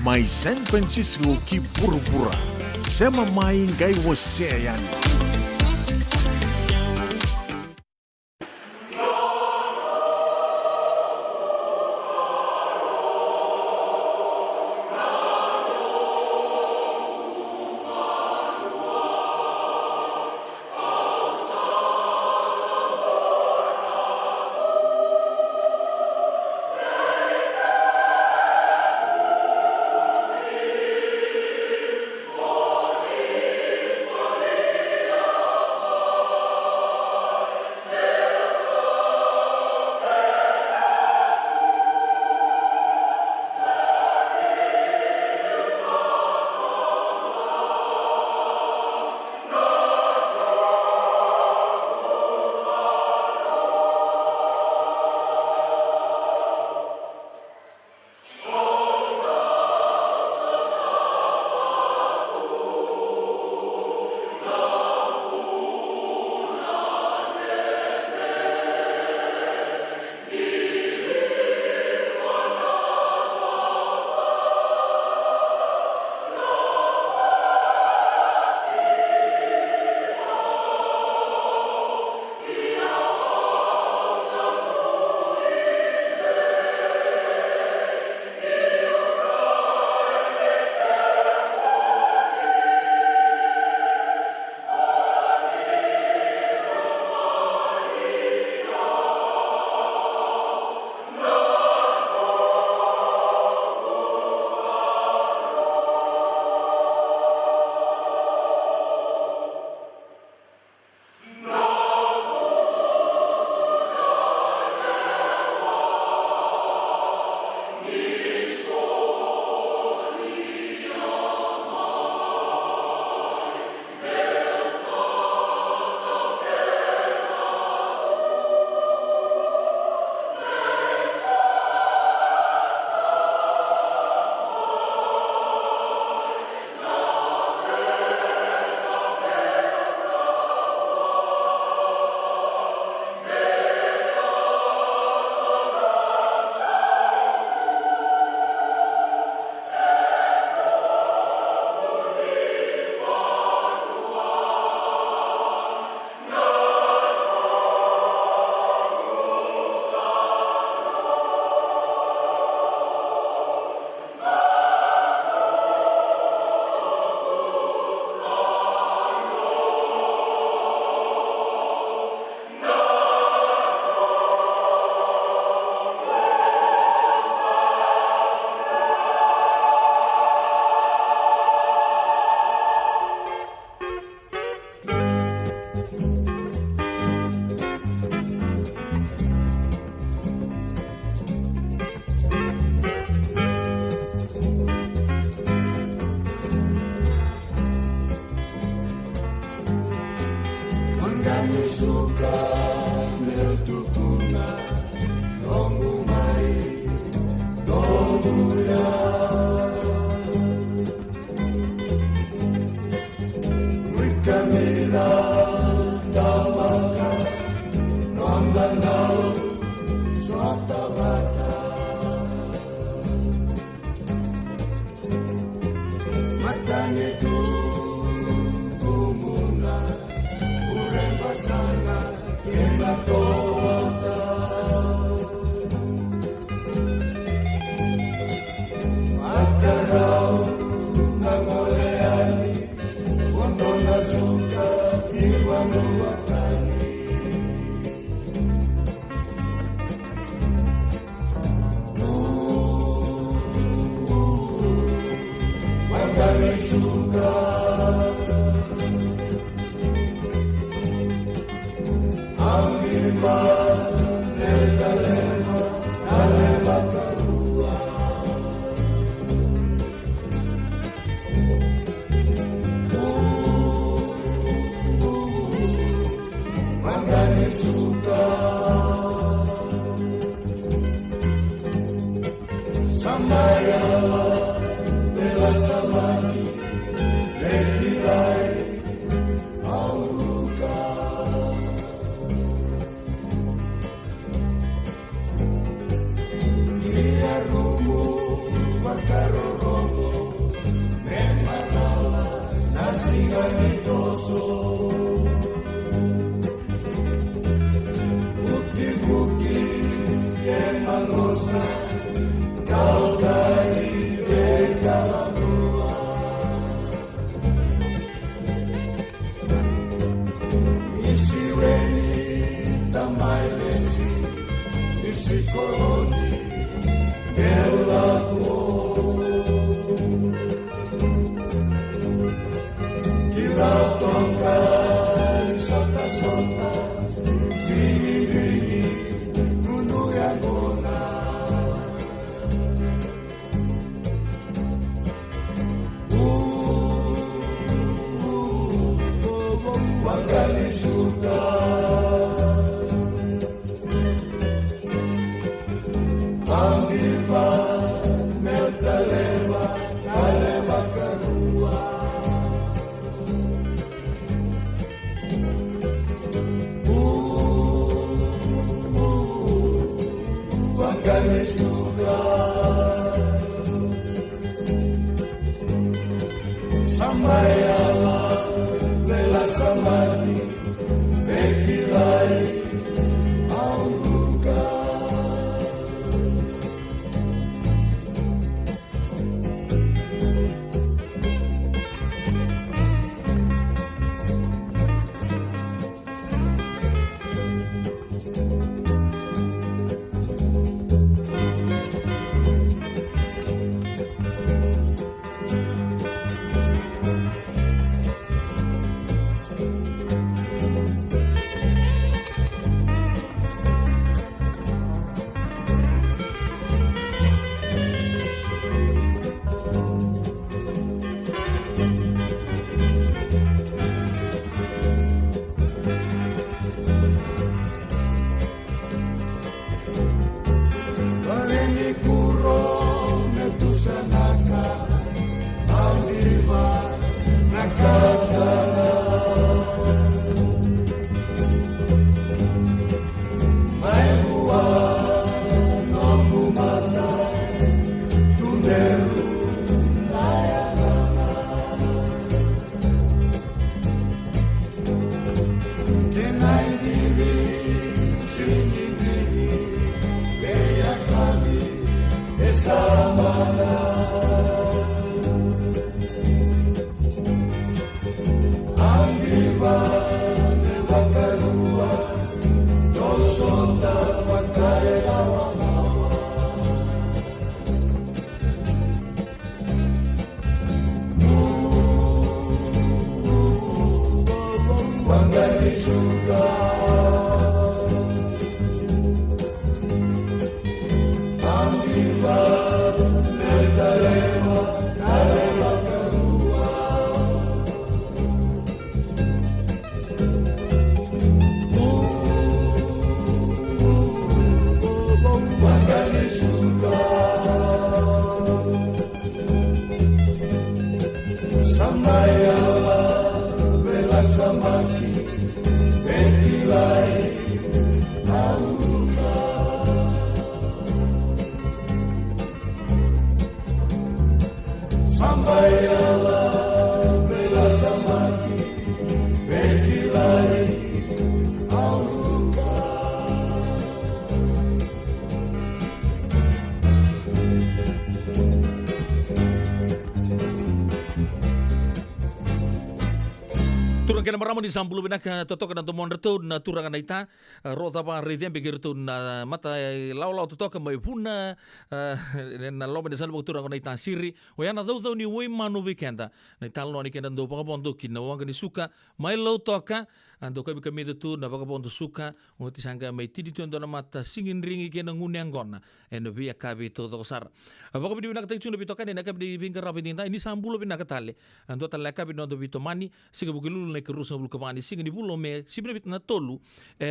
mai San Francisco ki pura-pura. Sema mai ngai você yani. Kena maramo ni sambulo binak totoka na tomon retu na turanga na ita rota pa retian bigir tu na mata lau totoka mai puna na loba ni salbo turanga na ita siri o yana dau ni woi manu weekenda na ita lo ni kenda ndo pa pondo kin na wanga ni suka mai lau toka ando ka bikami tu na pa pondo suka o tisanga mai tidi tu ndo na mata singin ringi kena ngune angona eno via kabi to sar abako bi binak tayun bitoka ni nakab di bingara bininta ini sambulo binak tale ando tala kabi no do bitomani siga bugilulu na rusa bulu kamani singa ni bulo me sibna na tolu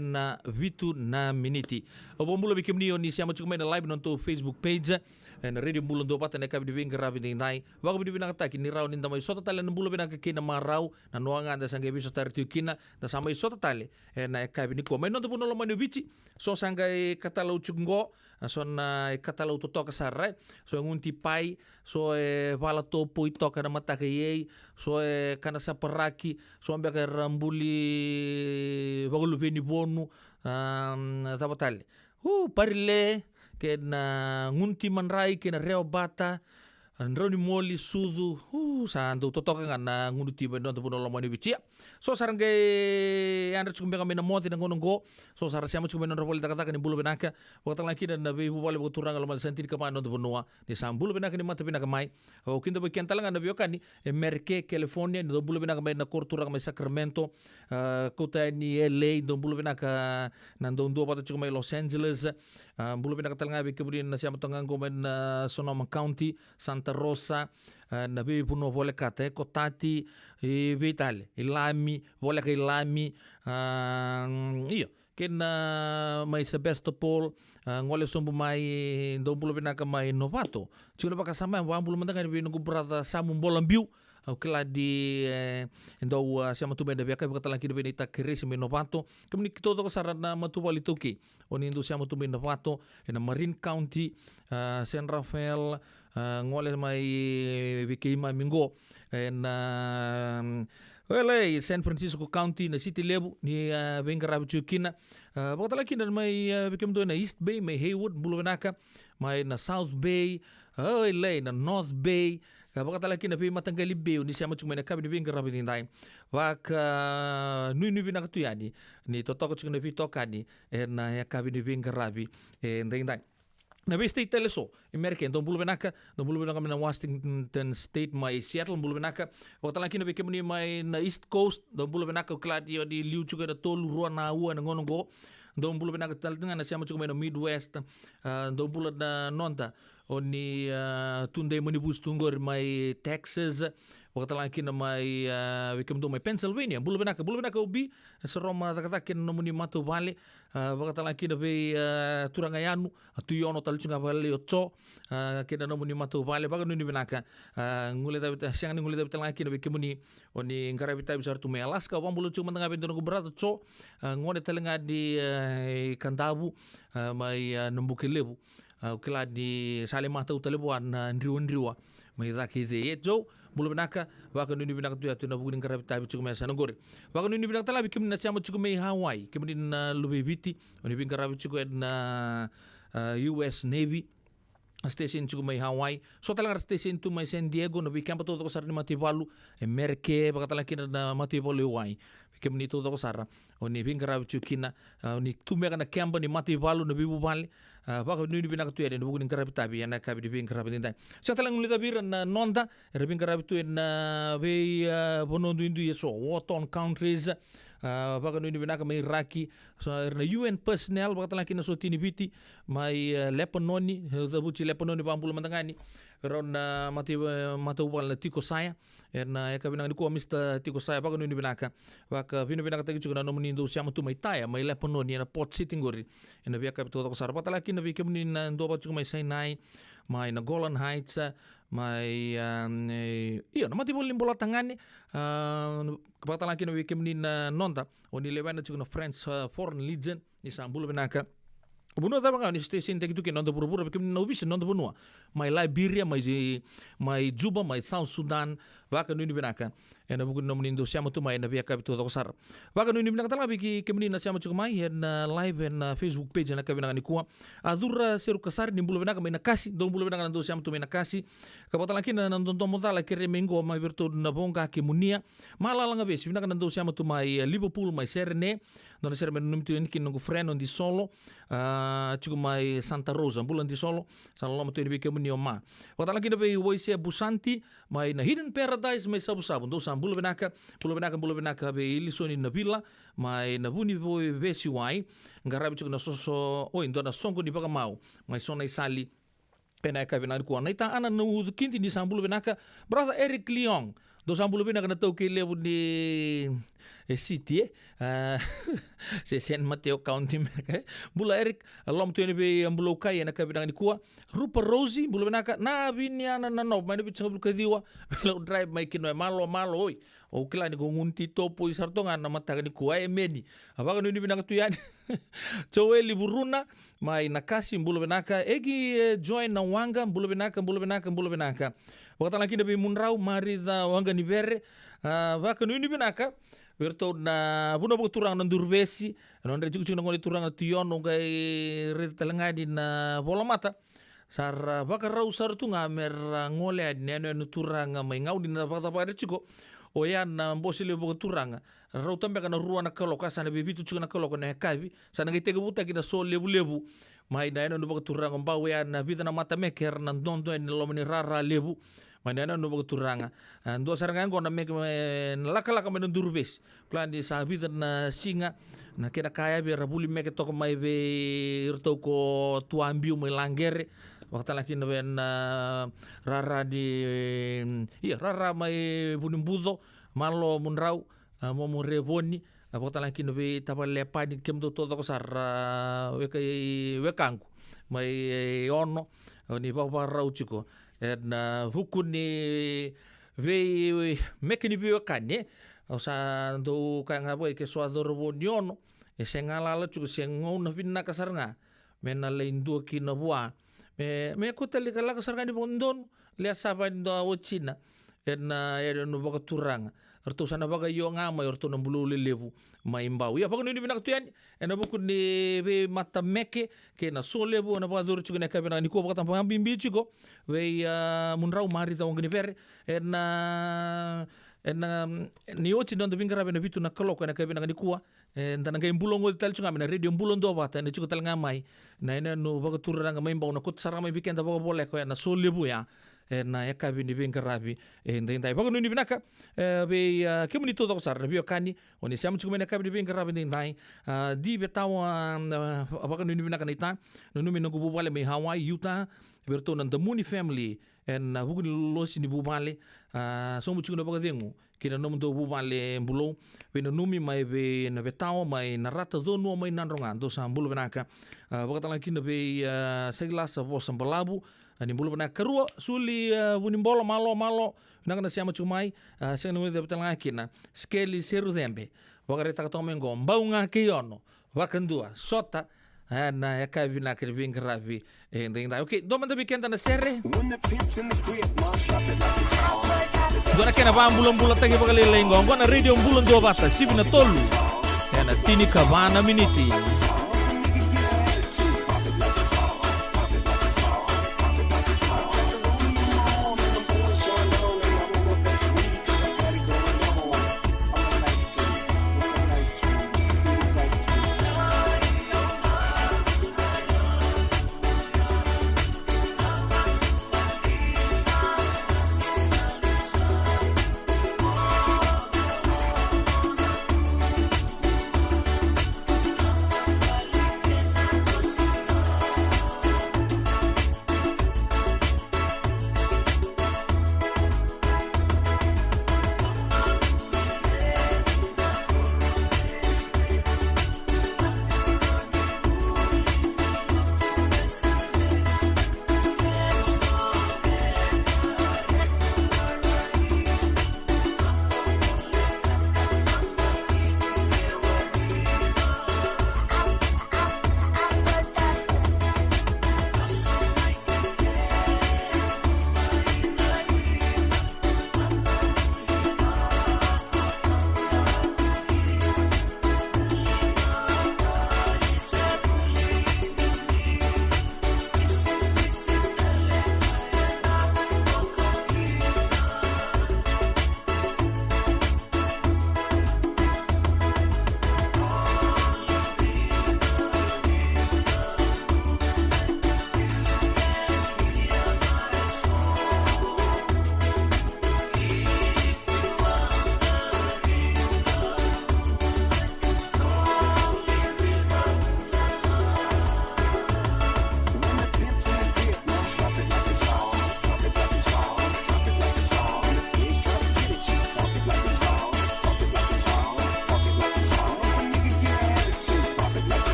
na vitu na miniti obo bulo bikim ni oni siamo chukumai na live nonto Facebook page na radio bulo ndo pata na kabi dibing karabi ni nai wako bi binaka taki ni raw ni ndamay sota tala na bulo binaka kina marau na noanga anda sanga biso tartiu kina na sama iso tatale na kabi ni ko mai no te puno lo mani bici so sanga e katalau chungo so na e katalau to toka sarai so ngunti pai so e vala topo i toka na mataka yei so e kana saparaki so ambia ka rambuli bagulupeni bonu tabatale parile ke na ngunti manrai ke na reo bata Androni moli sudu sa ando totoka ngana ngunuti bendo to puno lomani bicia so sarangge andra chukumbe kami na moti na ngono go so sara siamo chukumbe no poli takataka ni bulu benaka wakata laki na be bubale buturanga lomani sentiri ka pano to punoa ni sam bulu benaka ni mata pinaka mai o kinda be kentala na biokani e Merke California ni do bulu benaka mai na kortura mai Sacramento kota ni LA do bulu benaka na do Duavata chukumbe Los Angeles bulu benaka talanga be kemudian na siamo tangango mai na Sonoma County Santa Rosa na be puno vole kata kotati e vitale ilami vole ka ilami iyo ken mai Sebastopol ngole sombu mai dombulo binaka mai Novato chula baka sama wambulo mandanga be no brada samu bolambiu kela di ndo siamo tu benda biaka baka talanki be ita krisi me Novato kemni todo ko sarana matu wali toki oni ndo siamo tu be Novato na Marin County San Rafael ngole mai bikima mingo na Well, San Francisco County na City Lebu ni Vengarabi Chukina. Baka talaki na may bikim doon na East Bay, may Haywood, Bulawanaka, may na South Bay, na North Bay. Baka talaki na matanggali Bay, ni siya mo may nakabi ni Vengarabi din tayo. Baka nui binaka tuyani, ni totoko chuk na pitokani, na yakabi ni Vengarabi, and then tayo. Na state teleso American don bulbenaka na Washington State mai Seattle bulbenaka o talaki na bikemuni mai na East Coast don bulbenaka kladi di liu chuga da tolu rua na ua na ngono go don bulbenaka taltinga na siamo chuga mai no Midwest don bulat na nonta oni tunde manibus tungor mai Texas Wakatalanki na may wikamdo may Pennsylvania bulbenaka ubi sa Roma takatakin no muni Mato Valley wakatalanki na be turangayanu atuyono talchunga vale otso kena no muni Mato Valley baga nuni benaka ngule tabita siang ngule tabita lanki na bikimuni oni ngarabita bisar tu may Alaska wambulo chuma tanga bento no brato tso ngone talenga di Kandabu may Numbukelebu kila di Salimata utalebuan ndriwa may raki de jo Bulu benaka waka nuni benaka tu atu na bukunin karabita bi chukumay sanogori waka nuni benaka talabi kim na siamo chukumay Hawaii kim din na lubibiti oni bin karabi chukumay na US Navy station chukumay Hawaii so talaga station tu may San Diego na bikam pato ko sar ni Mativalu Merke baka talaki na Mativalu Hawaii kim ni to ko sara oni bin karabi chukina oni tumeka na kamba ni Mativalu na bibubali baka nuni binaka tu eden bukunin karabita bi ana kabi di bin karabi din sa talang ulita bir na nonda bin karabi tu na be bonondo indu yeso Wharton countries baka nuni binaka may Iraqi so na UN personnel baka talaki na so tinibiti may Lebanoni buci Lebanoni bambul mandangani pero na matawal na tiko saya na kabinang ko Mr. Tiko saya baka nuni binaka baka binaka tagi chukuna no munindo siya mo tumay taya may Lebanoni na port sitting gori na biya kapito ko sar patalaki na biya kemni na ndo ba chukuma Sinai may na Golan Heights may iyo na matibol limbola tangani patalaki na biya kemni na nonta oni lewan na chukuna French Foreign Legion ni sambulo binaka Buno tama nga ni station tagi tukin nonda pura-pura bikim na ubis nonda bunua may Liberia may Juba may South Sudan baka nuni binaka na bugun no menindo siamo tu may na biya kapito ko sar baka nuni binaka talaga biki kemni na siamo chukumay na live na Facebook page na kabinaka ni kuwa adura seru kasar ni bulo binaka may nakasi dong bulo binaka nando siamo tu may nakasi kapatalaki na nandon tomo tala kere mengo may virtud na bongka kimunia malala nga bes binaka nando siamo tu may Liverpool may Serene no na sermen numtu kin no friend on di solo chukumay Santa Rosa bulan di solo sa lama tu ni kemni ma patalaki na be Woise Busanti may na Hidden Paradise may sabu-sabu ndo sa bulo binaka be ilisoni na villa may nabuni boy vesiwai ngarabi chukuna soso ndo na songo ni baka mau may sona isali pena kabinani ko naita ana no kinti ni sambulo benaka brother Eric Leong do sambulo pina kana tau ke levu ni city se San Mateo County mereka bula Eric alom tu ni be ambulo kai na kabinang ni kuwa rupa Rosie bula benaka na bini ana na no mai bitsa bulu kadiwa lo drive mai kino malo oi o kila ni gongunti topo isartonga na mata ni kuwa meni abaga ni binang tu yani Joeli buruna mai nakasi bula benaka egi join na wanga bula benaka wakata laki nabi munrau mari da wanga ni bere vaka ni benaka Berto na puna po turang ng durbesi, ano na juga ngoni turang na tuyon ng kay retalangan din na bola mata. Sar baka raw sar tu nga mer ngole neno no turang may ngaw din na baka pa chiko. O yan na bosile po turang. Raw tambe ka na ruwa na kaloka sana bibitu chiko na kaloka na kabi. Sana ngite buta kita so lebu. May na no baka turang bawe yan na bita na mata meker na dondo en lomini rara lebu. Manana no turanga ando sarangan ko na me laka me durbes plan di sabi na singa na kena kaya be rabuli me to mai be irto ko tuambiu me langere waktu laki na ben rara di rara mai bunimbudo malo munrau mo revoni waktu laki no be tapa lepa di kem to ko sar wekangu mai ono ni papa rau chiko na hukun ni ve mekini bio kane o sa do ka nga boy ke so ador boniono e se ngala la chu se ngona vinna kasarnga mena le indu ki na bua me ko tali kala kasarnga ni bondon le saba ndo o china na no baka turanga erto sana baga yo ngama erto na bulu lebu mai mbau ya pagno ni binak tuan ena bukun ni be mata meke ke na so lebu na baga dur chugo na kabina ni ko baka tampa bimbi chugo we munrau mari ta ngini per ena ni ochi ndo bingara be na bitu na kaloko na kabina ni kuwa ndana ga imbulongo tal chunga na radio Bula Duavata ni chugo tal ngamai na ena no baga turanga mai mbau na kut sarama bikenda baga bole ko na so lebu ya na kabi ni bingarabi ndai pagno ni binaka be kemuni todo sar bio kani oni siam chume na kabi ni bingarabi ndai di betawa pagno ni binaka nita no numi no kubu wale me Hawaii Utah berto nan the Mooney family en hugni losi ni bubale so mu chuno pagadengu kina no ndo bubale mbulo be no numi mai be na betawa mai na rata do no mai nanronga do sa mbulo binaka pagatalan kina be seglas vo sambalabu ani bulu bana kerua suli bunimbola malo nang na siama chumai sing no de betal ngakina skeli seru dembe wakare ta to mengo mbaunga kiono wakandua sota na ya kabi na kirving rabi nding da okay do man de weekend na serre dona kena ba bulan tagi bakal lengo ngona radio Bula Duavata sibina tolu na tini kabana miniti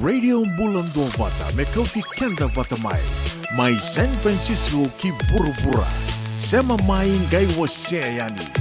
Radio Bula Duavata me Kauti Keda Vata mai San Francisco ki bura-bura. Sema mai ngai wase yani.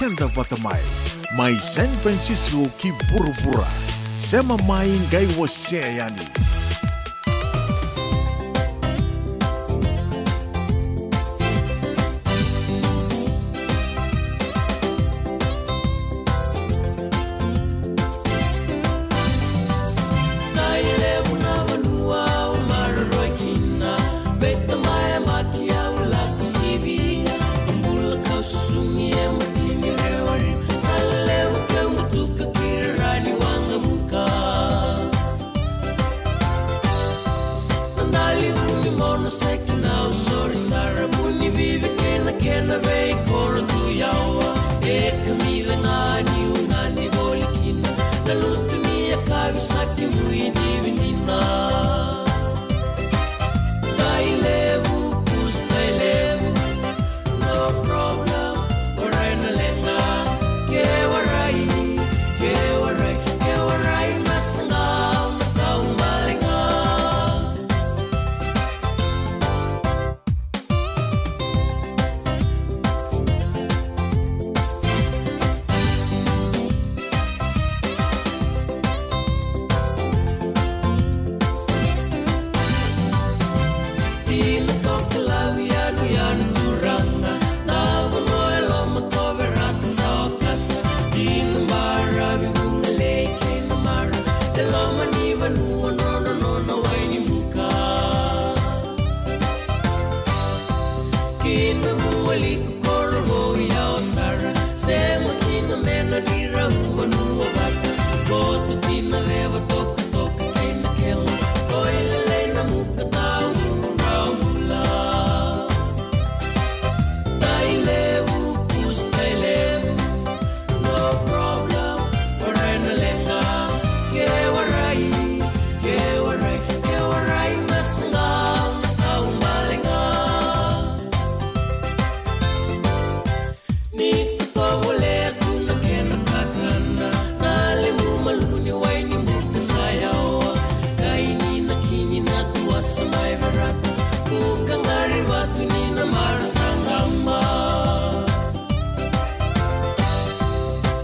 Keda Vata mai San Francisco ki bura-bura. Sema mai ngai wase yani. masamay berat bukan hari waktu ni namar sanggamba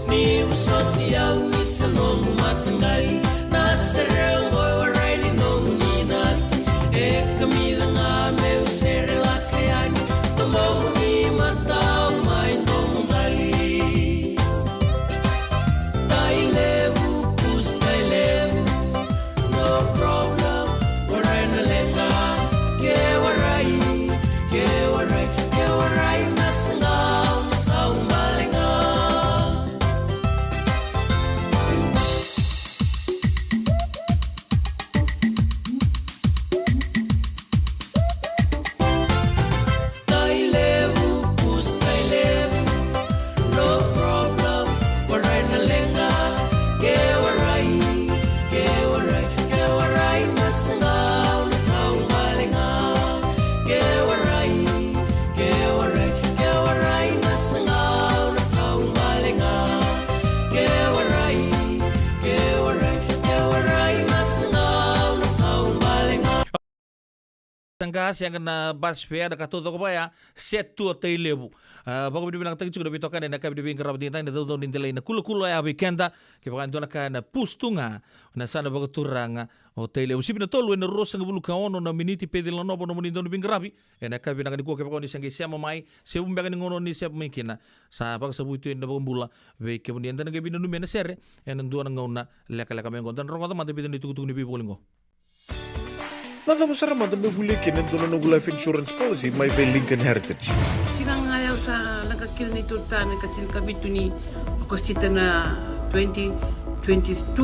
ni usot yang misalong matanggal nasarang boy waray linong ninat kami lang may usere lakayan tamang ni mata may nong dali tayo lebu pus tayo lebu no problem waray na lenga kewaray nasangaw na taong balinga tayo lebu pus tayo lebu no problem waray na lenga kewaray nasangaw na taong balinga kewaray nasangaw na taong balinga kewaray nasangaw na taong balinga Tangkas yang kena bas fare dekat tu ko ya set tu tay lebu. Bago bilang tagi juga bitokan na kabi bing karab dinta na daw nintay na kulo ya weekenda ke bakan tu na pustunga na sana bago turanga o tay lebu sibina tolu na rosa ngabulu kaono na miniti pedil no bono monindo bing karabi na kabi na ko ke bago ni sangi siamo mai se umbaga ni ngono ni siap mikina sa bago sabutu na bago bula we ke bunian na gabi na numena sere en ndu na ngona leka mengon tan rongo mate bidan ditukutuk ni pipolingo. Nada masara mata bebuli kena dona no life insurance policy may by Lincoln Heritage. Sinang ayaw sa nagkakil ni Turta, nagkakil kabito ni Akostita na 2022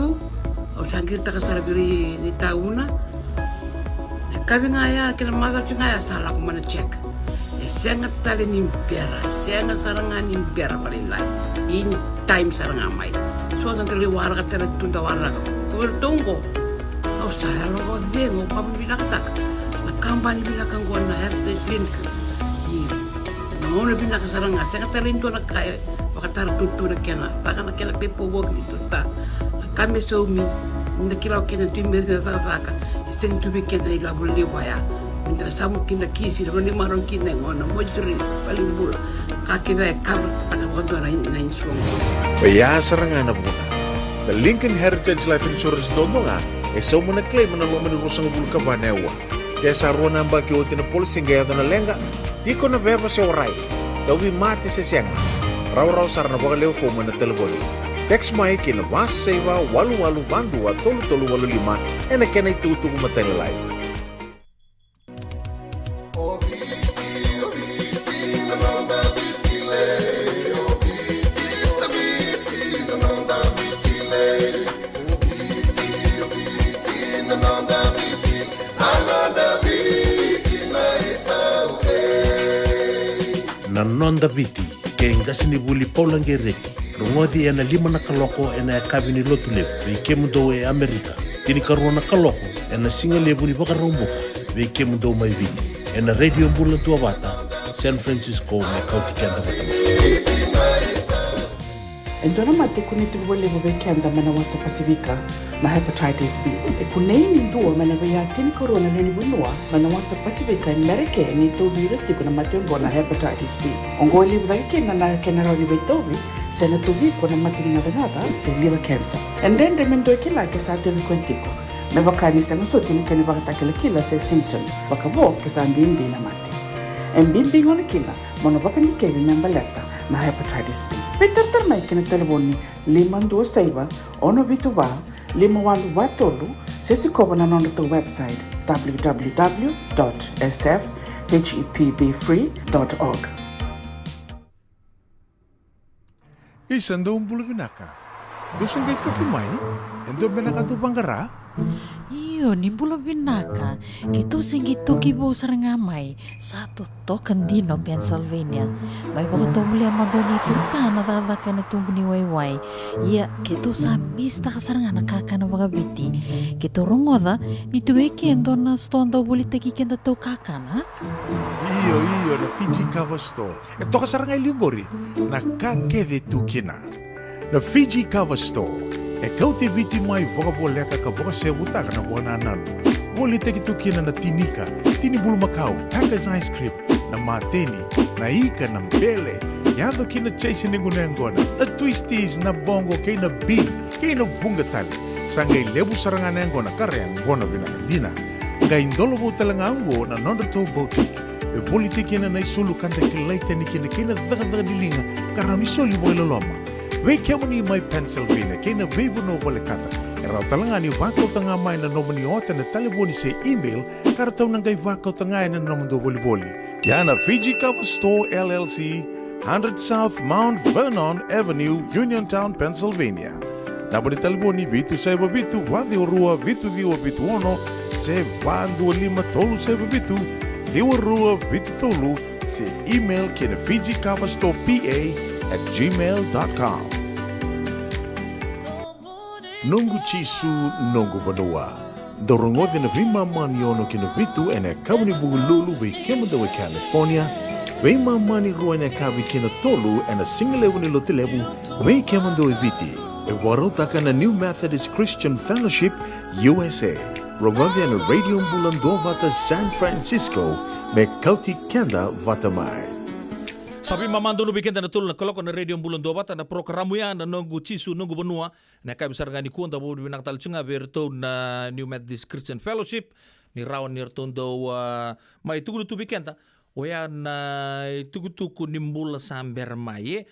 o sangkir ta kasarabiri ni tauna. Nagkabi nga ya, kinamagal siya nga ya, sala ko man na-check. Sengat tali ni Impera, sengat sarangan ni Impera palilay. In time sarangan may. So, nantali wara ka tala tunda wara ka. Kuwertong ko. O saya lo wag bengo kami binakatak nakambani binakangguan na heritage link ni ngono binakasarang asa katarin to nakaya bakatar tutu na kena baka na kena pepo wog dito ta kami so mi nakiraw kena timber na baka iseng tubi kena ilabul liwaya minta samu kina kisi na ni maron kina ngono mojuri paling bula kakina kabra takabodo na insuang Baya sarangan na muna. The Lincoln Heritage Life Insurance dondonga so mo na-claim na naman rusang bulka ba newa. Kaya sa ruwan ang baki o tinapulsing gaya na lenga, di ko na beba siya oray. Dawi mati sa siyanga. Raw-raw sar na baka leo mo na telefoni. Text may kinabas sa iba 8822 tolu-tolu-85 e na kena ituto ko matalalay. Nonda biti ke ngasi ni buli paulange reki rungodi ena 5 na kaloko ena kabini lotu lebu ve kemundo e Amerika tini karuana kaloko ena singa lebu ni baka romboka ve kemundo mai viti ena radio Bula Duavata San Francisco me Kauti Keda Vata. Endona mate kuniti wale wekenda mana wasa Pasifika na hepatitis B. E kuneini ndua mana wea tini corona nini winua mana wasa Pasifika Amerike ni tobi reti kuna matembo na hepatitis B. Ongo libu dhaki na kena rauni wetobi sena tobi kuna matini ngadha se liver cancer. Endende mendo kila kesa tebi kwentiko. Me wakani sengu soti ni kene wakatakila kila se symptoms wakabo kesa mbimbi na mate. Mbimbi ngone kila mono wakani kebi membaleta na hepatitis B. Peter mai kena telefoni 526 ono vituva 51watolu sesi kobo na nondo to website www.sfhepbfree.org. Isan daw bulu binaka. Dosan kay tukimay, endo binaka tu banggara. Iyo, ni bula binaka. Gitu singgi toki bo sarangamay sa totokan dino Pennsylvania. May baka tumuli ang madoni turta na dadaka na tumbo ni Wayway. Iya, gitu sa mista ka saranga nakaka na mga biti. Gitu rongoda, nito kendo na stonda bulit kikenda to kaka na. Iyo, na Fiji Cover Store. Ito ka sarangay ligori, nakakede tukina. Na Fiji Cover Store. Kauti viti mai boka boleka ka boka sebuta kana boka nanalo. voli tekitukia na tinika, tini bulu makau, takas ice cream, na mateni, na ika na mbele, yado kina chase ningunengona, na twisties na bongo kay na bean, kay na bungatali, sangay lebu saranganengona kareang gona binakadina. Ngay indolo po talangango na nondoto boutique. E politiki na naisulu kanta kilaita ni kina daga dilinga karena ni soli boy loloma. We kemo ni mai Pennsylvania kina vebo no bole kata. Era talanga ni wako tanga mai na nomani ota na taleboni se email karena nang gay wako tanga na nomando boli. Yana Fiji Cover Store LLC, 100 South Mount Vernon Avenue, Uniontown, Pennsylvania. Daboni taleboni vitu saiba vitu wadi orua vitu viwa vitu ono se vandu lima tolu saiba vitu. Diwarua Vitolu se email kina fijicoverstorepa@gmail.com. Nungu chisu nungu badua. Dorongo na vima maniono kina vitu ene kabuni bugululu we kemadawe California. We mani ruwa ene kabi kina tolu ene singalewu ni lotilewu we kemadawe viti. E warotaka na New Methodist Christian Fellowship USA. Rongode na Radio Bula Duavata San Francisco me Kauti Keda Vata mai. Sabi mamando no weekend na tulong na koloko na Radio Bula Duavata na programo yan na nungu chisu nungu banua na kabisar nga ni kuwanda mo binaktalchunga berto na New Methodist Christian Fellowship ni rawan ni rtondo may tugulo tu weekend oya na tugutuku nimbula samber maye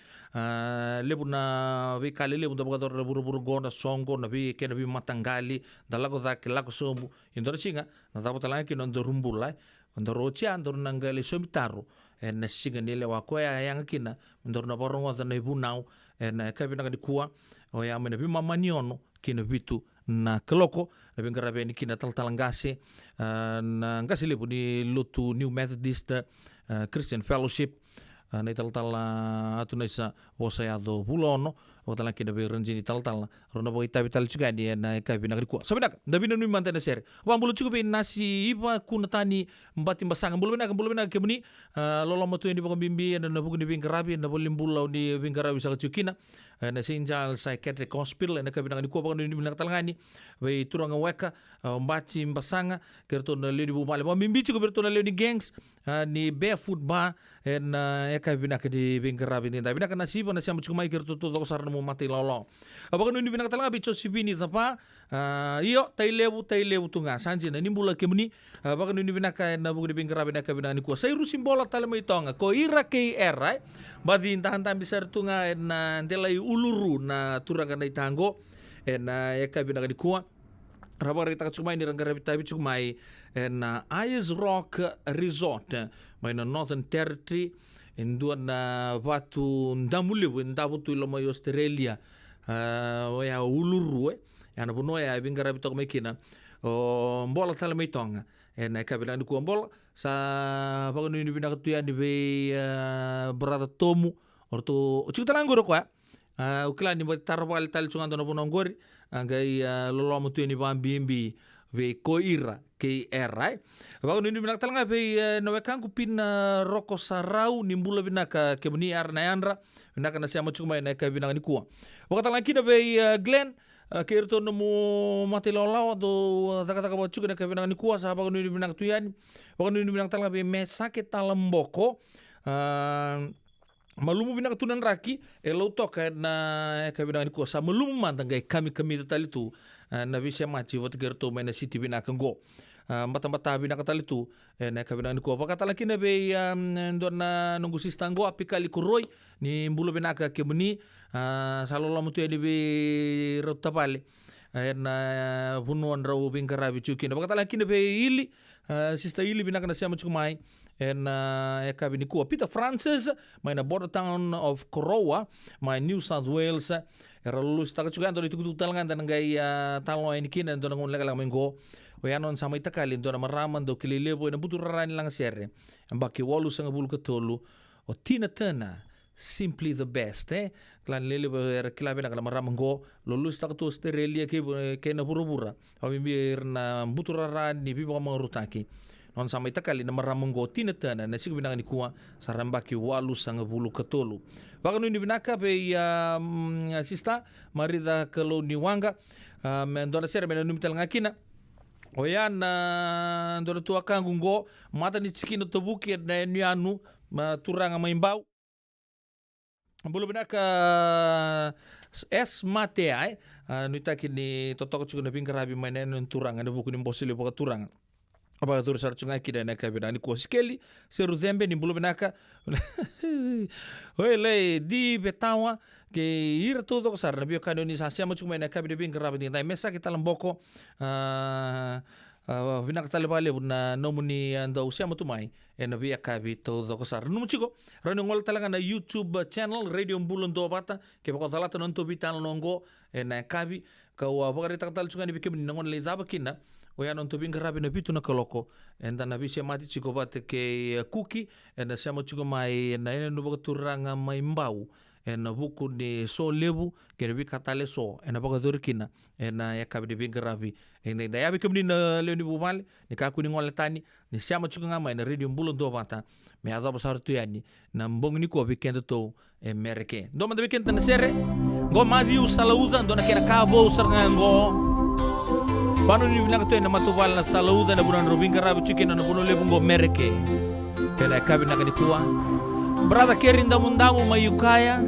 lebu na vi kali lebu da bagador na buru gona songo na vi kena vi matangali dalago dak lago sombu indora singa na dapat lagi non dorumbula ndoro chia ndoro nangali somitaru na singa nile wakoya yang kina ndoro na borongo na ibunau na kabina di kuwa o ya mena vi mamaniono kina vitu na keloko na bingarabe ni kina talangase na ngasi lebu ni lutu New Methodist Christian Fellowship na ital-tal atu na isa wasayado bulono o talang kina berenji ni tal-tal rona bo itabi-tal juga ni na ikabi na krikuwa sabi nak dabi na numi mantena sere wang bulu juga be nasi iba kuna tani mbati mbasang bulu bena kemuni lolo matu ni bang bimbi na buku ni bingarabi na bolim bulau ni bingarabi sa kachukina na sinjal psychiatric hospital na kabi na krikuwa bang ni bina talangani we turang weka mbati mbasanga kerto na leo ni bumale bang bimbi juga berto na leo ni gangs ni barefoot bar na kabi na kadi bingarabi ni dabi na kana sipa na siya mchukumai kerto to sar mo mati lolo abakan ni bina talaga bicho sibini tapa iyo tailebu tunga sanji na nimbula kemuni abakan ni bina ka na buku ni bingarabi na kabi na ni ko sai rusimbola talama itonga ko ira KR right badi tahan bisar tunga na ndelai uluru na turanga na itango na kabi na ni ko rabar kita cuma ini rangga rabita bicu mai na Ayers Rock Resort mai na Northern Territory indua na Vatu ndamule ndabutu ilo mai Australia ya uluru ya na buno ya binga rabita ko mekina o mbola tala mai tonga na kabila ni ko mbola sa pagano ni binakatuya ni be brada tomu orto chikuta langoro kwa ukila ni tarwal tal chungando na buno ngori angai lolo mutu ni bambimbi ve koira KR right bago ni binak talanga ve no kangu pin roko sarau ni mbula binaka kemuni ar na yandra binaka na siya machuma na ka binaka ni kuwa bago talanga kina ve Glen kerto no mo matilolo do taka bachuka na ka binaka ni kuwa sa bago ni binak tuyani bago ni binak talanga ve mesake talamboko malumu binak tunan raki elo toka na kabina ni kosa malumu mantang gai kami talitu na bisa maci wat gerto mena city binak go mata binak talitu na kabina ni ko pakata laki na be don na nunggu sistang go apikali kuroi ni mbulu binak kemuni salolo mutu ni be rotapale na bunuan rawu bingkara bicuki na pakata laki na be ili sista ili binak na siya macumai kabini kuwa Peter Francis may na border town of Corowa may New South Wales era lulus taka juga ando ditukutuk talangan dan ngai talo ini kina ando nangun legal mengo wayanon sama itakali ando na maraman do kililebo na buturan lang sere ambaki walu sang bulu ketolu o Tina Turner simply the best klan lele era kilabe na kala maraman go lulus taka tu Australia ke na burubura pamibir na buturan ni bibo mangurutaki non sama itakali na maramonggo tinatana na sigo binaka ni kuwa sa rambaki walu sang bulu katolu. Baka ni binaka pe sista marida kalau ni wanga mendona sera mena numital ngakina O yan ndolo tua kangu ngo mata ni tsikino tobuki na nianu turanga maimbau. Bulu binaka es mate ai nuita kini totoko tsuko na pingkarabi mainan turanga na buku ni mbosili boka turanga. Apa tur sar tsunga kida na kabina ni ko skeli seru zembe ni bulu binaka. Ole di betawa ke ir todo ko sar na bio kanonisasi mo tsuko na kabina pingkarabi ni dai mesa kita lamboko vinak tale bale na nomuni anda usia motumai na via kabi todo ko sar numu chiko rano ngol talanga na YouTube channel Radio Bula Duavata ke bako talata non to bitan longo na kabi ka wa bagari taktal chunga ni bikem ni ngon le zaba kina o ya non to binga rabi na bitu na koloko enda na bisia mati chiko bate ke kuki na siamo chiko mai na ene no bako turanga mai mbau na buku ni so lebu ke bi katale so na bako durkina na ya kabi de binga rabi enda da ya bikem ni na le ni bumale ni ka kuni ngol tani ni siamo chiko ngama na Radio Bula Duavata me azaba sartu yani na mbong ni ko weekend to mereke do ma de weekend na sere go madiu salauda do na kera kabo sarngango panu ni bilang to na matuwal na salauda na bunan robin karabi chicken na buno lebungo mereke kera kabi na kanikuwa brada kerinda mundamu mayukaya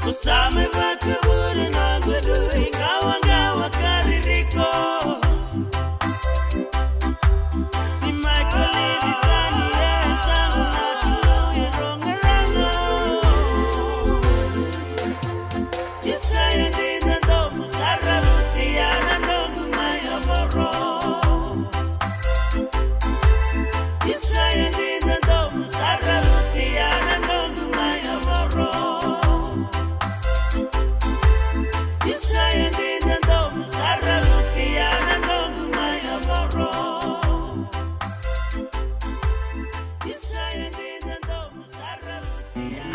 Usame bakaburi na gudu ingawa ngawa kaririko. Ni Michael ni tani ya sangu na kiloye rongarango. Isaya ni ndomo sararuti ya nanongu maya moro. Isaya ni ndomo sararuti ya nanongu maya moro. Isaya ni ndomo sararuti ya nanongu maya moro. Isaya ni ndomo sararuti ya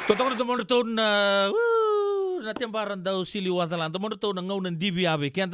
Totoo na tumon ito na tiambaran daw sili watalan. Tumon ito na ngaw ng dibi abe. Kaya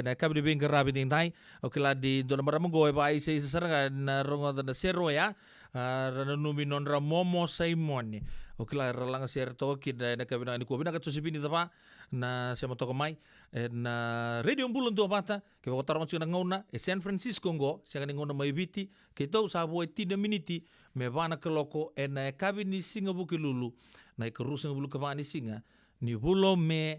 na kabi di bingka rabi ting tay. O kila di doon na maramang goy pa isa isa sarangan na rongo na sero ya. Rananumi non ramomo sa imon. O kila ralang sir to kid na kabi na ni ko. Binakat susipin ito pa na siya mo to kamay. Na Radio Bula Duavata. Kaya ko tarong siya na ngaw na. San Francisco ngo. Siya ka ngaw na may biti. Kaya ito sa buhay tinaminiti. Me vana kaloko na kabi ni singa buki lulu na ikarusa ng bulu kabani singa ni bulo me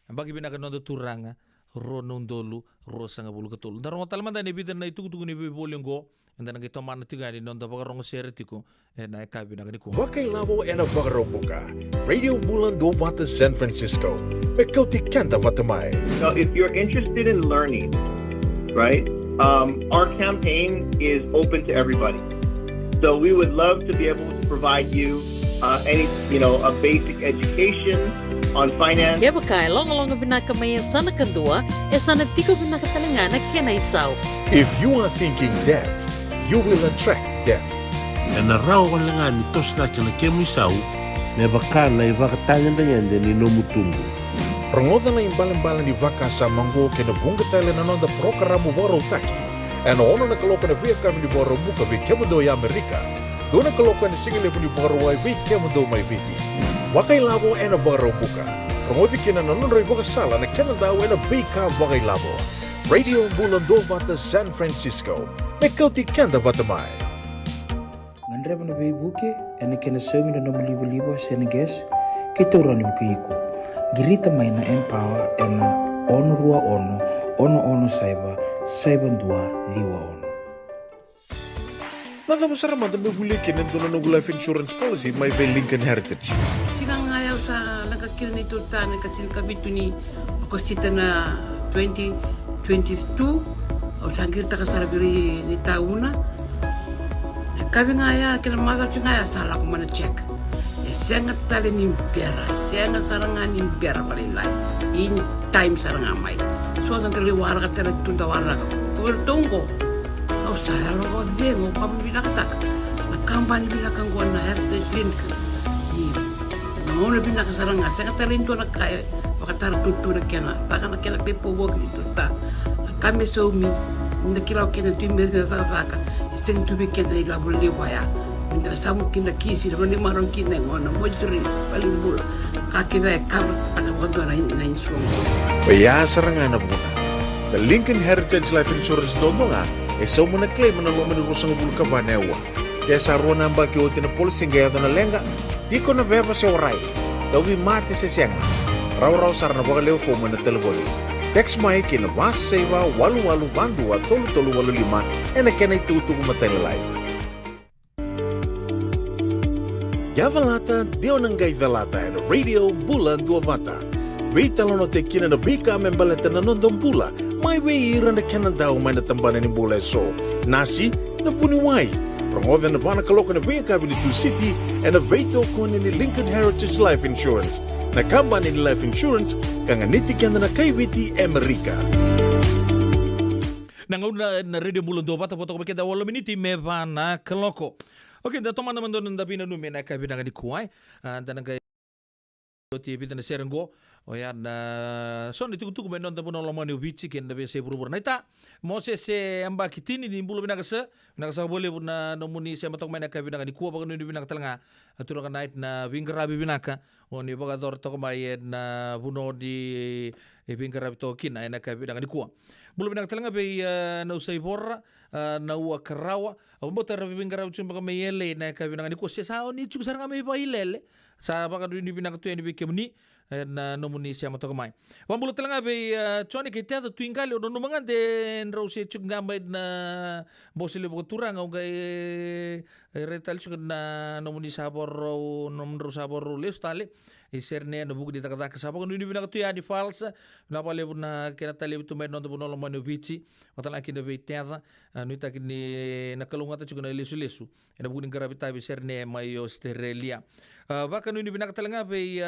bagi binakan no turanga ro nondolu ro sanga bulu katulu darong talaman da ni bidan na itugutugu ni bolongo anda nang ito man tiga ni nonda bagarong seretiko na kabi na kaniko Wakai lavo ena bagarobuka. Radio Bula Duavata San Francisco. Me Kauti Keda Vata. So if you're interested in learning, right, our campaign is open to everybody. So we would love to be able to provide you a basic education on finance. Kaya bakay, long binakamayan sana kadua, sana tiko binakatalangana kena isaw. If you are thinking that, you will attract that. Na raw ko lang nga nitos na siya na kemisaw, na baka na ibakatangan na yan din inomutumbo. Prangoda na imbalan-balan ni Vaka sa manggo kinabunga tayo na nonda programo boro taki. Ano ono na kaloko na via kami ni boro buka vi kemudo ya Amerika. Doon na kaloko na singile ni boro wai vi kemudo may viti. Wakai labo ena boro buka. Prangoda kina nanonroy buka sala na kenadaw ena vika wakai labo. Radio Bula Duavata San Francisco. Me Kauti Keda Vata. Ngandre bana be buke ene kena semi na libo Senegas kita urani buke iko. Girita mai na empower ena ono rua ono saiba dua liwa ono. Nada mo sarama da huli kinin doon ng life insurance policy may by Lincoln Heritage. Sigang ayaw sa nagkakil ni Turta, nagkatil kabito ni Akostita na 2022 o sangir ta kasarabiri ni tauna. Nagkabi nga ya, kinamagal siya nga ya, sala ko man check. Sengat tali ni pera, sengat sarangan ni pera palilay. In time sarangamay. So ang taliwara ka tala tuntawara ka. Kuwertong kau saya lo bingung kamu bilang tak. Nakamban bilang kang gua na heritage link. Ni, mau na bilang saranga. Sengat tali itu nak kaya, pakatar tutu nak kena. Bahkan nak kena pepo bog itu tak. Kami sumi, nak kira kena timber na faka. Seng tu bikin na ilabul liwaya. Minta samu kina kisi naman ni marong kina ngono mo juri paling bula kakina kar pagkakado na insuong. Kaya sarangan na po na. The Lincoln Heritage Life Insurance doon nga so mo na claim na lumanirusang bulu ka ba newa. Kaya sa ruwan ang baki o tinapulsing gaya na lenga di ko na beba sa oray. Dawi mati sa siya nga. Raw sarang na bakaliw po mo na telefoni. Text mo ay kinabas sa iba walu bandu at tolu 85 na kanay tutugo matalalay. Yavalata, Dionangay Valata, and Radio Bula Duavata. Wait talon te kina na bika membaleta na nondong bula. May weira na kanadaw may natambanan ni bula so. Nasi na puniway. Prangoda na ba na kaloko na weya kabili to city and a veto ko ni Lincoln Heritage Life Insurance. Nakamba ni Life Insurance kanganiti kanda na kaibiti Amerika. Nangauna na Radio Bula Duavata po ito kumikita 8 miniti me va na kaloko. Okay, da toma naman doon ng dabi na numi na kabi na ni kuway. Da nang ti bita na serenggo. O yan, so nitugutugo may nonda po na lamang ni ubichi kin na sa burubur na ita. Mo se amba kitini ni bulo binagasa boleh po na nomuni sa matong may na kabi na ni kuwa bago nuni binagatalanga. At tulong ka night na bingarabi binaka. O ni bagador to kumayed na buno di bingarabi to kin ay na kabi na ni kuwa. Bulo binagatalanga bay nausay borra. Na uwa karawa mo tara bingaraw chun baka may yele na kabi na ni ko sa ni chuk sarang may pa ilele sa baka ni binagto ni bikemni na nomuni siya matokamay wambulo talaga be choni kita to twingali no mangan den raw si chuk gamay na bosile baka turang ang gay retal chuk na nomuni sabor nomro sabor lestale iserne no bugu dita kata kasaba ko ni binagto ya di falsa na pale na kinatali to may no no mano bichi watala kina be tera nuita kini nakalungata chuk na lesu ina bugu ni gravita iserne may Australia baka no ni binakatalanga be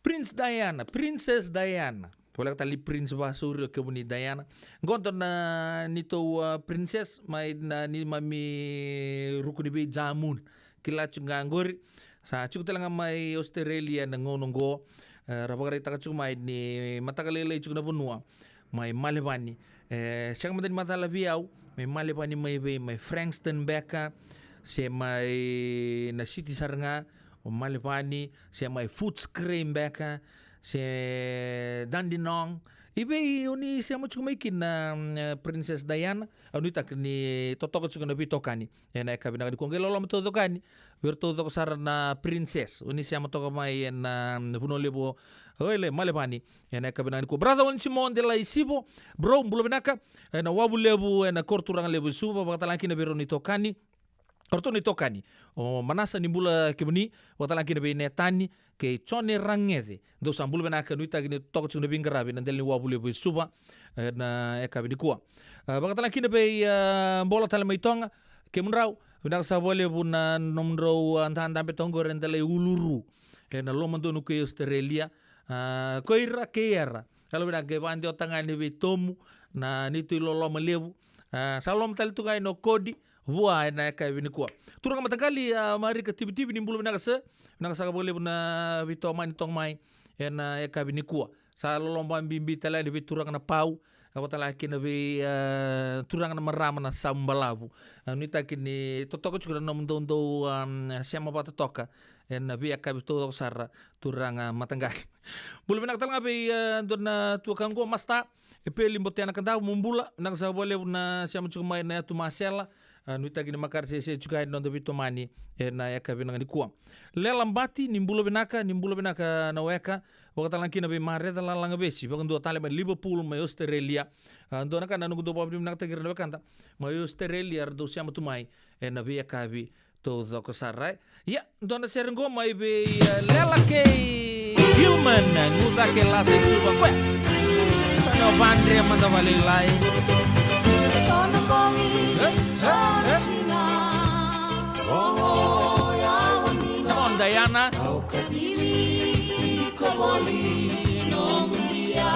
Princess Diana. Wala tali Prince Basuri ke ni Diana. Gonton na nito princess may na ni mami rukuni be jamun. Kila chungangori Sa cukup telang mai Australia na ngonongo rabagare taka cukup mai ni matakalele cukup na bunua mai malevani siang madani matala viau mai malevani mai Frankston beka se mai na city saranga o malevani se mai Footscray beka se Dandenong ibe oni se mo cukup mai kin Princess Diana oni tak ni totoko cukup na bitokani na kabina di kongelo lo totokani virtudo sarana princess oni se mo toko mai na punolebo Oile malevani ena kabinani ko brother on Simon de la Isibo bro bulo benaka na wabu lebu na korturang lebu suba batalaki na beroni tokani kortoni tokani o manasa ni bula kebuni batalaki na be netani ke chone rangede do sambulo benaka nuita gini toko chung na bingarabi na delni wabu lebu suba na kabini ko batalaki na be bola talmai tonga ke munrau benaka sa lebu na nomro antanda betongo rendele uluru na lomando no ke Australia koira keera kalau bina ke bandi otangani be tomu na nitu lolo malebu salom tal tungai no kodi vua na ka bini kwa turang matakali mari ke tibi-tibi ni bulu bina sa boleh bina bitoma ni tong mai na ka bini kwa sa lomba bimbi tala di turang na pau awatala kina be turang na marama na sambalabu nita kini totoko chukura no mdondo siama bata toka na be akabi to sara turang matanggai bulu benak talanga be dona tuakango masta epe limbotiana kandau mumbula nak sa boleh na siama chukuma na tu masela nuita kini makar se chukai no do bitomani na akabi nang dikuam lelambati nimbulo benaka na weka wakatalang kina be mareta lang besi bagan do tale Liverpool mai Australia do na kana no do babim nak tagir na kanta mai Australia do siama tumai na be akabi to do kosarai ya do na serengo mai be lelake Gilman nuda ke la se suba kwe no bandre manda vale lai sono komi sono singa oh ya wandina on Diana Koboli no mundia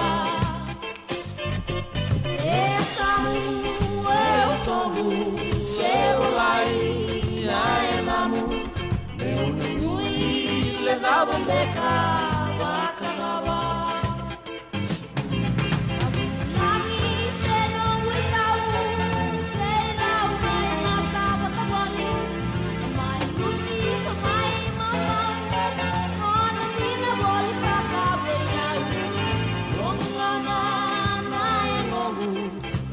Esamu tobu seulai naedamu Meunui le dabo beka wakagawa Lagi seno witau Serau mai ngata batawali Mai kusi mai mama Kona sina boli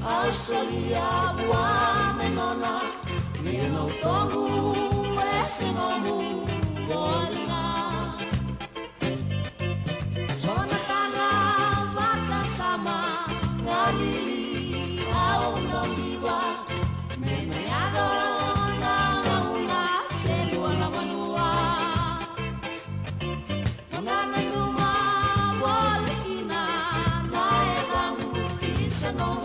Australia bua menona Nino tomu esinomu Bolina Zona kana Vata sama Ngalili au nambiwa Meneado na mauna Selua na manua Nana numa Bolina Nae gangu Isanomu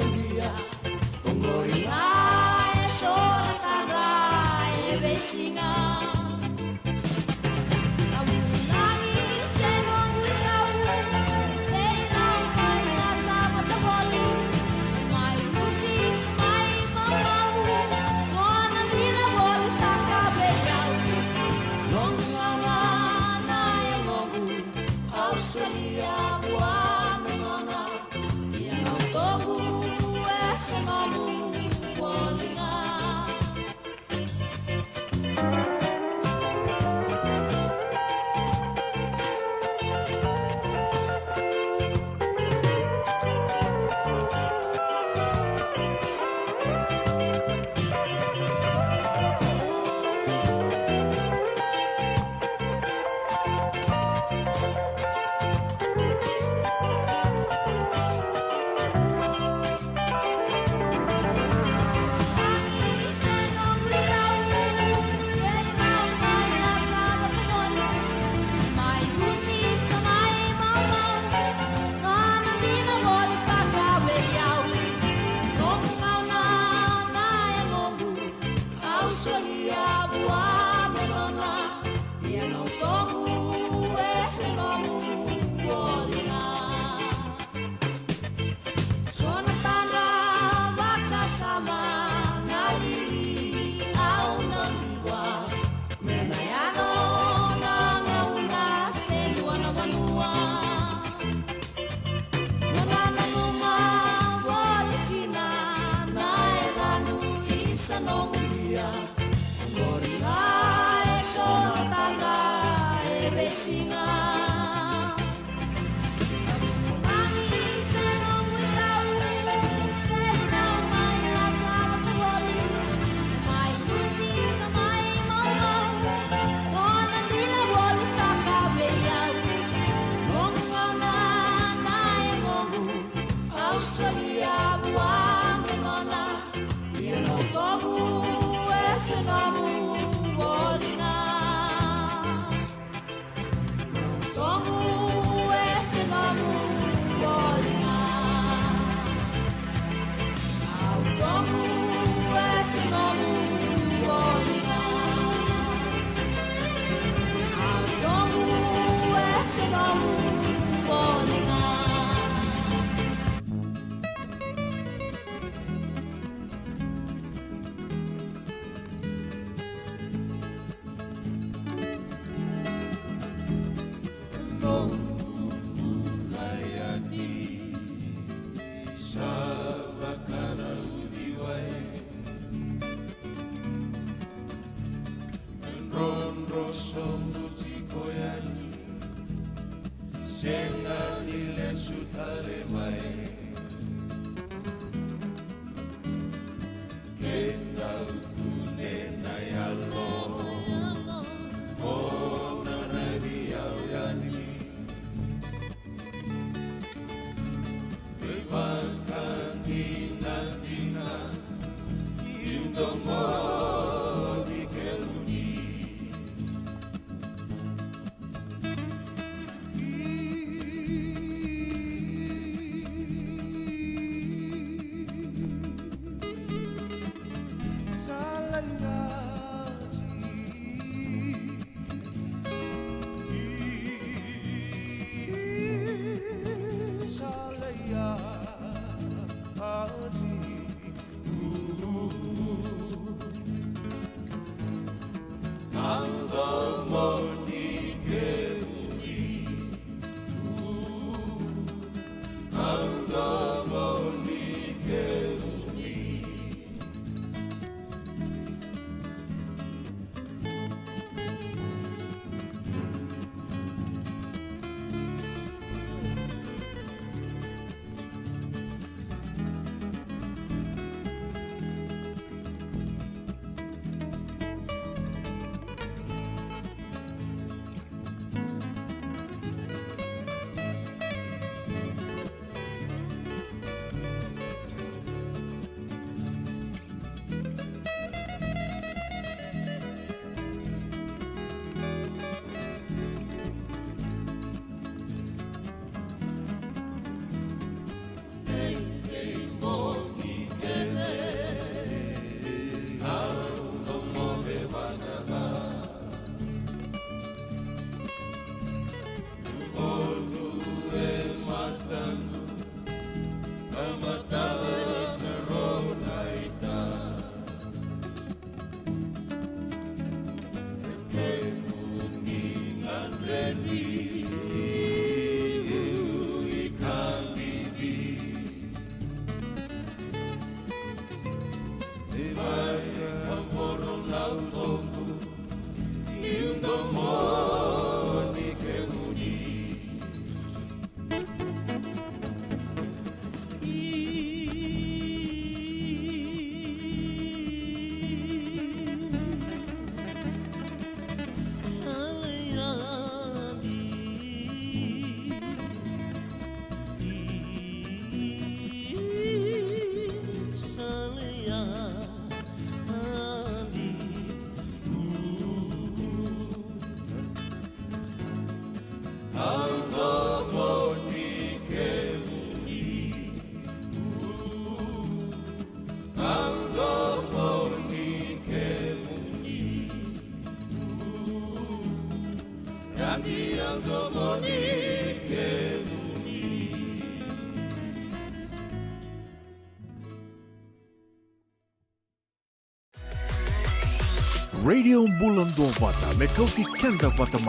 Radio Bula Duavata me Kauti Keda Vata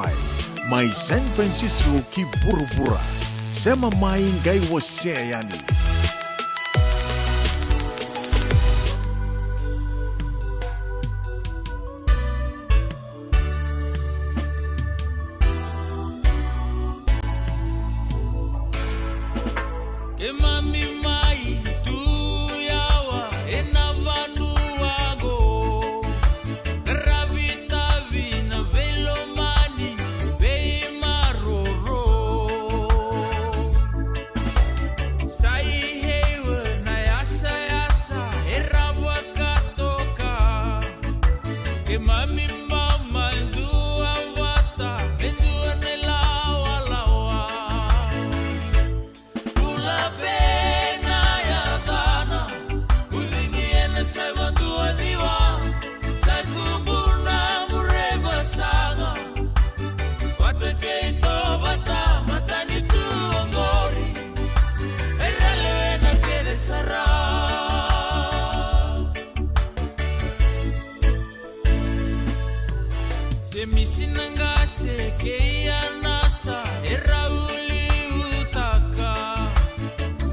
mai San Francisco ki Burubura sema mai ngai wase yani. mami mai tu yawa na vanuago ravita vina velomani vei maroro sai hewa na yasa yasa rawa katoka mami mama dua vata dua nelawa lawa Bula pena ya dana udiniena sai dua diwa sai kubuna mureba sanga Vata keito vata matani tu ngori erale na kede sara Semisinanga se keia nasa erauli utaka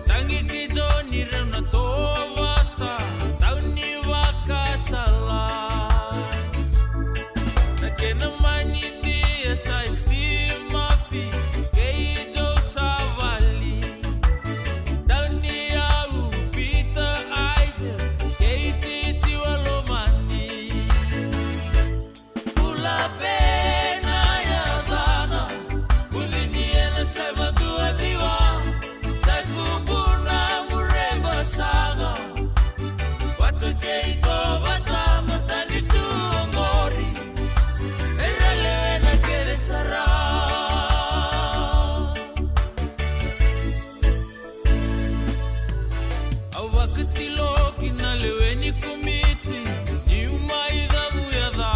Tangi ke joni rana toa vata tauni waka sala Nakena manindi esa estimafi kei jo savali Tauni au pita aise kei titi walomani Bula pena ya dana udiniena sai dua diwa sai kubuna mureba sanga Vata keito vata matani tu ngori erale na kere sara Awakatilo kinaleweni kumiti Niumaida muyada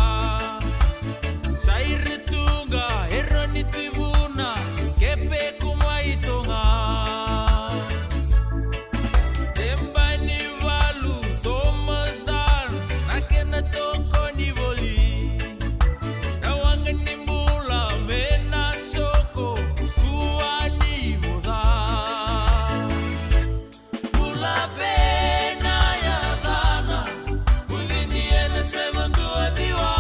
Sairetunga eroni tibuna Kepe kumaitonga Tembani valu Thomas Dan Nakena toko ni voli Tawangan nimbula Mena soko Kuani moda Bula pena ya dana udiniena sai dua diwa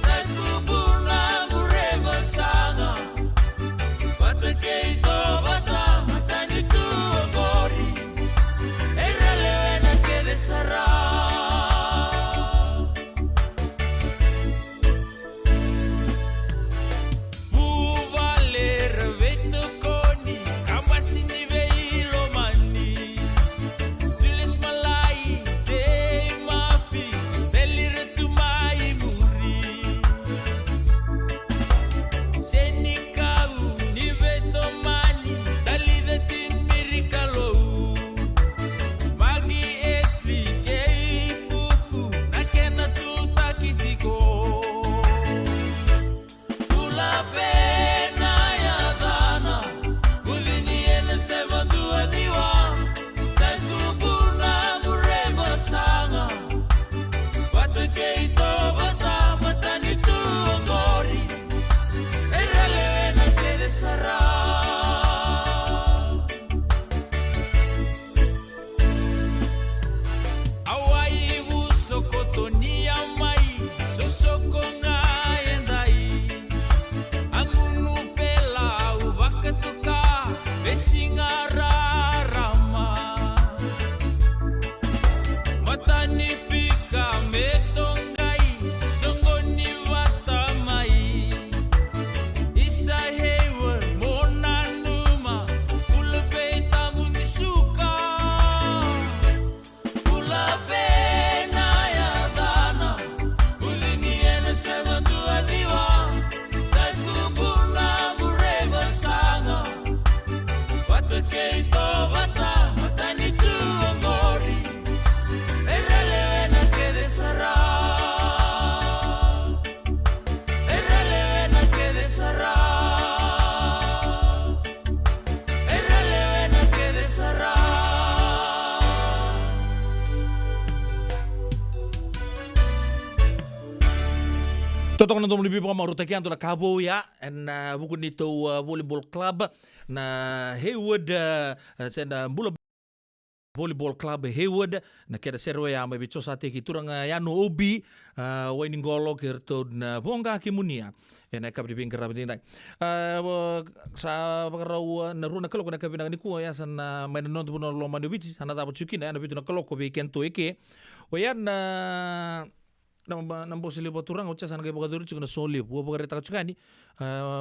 sai kubuna mureba sanga Vata keito vata matani tu ngori erale na kede sara Buvale reveto koni kamasini veilo mani Tulis malai te mafi delire tu mai muri Seni kau ni veto mani dalide tin mirikalo Magi esli kei fufu nakena tu takitiko Bula pena ya dana udiniena sai dua diwa sai kubuna mureba sanga Vata keito vata matani tu ngori erale na kede sara Awai usoko tonia mai sosoko ngayendai Angunu pela ubakatuka besingara rama Matani fika metongai songoni vata mai Isa hewa mona numa Bula peta munisuka Bula pena ya dana udiniena sai dua diwa sai kubuna mureba sanga Vata keito vata matani tu ngori erale na kede sara erale na kede sara erale na kede sara Totoo na tumuli bibo maruta kianto na kabo ya na buku nito volleyball club na Haywood senda Bula volleyball club Hayward na Keda serwe ya mai bicho sa te ki turanga ya no obi waining golo kerto na bonga kimunia na kapri ping karabi dai sa bagarau na runa kaloko na kabina ni ku ya san mai no no lo manu bichi sana ta buchuki na bitu na kaloko be kento eke o ya na nambo sili boturang ucha sana ke bagaduru chuna soli bu bagare ta chukani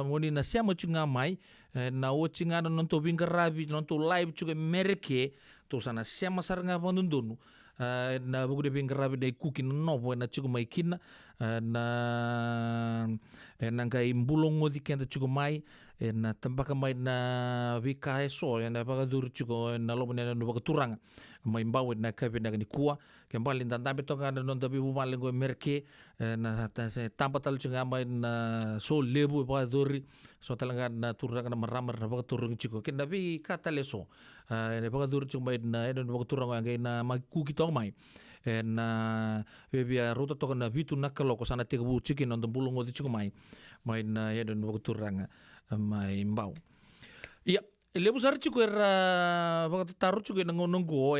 moni na siamo chunga mai na o chinga no to bingarabi no to live chuke mereke to sana siama saranga pandundunu na bugu de bingarabi de kuki no bo na chuku mai kina na ngai mbulongo di kenda chuku mai na tambaka mai na vika eso na bagaduru chuko na lobo na no bagaturanga mai mbawe na kabe na ni kuwa ke mbali ndambe to ngana no ndabi bu malengo merke na tampa tal chunga mai na so lebu bagaduri so talanga na turanga na maramar na bagaturung chuko ke nabi kataleso ne bagaduru chuko mai na no bagaturanga ngai na makuki to mai na bebia rota to na vitu na kaloko sana te bu chicken on the bulungo di chuko mai na no bagaturanga mai mbau ia lebu sar chuko era bagataru chuko na ngonongo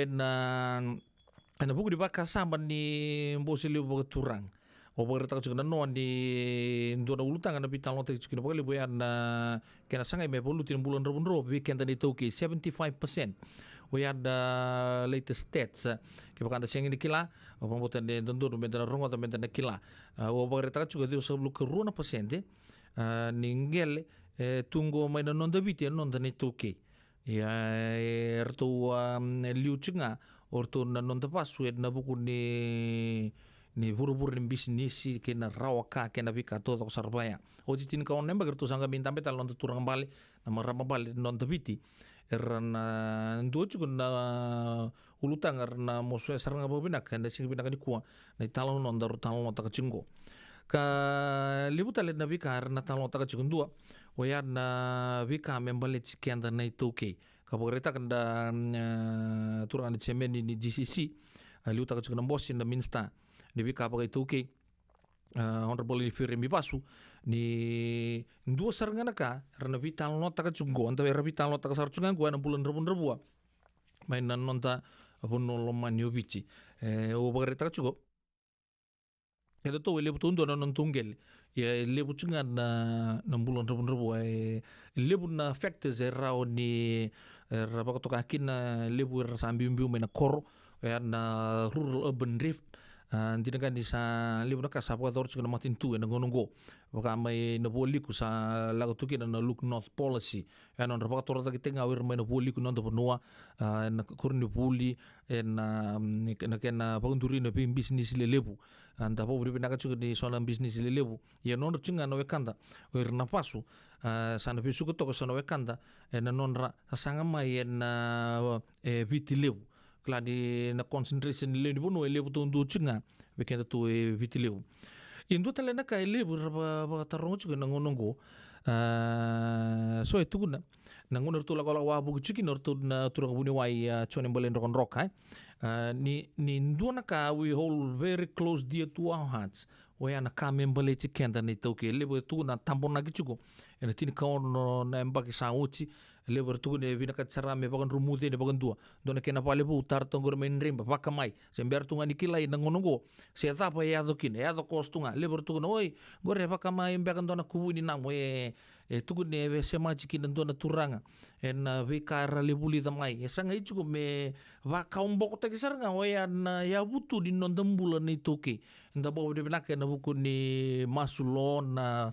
ana buku di baka samba ni mbosi lebu bagaturang o bagata chuko na no ni ndo na ulutanga na bitalo te chuko na lebu ya na kena sangai me polutin bulan ro weekend ni toki 75%. We had the latest stats ke bakanda siang ini kila pambutan de ndondo menta rongo ta menta kila o bagata chuko dio sablu keruna pasente ningel tunggu mai non da biti non da ni toki ya erto liuchinga orto na non da password na buku ni buru-buru ni bisnis ke na rawaka ke na bika to sarbaya o jitin ka on nemba gerto sanga minta betal non turang bali na marama bali non da biti erana ndo chuko na ulutang erana moswe saranga bobina kanda sing bina kani kuwa na talon non daru talon ta chingo ka libutale na bika erana talon ta chingundua waya na bika membale chikenda na itoke ka bogreta kanda turang ni chemeni ni GCC liuta ka chingna boss na minsta ni bika pa itoke honorable Firemi Basu ni dua sarangana ka rana vital nota ka chungo anta era vital nota ka sar chunga gua na bulan rebun main nonta abono lo manio bici o bagreta ka chugo ele to ele butundo non tungel ya ele buchunga na bulan rebun lebu na factors era ni rabaka to ka kina lebu sambi mbiu mena koro ya na rural urban drift tidak kan di sa libu na kasapa ka torch na matin tu na gonongo baka may naboliku sa lago tuki na look north policy ano ra baka torta kitenga wir may naboliku non to noa na kurni puli na kena pagunduri na pin business le lebu anda po bri na ka di soal business le lebu ya non chinga no wekanda wir na pasu sana pisu ko to so no wekanda na non ra sanga mai na viti lebu kladi na concentration le ni bono ele butu ndu chinga bekenda tu vitileu indu tale na ka ele ba tarong chu na ngonongo so itu kuna na ngonor tu la wa bu chiki nor tu na turang buni wai chonen bolen rokon rokai ni ndu na ka we hold very close dear to our hearts we ana ka membele chikenda ni toke ele tu na tambon na gichugo ena tin ka on na embaki sa uchi lebar tu ne vina kat sarame bagan rumute ne bagan dua dona kena pale bu tar tongor main rimba baka mai sember tunga nikilai nangonongo se tapa ya dokin ya do kostunga lebar tu no oi gore baka mai bagan dona kubu ni namo tu ne ve sema chikin dona turanga en vikara lebuli tamai sanga ichu me va kaumbok ta kisaranga oya na ya butu di non dembula ni toke nda bo de benake na buku ni masulon na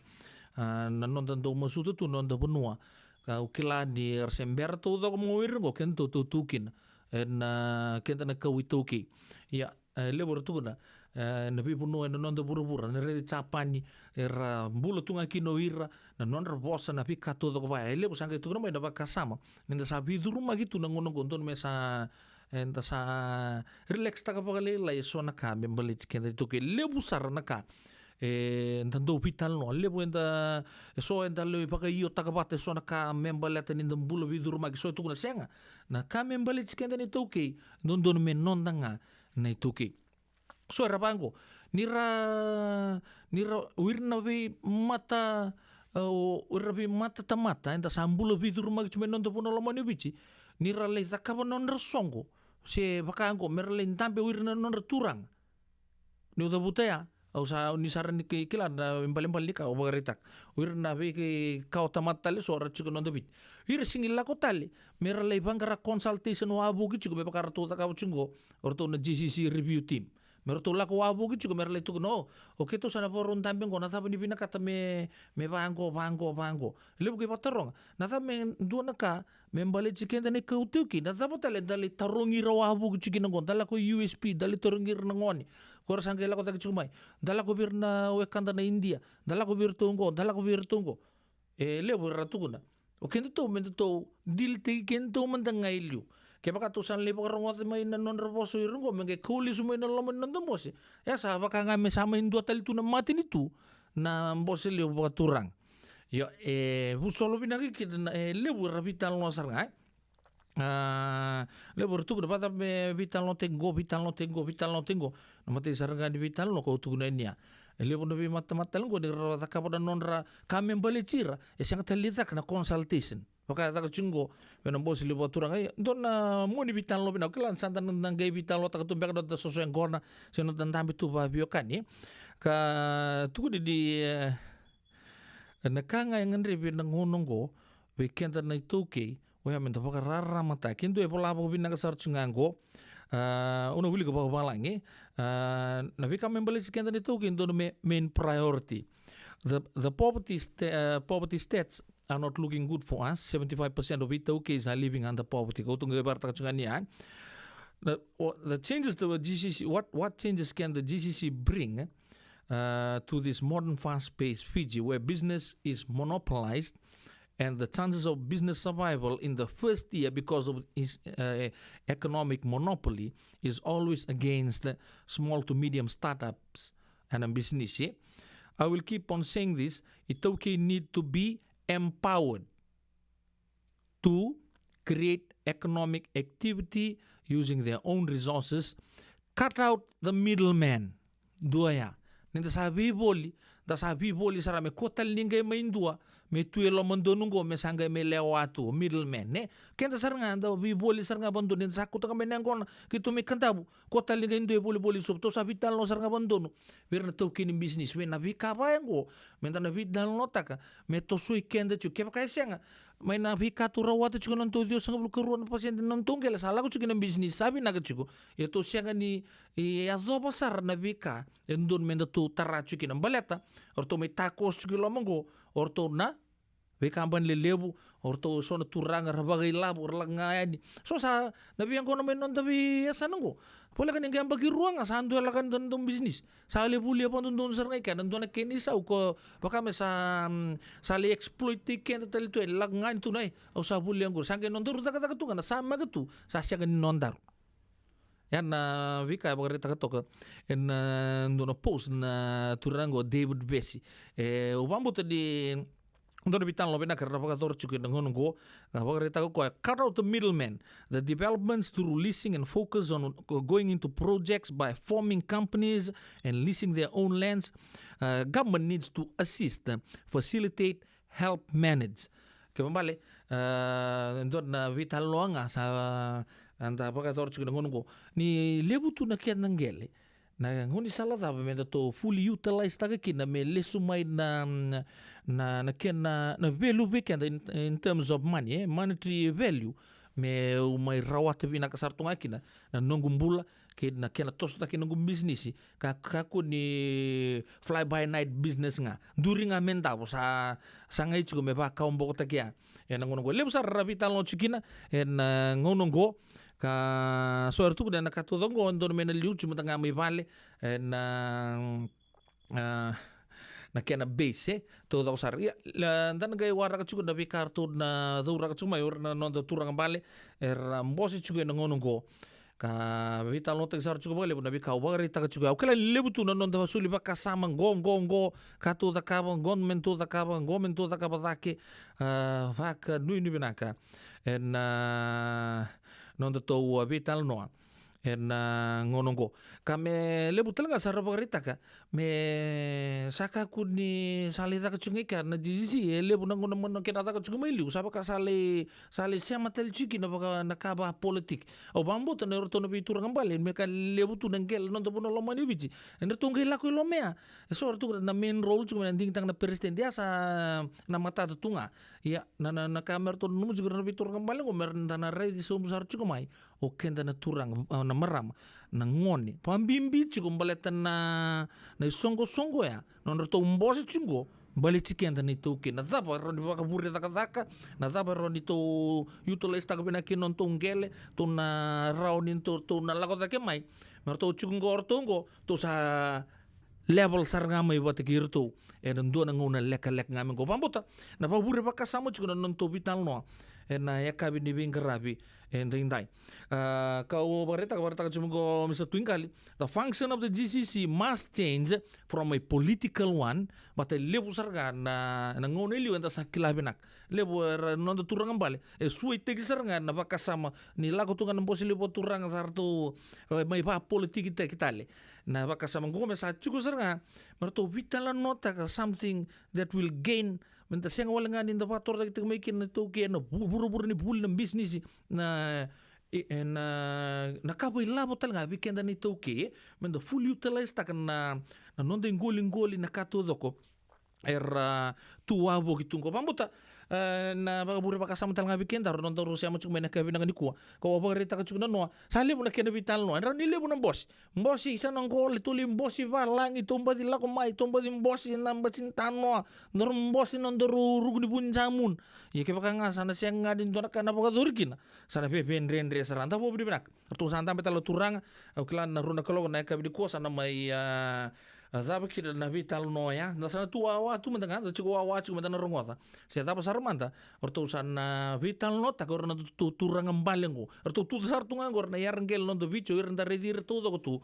non tanto masutu tu non da benua ka ukila ni sember tu do moir go kento tu tukin na kenta na kawitoki ya lebor tu na na pipu no non da burubura na re chapani era bula tunga kino ira na non bossa na pika tu do vai lebo sanga tu no mai da bakasama ninda sabi duruma gitu na ngono gonton mesa enta sa relax ta ka pagale la so na ka membali kenta tu ke lebu sar na ka entando hospital no lebu enta so enta le paka io takabate so na ka membali ata ninda bula vidur magi so tu na senga na ka membali kenta ni toke non don men non danga na toke so rabango nira wirna vi mata urabi mata tamata enta sambula vidur magi men non do pono lo mani bici nira le takaba non rasongo se bakaango merle tampe wirna non turang ni uda butea au sa ni saran ni kila na imbal ni ka obagaritak wirna be ke ka otamat tali sora chuko non debit ir singilla ko tali merle bangara consultation wa bugi chuko be bakara to ka chungo orto na GCC review team merto la ko abu gitu juga merle tu no oke to sana forum tamping ko nata ni bina kata me bango lebu ke patarong nata me dua naka me bale chicken dane kautuki nata potale dali tarongi rawa abu chicken ngon dala ko USP dali tarongi ngoni ko sangke la ko tak chumai dala ko birna wekanda na India dala ko bir tungo lebu ratu na oke to me to dil te kento mandangailu ke baka tusan lipo karongot may non reposo irungo menge kuli sumay na laman ng dambos ya sa baka nga may sama yung dua tali tu na mati nito na mbose liyo baka turang yo husolo pinakikita na libo rapital no sarang libo ratu na bata me vital no tengo namate sarang di vital no kau tu na niya libo na mata-mata lang ko ni rata kapada nonra kami balicira siyang talitak na consultation Maka tak cunggo, when bos libo turang ay don na mo ni bitan lo bina kelan santan nang gay bitan lo tak tumbek dot soso yang gorna seno tentang bitu ba biokan ni ka tu di nakanga yang ngri bin ngunung go weekend na ituke we amen to rara mata kintu e pola bo bin nakasar cungango uno wili ko ba balangi na we kam membeli sekian itu kintu main priority the poverty stats are not looking good for us. 75% of Itaukis are living under poverty. The changes to the GCC, what changes can the GCC bring to this modern fast-paced Fiji where business is monopolized and the chances of business survival in the first year because of its economic monopoly is always against the small to medium startups and business. I will keep on saying this. Itauki need to be empowered to create economic activity using their own resources, cut out the middleman. Dua Nenda sabi boli sarame kotal ningai maindua me tuelo mondonungo me sangga me lewatu middleman ne kenda saranga da bi boli saranga bandon nenda sakuta ka menangon kitu me kantabu kotal ningai indue boli subto sabi tal no saranga bandonu wirna tokin business we na vi kabayango menta na vi dal notaka me tosui kenda chu ke pakaisenga may na vi katurawata chu non to dio sanga bulu keruan pasien non tunggel sala ko chu business sabi na chu ito siya ni azo pasar na vi ka endon menda tu tarachu kinam baleta orto may takos chu lomongo orto na Bekamban lelebu orto sona turanga rabagay labo orlangayani so sa nabiyang ko naman non tabi asanango pala kan yang bagi ruang asandu alakan don bisnis sa lebulia pa don sarnay ka don na kenisa ko baka me sa sali exploit ken tal to langan tunay o sa buliang go sangge non dur taka tunga na sama gatu sa siya ganin non dar yan na vika bagari taka to en don post na turango David Bessie ubambo di Untuk bitan lo bina karena pakai torch juga dengan go, pakai reta go cut out the middleman. The developments through leasing and focus on going into projects by forming companies and leasing their own lands. Government needs to assist, facilitate, help manage. Kembali, untuk na vital lo anga sa anta pakai torch juga dengan go. Ni lebu tu nak kian nanggele. Na ngoni sala ta me to fully utilize ta kina me lesumay na value weekend in terms of money monetary value me umay rawat vina kasartunga kina na nongum bula ke na kena tos ta kina ngum business ka ku ni fly by night business nga during a menta sa ngai chugo me ba ka umbo ta kia en ngono go lebu sar rabita lo chikina en ngono go ka soar tu dan nakatudongo ondon menel yuchu matanga may vale na kena base to daw sar ya dan gay wara ka chugo na bi kartu na dura ka chumayor na non turang vale mbosi chugo na ngono go ka vital no tegsar chugo bale na bi ka wari ta chugo kala lebutu na non da suli ba kasama go ka to da ka gon mento da ka go mento da ka batake vaka nui binaka en non to vital no en ngonongo kame lebu talaga sa rabarita ka me saka kuni sali taka chungika na jiji ele buna ngona mona kena taka chungmeliu sapa ka sali sema tel chiki na baka nakaba politik o bambu tana roto na bitura ngambale me ka lebu tu nangkel non to buna loma ni bici ender tunggi laku lomea so tu na main role cuma nanding tang na presiden dia sa na mata tunga ya na kamer to numu juga na bitura ngambale ngomer tana rei di somusar chukumai o kenda na turang na maram na ngoni pambimbi chukumbale na songo ya non to mbosi chungo bali chicken dan itu kin na tapa ron baka buri taka na tapa ron itu utilize taka bina kin non tunggele to na raunin to na lago take mai mer to chungo ortongo to sa level sar ngamai wat girto en do na ngona lek ngamai go pambota na pa buri baka samo chungo non to vital no en na yakabi ni bingarabi en dindai kau barita cuma go misa tuing kali the function of the GCC must change from a political one but a lebu sarga na ngone liu enta sakila benak lebu non to turang bale suai tegi sarga na bakasama ni lago tungan bosi lebu turang sartu mai pa politik kita le na bakasama go mesa chugo sarga merto vitala nota something that will gain menta senga walangan in the pator da kita making to ke no buru-buru ni bul na business na nakaboy labo talaga weekend ni toke menda full utilize ta na nonde ngoli nakatodoko era tuavo kitungo pambuta na bagabure pakasama talaga weekend aro nonde rusia mo chukmena ka binang ni kuwa ko bagarita ka chukna no sali mo na kena vital no era nile mo ng boss isa nang gol tulim boss valang itomba dila ko mai itomba dim boss namba cintano norm boss nonde rugni bunjamun ye ke bakanga sana siang ngadin to kana bagadurkin sana pepen rendre saranta bo binak to santa betalo turang klan na runa kalo na ka bidiko sana mai Zaba kira na vital no ya, na sana tu awa tu mentanga, tu cukup awa cukup mentanga rongota. Saya tahu pasar manta, orto sana vital no tak orang tu turang embalengo, orto tu sar tungang orang ya rengkel non tu bicho, orang dari dir tu tu,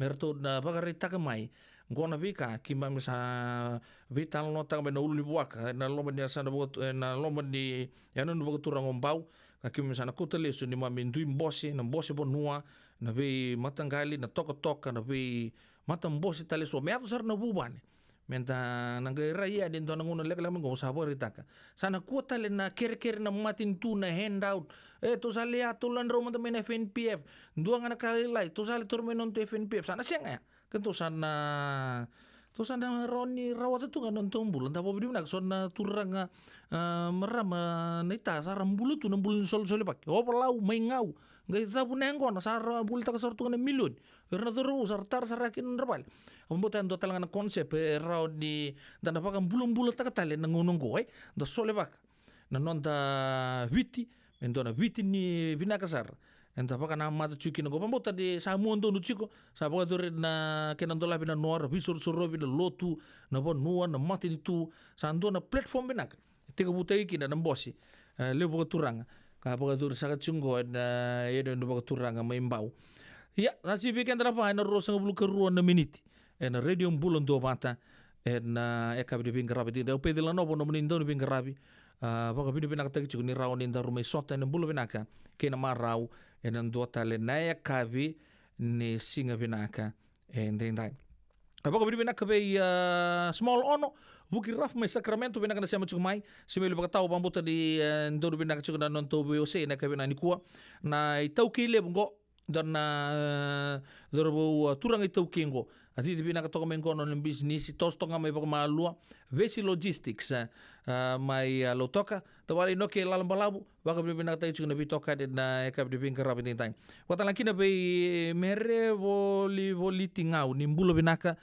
merto na bagarita kemai. Gona vika kima misa vital no tak bena ulu buak, na lomba dia sana buat, na lomba di, ya non buat turang ombau, kaki misa na kutele su ni mamindu imbosi, na bosi bonua, na be matanggali, na toka, na be matam bosi tali so meato sar na bubane menta nangera ya din to nanguna lek lamang go sabor itaka sana kuota le na kere na matin tu na handout to sali atulan ro mata men FNPF duang anak kali lai to sali turmenon to FNPF sana siang ya kento sana roni rawat itu kan nonton bulan tapi budi nak sona turang meram nita saram bulu tu nambulin sol pak oh perlau maingau nggak kita pun nengkon sar bulu tak sar tu kan milun karena terus sartar sarakin rabal pembuatan total dengan konsep raw di dan apa kan bulung tak ketale nangunung goy da sole pak nanonta viti mentona viti ni binakasar enta pa kana mata chuki no pambuta di samundo no chiko sa pa dore na kenandola bina nor visur suro bina lotu na bo nuwa na mati tu sando na platform binak tiga butai kina na bosi levo turanga ka pa dore sa chungo na yedo no turanga maimbau ya nasi weekend rapa na rosa bulu keruan na miniti en radio Bula Duavata en eka bi bingarabi di o pedela no no menindo bingarabi baka bini binaka tagi chukuni rao ninda rumai sota en bulu binaka kena marau en do tale na kavi ni singa binaka en dendai baka bini binaka be small ono buki raf mai Sacramento binaka na siya chukmai simili baka tao pambuta di ndo binaka chukuna non to BOC na kabina ni kuwa na itau kile bungo dan dorbo turang itau kingo ati di binaka to komen kono ng business tos to nga may pagmalua vesi logistics may lotoka tawali no ke lalam balabu baka binaka tayo chukuna bitoka din na ekab di bingkara bitin time wata lang kina bay mere voli tingaw nimbulo binaka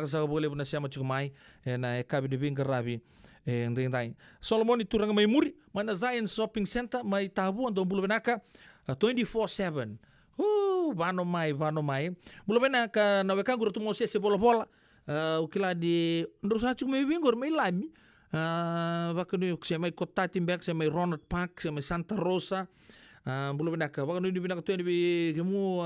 sa bole na siya machukmay na ekab di bingkara bi and then Solomon iturang may muri mana Zion Shopping Center may tabu ang bulo binaka 24/7 vano mai bula bena ka na weka guru tumo se bola ukila di ndosa chu me wingor me lami bakanu se mai kota timbek se mai Ronald Park se mai Santa Rosa bula bena ka bakanu di bena ka tueni bi kemu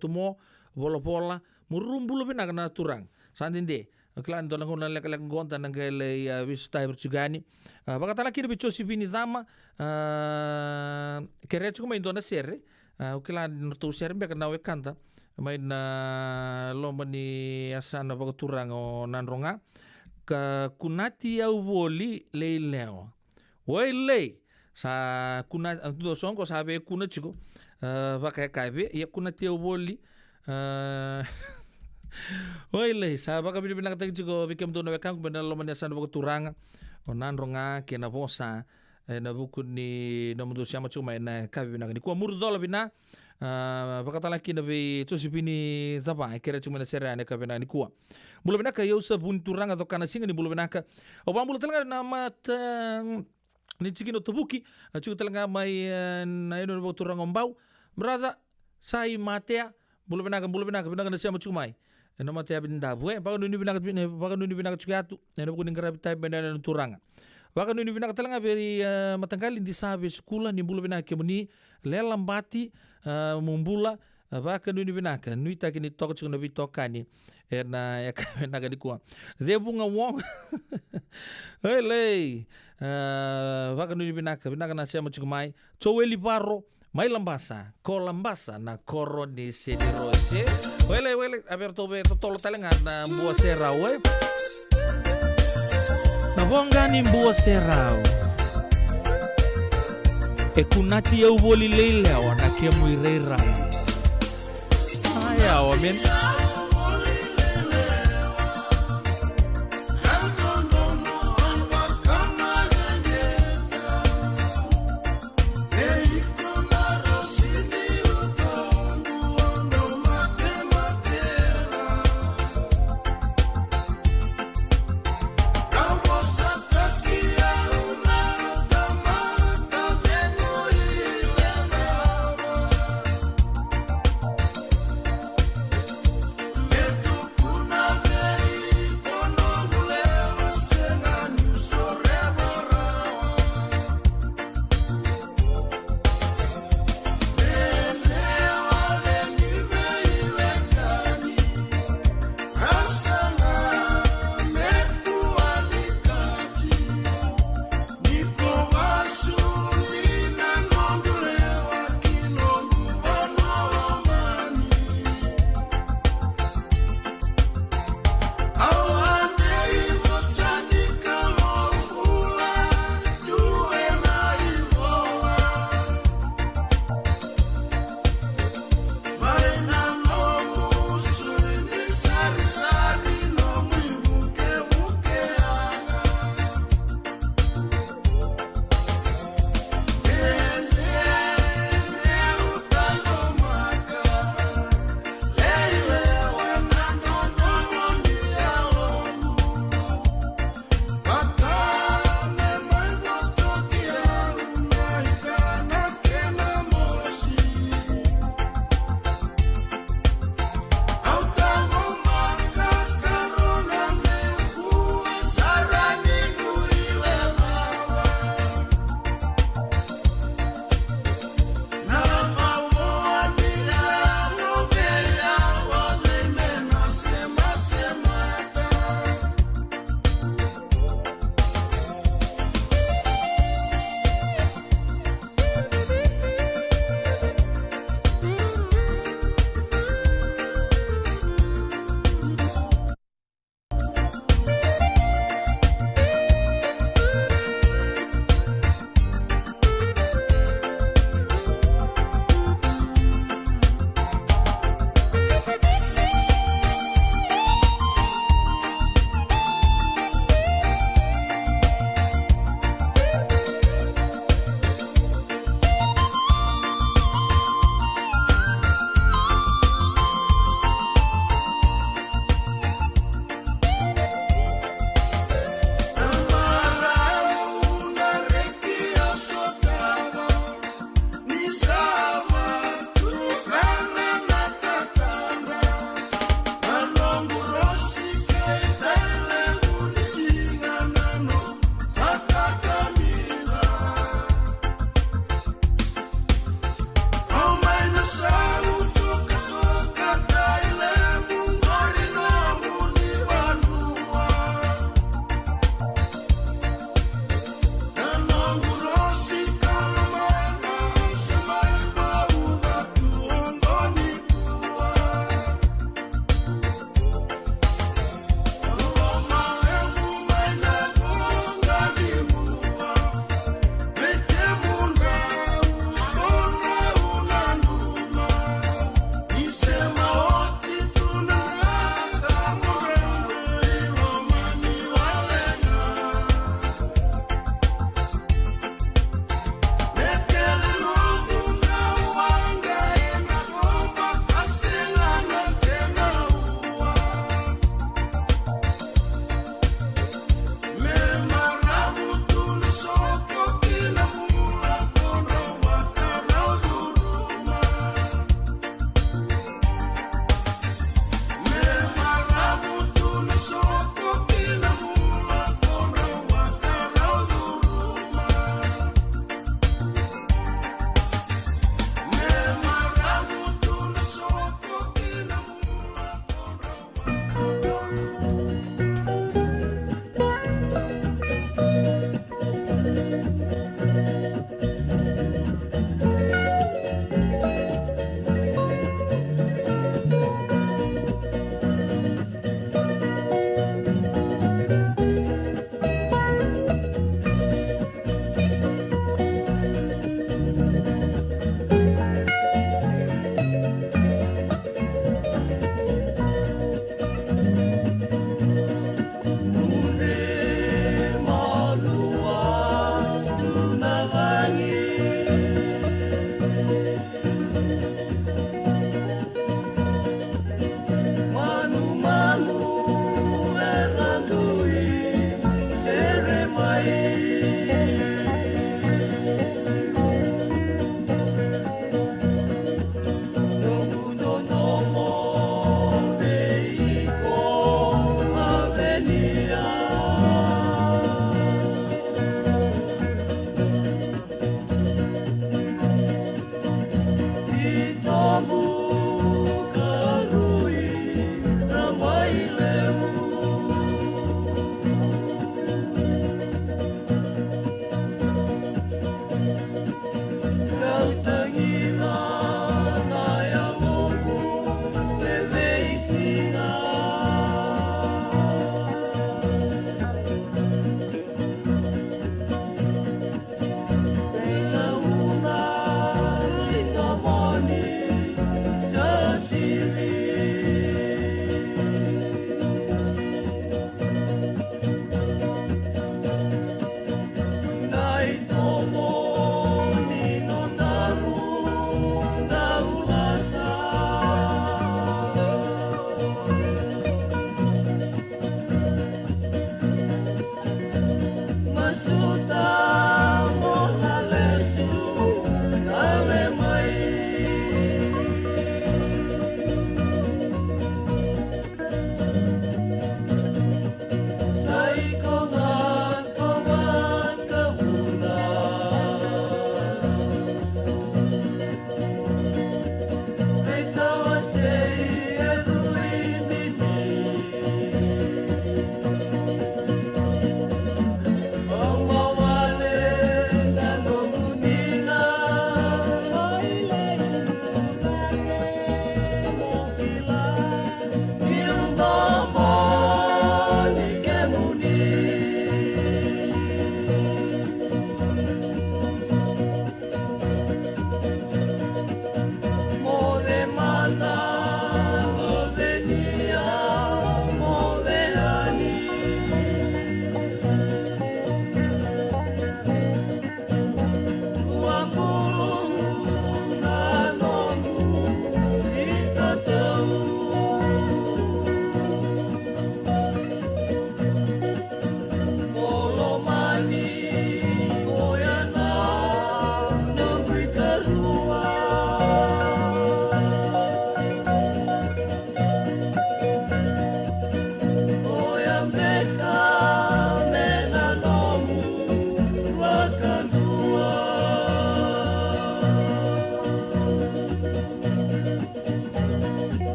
tumo bola murum bula bena na turang sandinde ukila ndo ngona lek gonta nangele wistai berjugani bakata laki di bicho sibini dama kerechu mai ndona serre ukila nurtu serbe kana wekanta may na lomba ni asana pagturang o nanronga kunati au voli leileo. Woi lei sa kunati do songo sabe kunachiko vaka kaive ya kunati au voli woi lei sa vaka bina kata chiko bikem do na bekang bena lomba ni asana pagturang o nanronga kena vosa na buku ni namudu siama cuma na kaive bina ni ko murdola bina Pakatalaki na be Josepini Zava, kira cuma na sera ne kabena ni kuwa. Bula benaka yo sa bunturanga to kana singa ni bula benaka. Oba bula talanga na mat ni cikino tabuki, cukup talanga mai na ino bo turanga mbau. Brother, sai matea bula benaka benaka na siama cumai. Na matea binda bue, baga nuni benaka cukatu, na bo ningara bitai benda na turanga. Baga nuni benaka talanga beri matangkali di sabe sekolah ni bula benaka meni lelam bati mumbula vaka nuni binaka nui taki ni toka chukuna vi toka ni na ya kabena ni kuwa bunga wong hele vaka nuni binaka na sema chukumai choweli barro mai lambasa ko lambasa na koro ni senirose wele aberto be tolo talenga na mbua serau na bonga ni mbua serau e kunati au voli leile au na kia muireira aya o men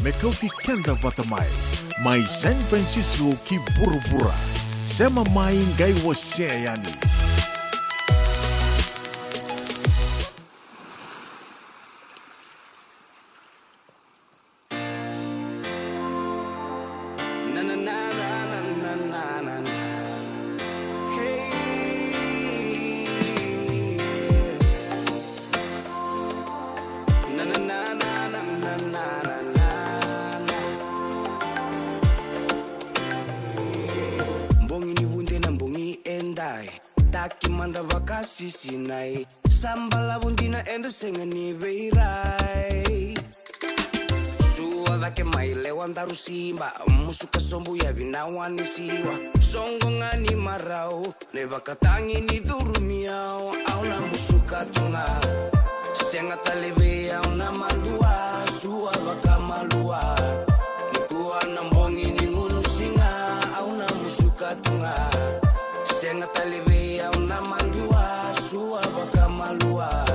me Kauti Keda Vata mai San Francisco ki Burubura. Sema mai ngai wase yani. Sinai sambala bundina endo sengani veirai suava ke mai lewandaru simba musuka sombu ya binawani siwa songo ngani marau ne bakatangi ni durumiao auna musuka tunga senga taleve auna mandua suava kamalua nikuwa nambongi ni ngunu singa auna musuka tunga senga taleve auna mandua sua baka malua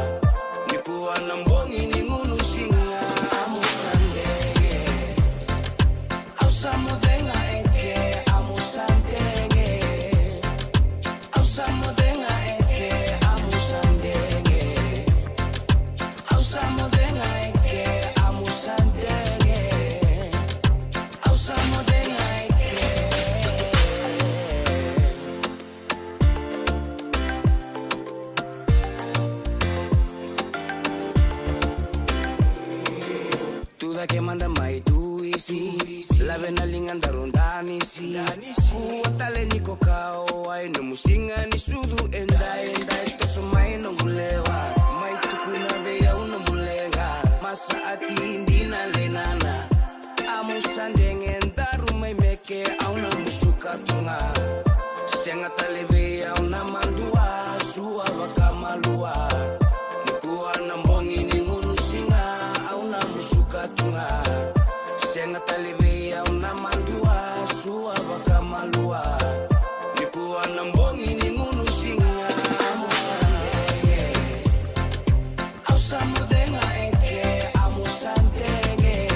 nikuwa na mbongi ni ngunu singa amusandenge ausamudenga eke amusandenge ausamudenga eke amusandenge ausamudenga eke amusandenge ausamudenga eke que manda mai tuisi la vena linganda rondani si kuotale niko kao ai no musinga ni sudu enda esto so mai no mulewa mai tukuna veya uno mulenga masa ati indina lenana amusandenge ndaru mai meke auna musuka tunga senga taleve auna mandua sua bakamalua nikuwa na mbongi ni ngunu singa auna musuka tunga senga taleve auna mandua sua bakamalua nikuwa na mbongi ni ngunu singa amusandenge ausamudenga eke amusandenge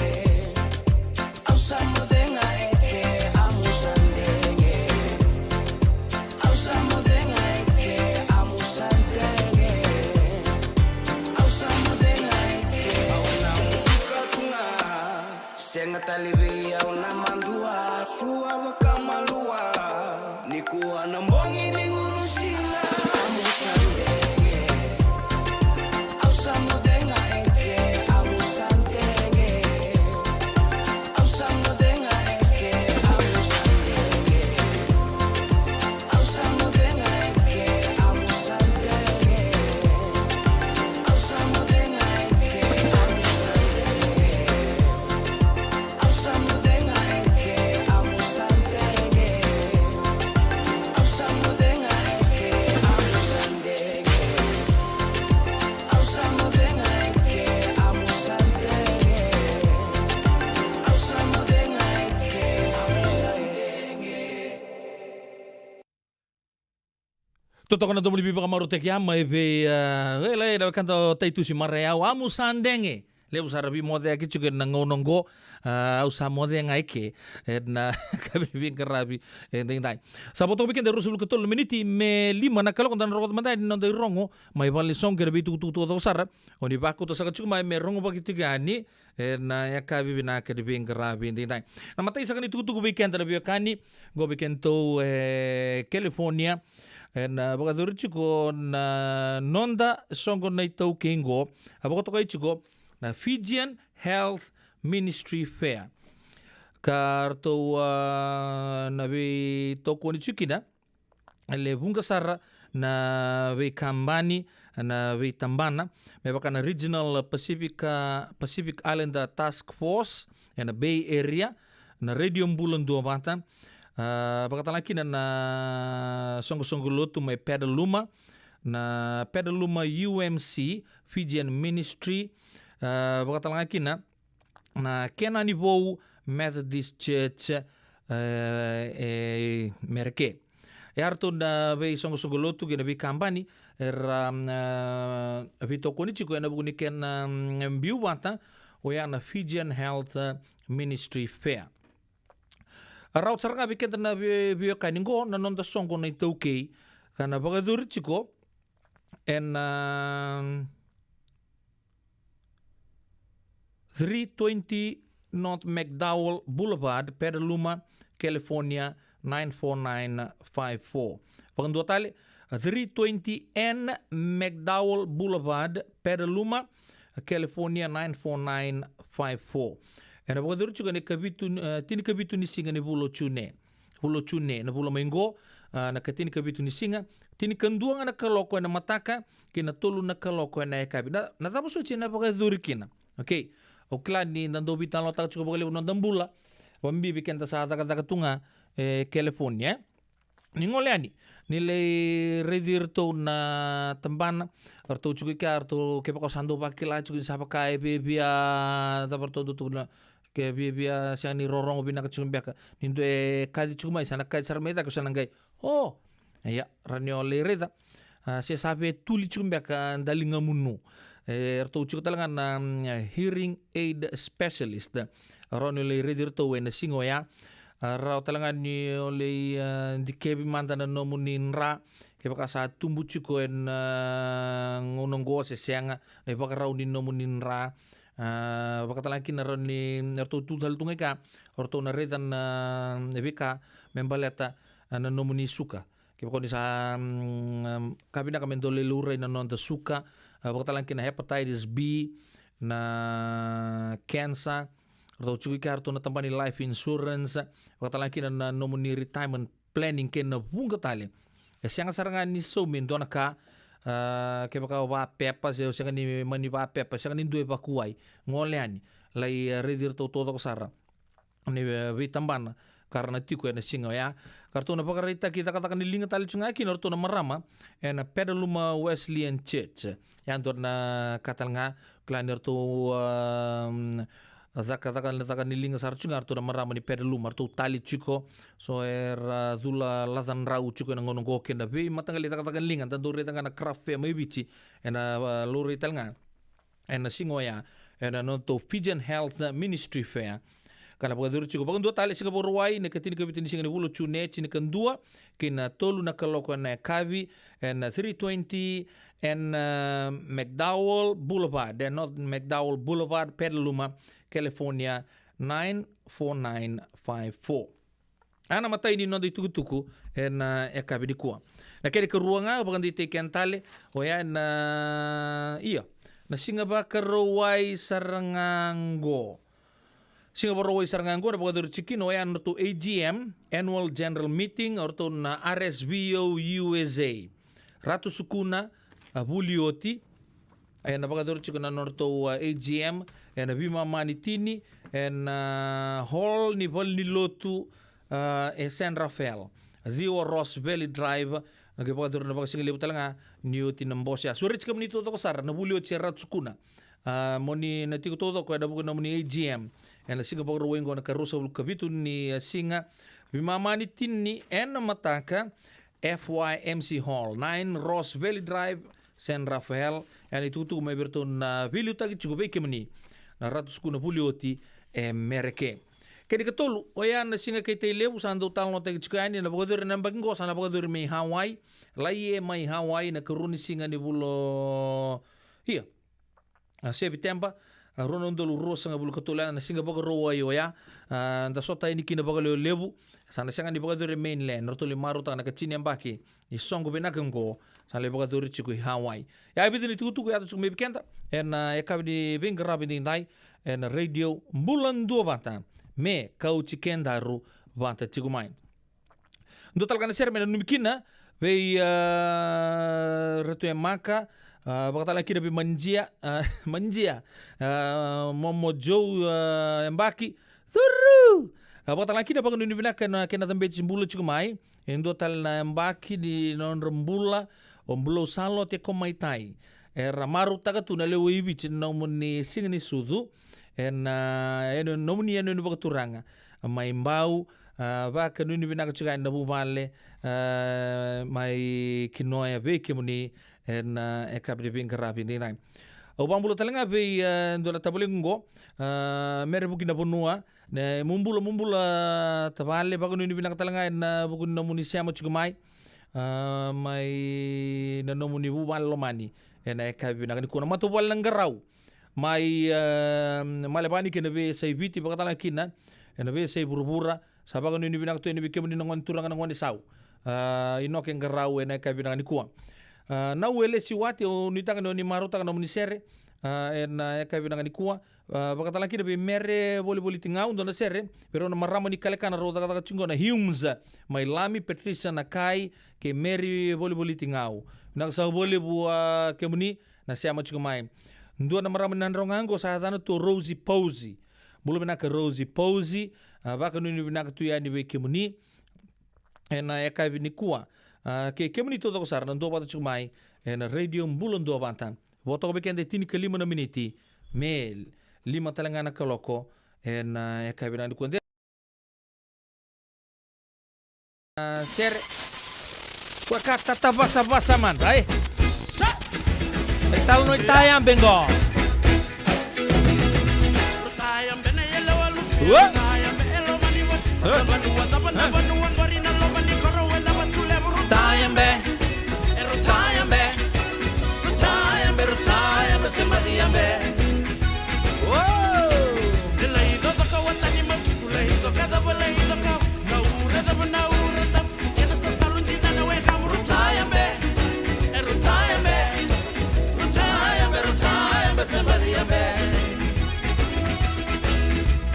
ausamudenga eke amusandenge ausamudenga eke amusandenge ausamudenga eke auna musuka tunga senga taleve auna mandua sua bakamalua nikuwa na mbongi ni ngunu singa amusandenge ausamudenga eke amusandenge ausamudenga eke amusandenge ausamudenga eke amusandenge ausamudenga eke amusandenge ausamudenga eke amusandenge ausamudenga eke amusandenge ausamudenga eke amusandenge ausamudenga eke amusandenge. Totoko na tumuli bibaka marotek yama ebe ele da kanto taitu si mareau amusandenge le usarabi mode aki chuke na ngonongo au sa mode ngaike na kabi bin karabi ending dai saboto bikin de rusul ketol miniti me lima na kalo kontan rokot mandai no de rongo mai vali song ke bitu tu tu to sara oni baku to saka chuma me rongo baki tigani na ya kabi bina ke de bin karabi ending dai na matai saka ni tu tu weekend da biokani go weekend to California na bagadur chiko na nonda songo na itau kengo abakoto kai chiko na Fijian Health Ministry Fair. Karto na be toko ni chukina le bunga sara na be kambani na be tambana me baka na Regional Pacific Island Task Force na Bay Area na Radio Bula Duavata baka talaki na songo lotu may Pedaluma na Pedaluma UMC Fijian Ministry baka talaki na Kena Nivou Methodist Church merke yarto na be songo lotu gina be kambani vito koni chiko na buguni ken biu wata o ya na Fijian Health Ministry Fair. Raut saranga bikenta na vio kaningo na nonda songo na itaukei kana bagaduritiko and 320 North McDowell Boulevard, Petaluma, California 94954. Pagandua tali 320 N McDowell Boulevard, Petaluma, California 94954. Na bagadur juga ni tini kabitu ni singa ni bulo chune na bulo mengo na katini kabitu ni singa tini kanduanga na kaloko na mataka kina tolu na kaloko na ekabi na tapo so china bagadur kina. Okay, oklan ni nando bitan lo tak cukup bagale non dambula wambi bikin ta sa taka tunga California ni ngoleani nilai redirto na tembana arto cukup ka arto ke pako sando pakila cukup sapa kai bebia tabarto tu na ke bia siang ni rorong bina ka chumbe ka nindo kadi chumai sana kai sarmeta ko sana ngai ya ranyo le reda se sabe tuli chumbe ka dalinga munu erto chuko talangan hearing aid specialist ranyo le redir to wen singo ya raw talangan ni ole di kebi mantana no munin ra ke baka sa tumbu chuko en ngonong go se sianga ne baka raw ni no munin ra Bakatalankin na ron ni Erto Tudal Tungeka, Orto na redan Ebika, Membaleta, na nomuni suka. Kaya ko ni sa kabina kami dole luray na non da suka, bakatalankin na hepatitis B, na cancer, Orto chugika Orto na tambani life insurance, bakatalankin na nomuni retirement planning ken na bungatali. Siyang sarangan ni Somin doon ka, kaya baka wa pepa siya ni mani wa pepa siya ni due pa kuwai ngoleani lai redir to todo sara ni vitamban karena tiku na singa ya kartu na pakarita kita katakan nilinga tali chunga ki norto na marama na Petaluma Wesleyan Church yan to na katalnga klaner to katakan nilinga sar chunga to na marama ni Petaluma to tali chiko so dula latan rau chiko na ngono goken na be matangali katakan linga tan dore tanga na craft mai bichi na lori talnga na singoya na no to Fijian Ministry Fair kana pagadur chiko pagando tali siga borwai na katini kabitin singa ni bulo chune chini kandua kina tolu na kaloko na kavi and 320 and McDowell Boulevard and not McDowell Boulevard Petaluma California 94954. Ana matay ni nondo ituku na kavi di kuwa na kaya karuanga pagando itekian tali o yan iya na singa ba karawai sarangango Singapore Roy Sarangango na pagkadur chikin o yan to AGM Annual General Meeting or to na RSBO USA Rato Sukuna Bulioti ayan na pagkadur chikin na to AGM and Vima Manitini and Hall ni Lotu San Rafael Dio Ross Valley Drive nagpapagadur na pagkasingalip talaga New Tinambosya Surich kami nito to kasara na Bulioti Rato Sukuna moni natiko todo ko adabu na moni AGM and Singapore wengo na karusa kabitu ni singa bimamani tinni en mataka FYMC Hall 9 Ross Valley Drive San Rafael and itutu may berto na vilio tagi chugube kemni na ratus kuna bulioti mereke kedi katolu oyan na singa kay tele usando tal no tagi chugani na bogadur na bagingo sana bogadur may Hawaii lai may Hawaii na karuni singa ni bulo here September ronondolo rosa nga bulu katulan na singa baga roa yo ya da sota ini kina baga lebu sana sanga ni baga dure mainland rotoli maruta na kachini ambaki ni songo benakango sana le baga dure chiku Hawaii ya ibidini tutu ko ya tu me bikenta en ekabi bing rabi din dai en radio Bula Duavata me Kauti kendaru Vata chiku mai ndo talgana serme na numikina ve retu maka Bakatala kira bi manjia momo Joe embaki turu bakatala kira pag nunibina kana tambe chimbula chikumai endo tal na embaki di non rembula ombulo salo te komaitai ramaru taga tuna lewi bichi nomuni singni sudu en nomuni enu bakaturanga mai mbau baka nunibina chikai na bumale mai kinoya veke muni en ekabri bin karabi ni nai o bambulo talanga be ndola tabulingo mere bukina bonua Ne mumbula tabale bago ni binakatalangay na bugo na munisya mo chigumay. May nanomuni buwan lomani. Na ekabi binakani kuna matubal ng garaw. May malabani kinabi sa ibiti bakatalang kina. Nabi sa burubura. Sa bago ni binakatu ni bikemo ni nang turang ng wanisaw. Inok yang garaw na ekabi binakani kuwa. Na wele siwati o nitang no ni maruta na munisere. Na ekabi binakani kuwa. Bakatalang kina be mere boli tingau dona sere pero na marama ni kaleka na roda kata chingo na hiumza mai lami Patricia na kai ke meri boli tingau na sa boli bua kemuni na siama chingo mai ndo na marama na rongango sa tano to Rosie Posey bulu na ka Rosie Posey baka no ni na ka tu ya ni be kemuni na ya kai ni kuwa ke kemuni to ko sar na ndo ba chingo mai na radio Bula Duavata voto ko bekende tini ke 5 miniti mel 5 talangana kaloko na ya kabinani kundi sere kwa kata tabasa man ay tal no tayang bengo tayang benelo walu tayang belo mani wat banduan taban gorina lo mani koro wala batule buru tayang be semadiam be cada balaído cá naura da naura da que nessa salão de nada é camuro tayambe semadiambe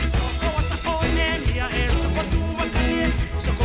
soko wasa onemia soko tu bakani soko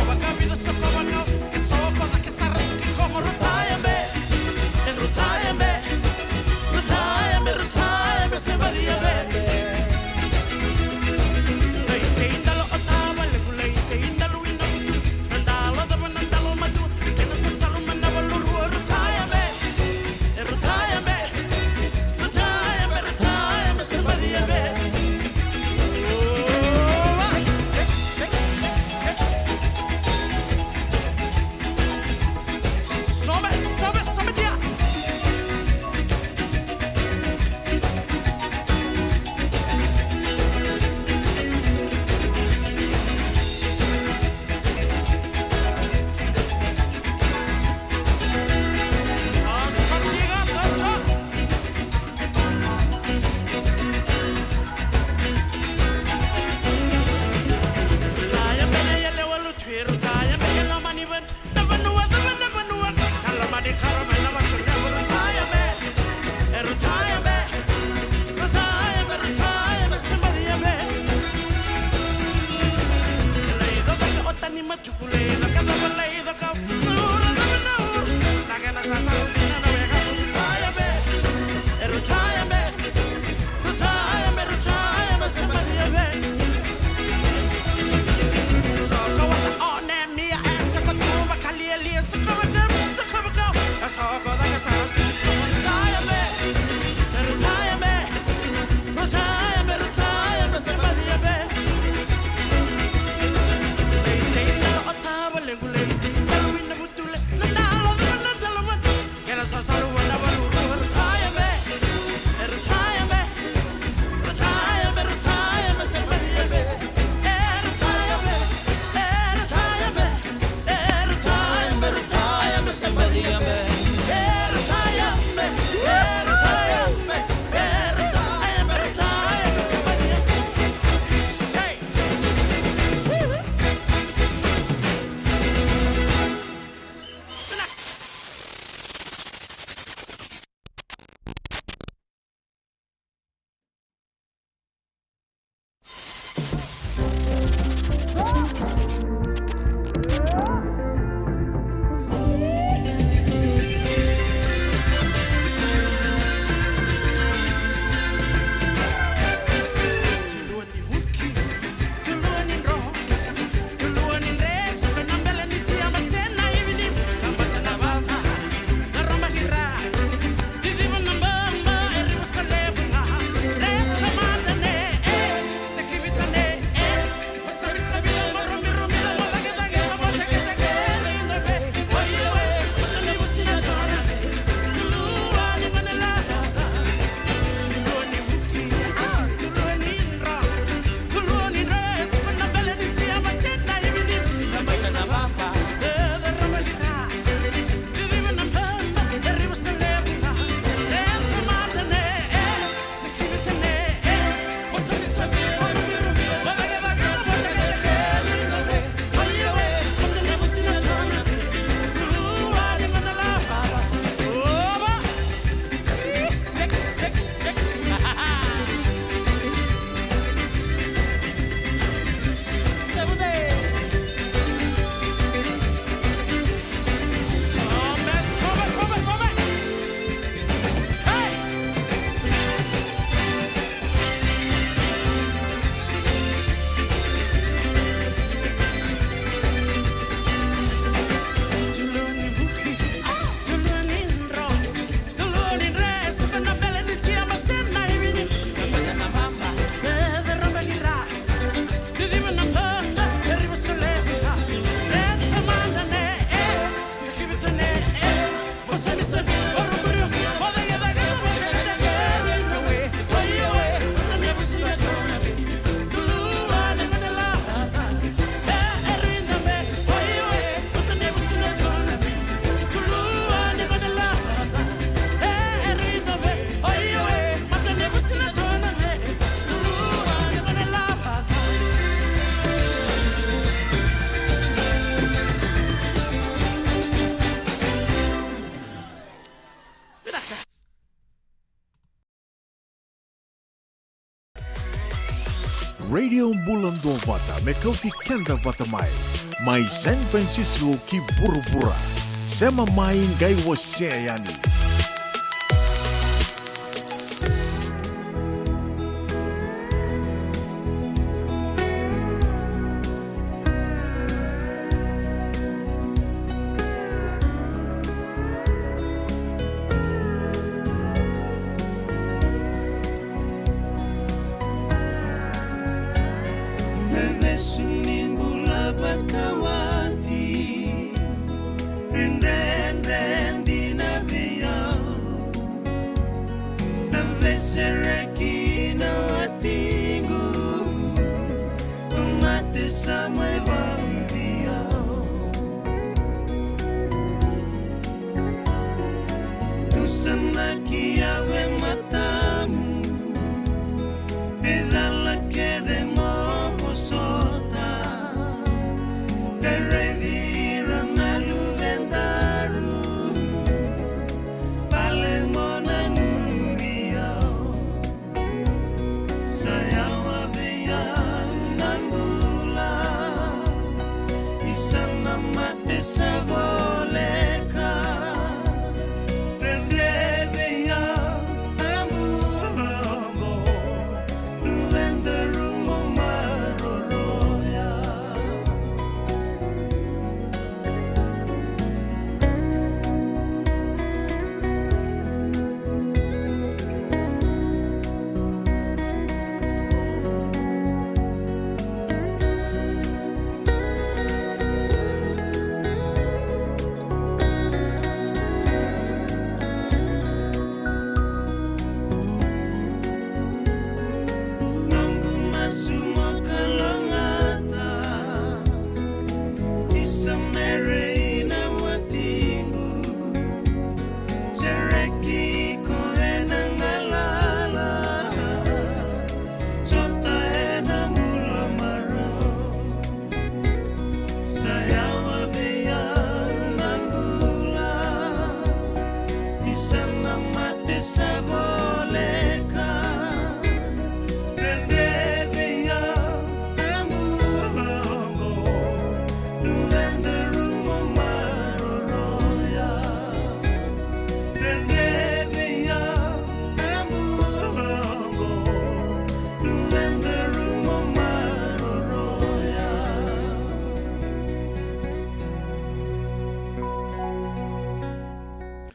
Radio Bula Duavata me Kauti Keda Vata mai San Francisco ki Burubura. Sema mai ngai wase yani.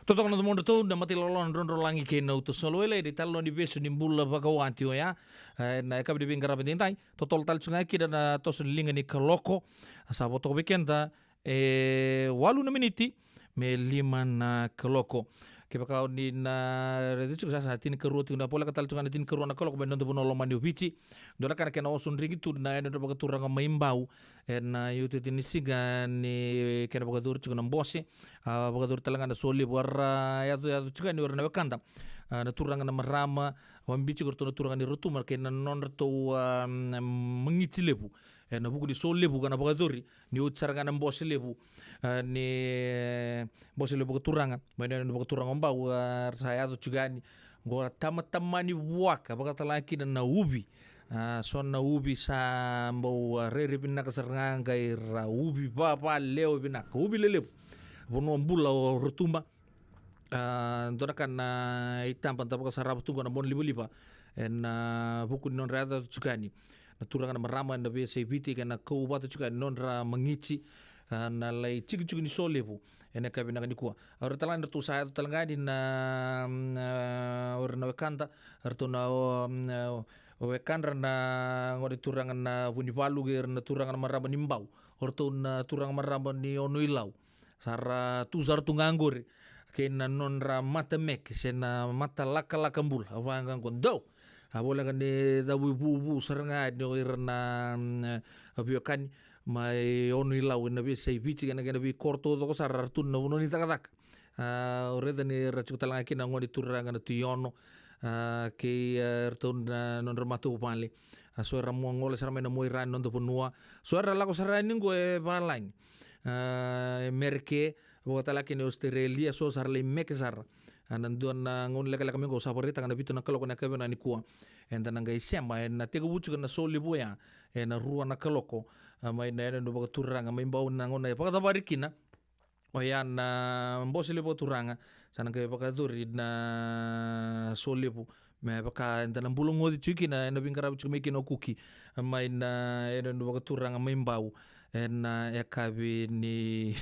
Totokana mondo to na matilolon rondo langi ke no to soloele di talon di beso ni Bula Duavata ya na ka bi bingara bentai totol tal tsunga ki na to linga ni kaloko sa boto weekenda walu na miniti me lima na kaloko ke baka ni na reditsu sa tin ke ruti na pola katal tsunga tin ke ruana kaloko ben no bono mani ubici dora kana kena osun rigi tu na no baka turanga maimbau na yutu tin siga ni kena baka tur tsunga mbose baka tur talanga na soli warra ya tsunga ni warna wakanda na turanga na marama wambici gorto na turanga ni rutu marke na non reto mengiti lebu na buku di sol lebu kana baka turi ni utsaranga na mbose lebu ni mbose lebu turanga mana na baka turanga mbau saya tu juga ni gora tama-tamani waka baka talaki na ubi so na ubi sa mbau rere pinaka saranga ira ubi papa leo pinaka ubi lelebu bono mbula o rotuma dona kana itampa tapaka sarap tu na bon liba na buku non rada tsukani na turanga na marama na be sebiti kana ko bata tsukani non ra mangici na lai chiki ni solebu ene ka bina ni kuwa ora talanda tu sa talanga di na ora na kanta arto na wekandra na ngori turanga na bunipalu ger na turanga na marama nimbau orto na turanga marama ni onoilau sara tuzar tunganggur ke na nonra mata mek sena mata laka mbul awangang kondo abola gane da bu saranga no irna abiokan mai onoilau na be sei bici gana bi korto do sar tun no ni takatak ore dani rachutalanga kina ngori turanga na tiono ke erton non ramatu pali suara mongol sarame na moiran non punua suara lako sarani gue balain merke bota laki ne Australia so sarle mekesar nanduan na ngon leka kami go saporita kana bitu na kaloko na kabe na ni kua enda na ngai sema na tega wuchu na soli boya na rua na kaloko mai na no ba turanga mai bau na ngona pa ta barikina o ya na mbosi le turanga sana ke pa duri na soli bu me pa enda na bulong ngodi chuki na bingara chu me kino kuki mai na no ba turanga mai bau na kabe ni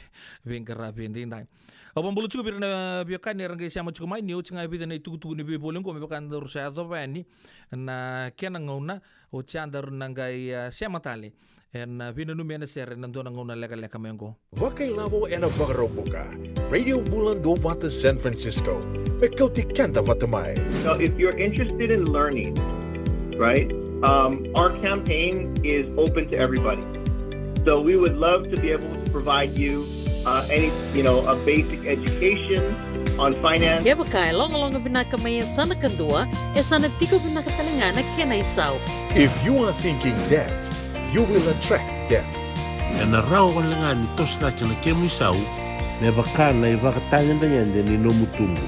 bingara bindindai Abang bulu cukup birna biarkan ni orang siapa cukup main ni ucap ngapi dan itu ni boleh kau biarkan terus saya tu apa ni na kena ngauna ucap antar nangai siapa tali na bina nu mana share nanti orang ngauna leka mengo. Wakai lavo ena bagarobuka Radio Bula Duavata San Francisco. Kauti Keda Vata mai. So if you're interested in learning, right? Our campaign is open to everybody. So we would love to be able to provide you a basic education on finance. Kaya bakay, long binaka may sana kandua, sana tiko binaka talangana kena isaw. If you are thinking debt, you will attract debt. Na raw lang ni tos na chana kemu isaw, na baka na ibakatangan tanyanda ni nomutumbu.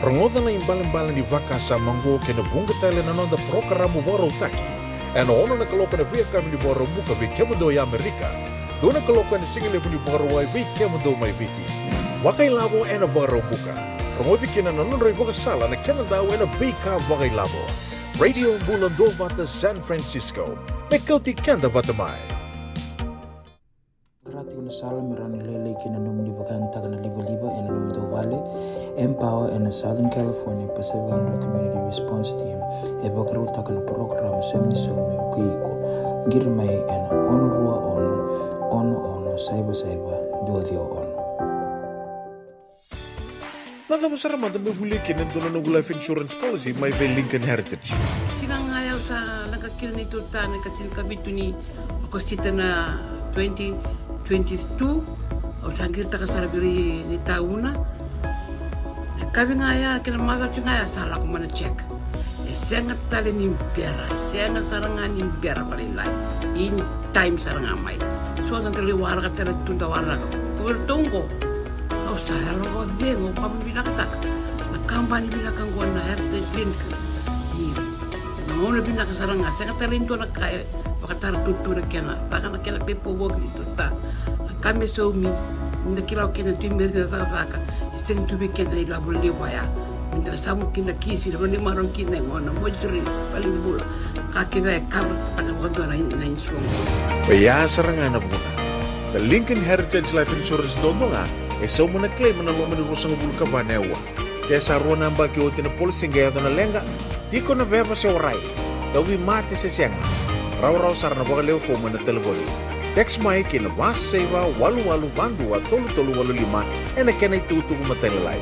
Rangoda na imbalan-balan di Vaka sa manggo kena bunga tala na nonda programo boro taki. Ano ono na kaloka na biya kami ni boro muka bikema do ya Amerika. Doon ang kalokan na singil po ni Bagarway Vike mo daw may biti. Wakay labo ay na Bagaraw buka. Rangoy kina nanunroy baka sala na kena daw ay na Vika Wakay labo. Radio Bula Duavata San Francisco. May Kauti Keda Vata mai. Grati ko na sala mirani lele kina numni bakanta kana liba-liba ena num do vale. Empower in the Southern California Pacific Islander Community Response Team. E Bagaraw takana program semni so me kuiko. Girmay ena onurua ono saiba dua dia ono. Nada masara mata bebulikin ang doon ng life insurance policy may Lincoln Heritage. Sinang ayaw sa nagkakil ni Turtan nagkatil kabitu ni ako sita na 2022 o sangir ta kasarabiri ni tauna. Nagkabi nga ya kinamagat yung nga sala ko mana check. Sengat tali ni impera, sengat sarangan ni impera palilay. In time sarangan may. So nanti warga tela tunda warga kubertongo au sahalo wag bengo kami binakatak nakambani binakango na heritage link ni ngone binakasaranga saka talento na kaya bakatar tutu na kena baka na kena pepo wog itu ta kami so mi ndakira kena timber na vaka sing to be kena ila bulli waya ndra samu kina kisi na ni maron kina ngona mojuri paling bula kakira kar taka wado na insuo. Kaya sarangan na muna. The Lincoln Heritage Life Insurance doon nga, so mo na claim na luman ng usang bulka ba newa. Kaya sa ruwan ang baki o tinapolising gaya na lenga, di ko na beba siya oray. Dawi mati sa siya nga. Raw sar na baka leo mo na telefoni. Text may kinabas sa iba, walu bandu at tolu 85 na kanay tutubo matalalay.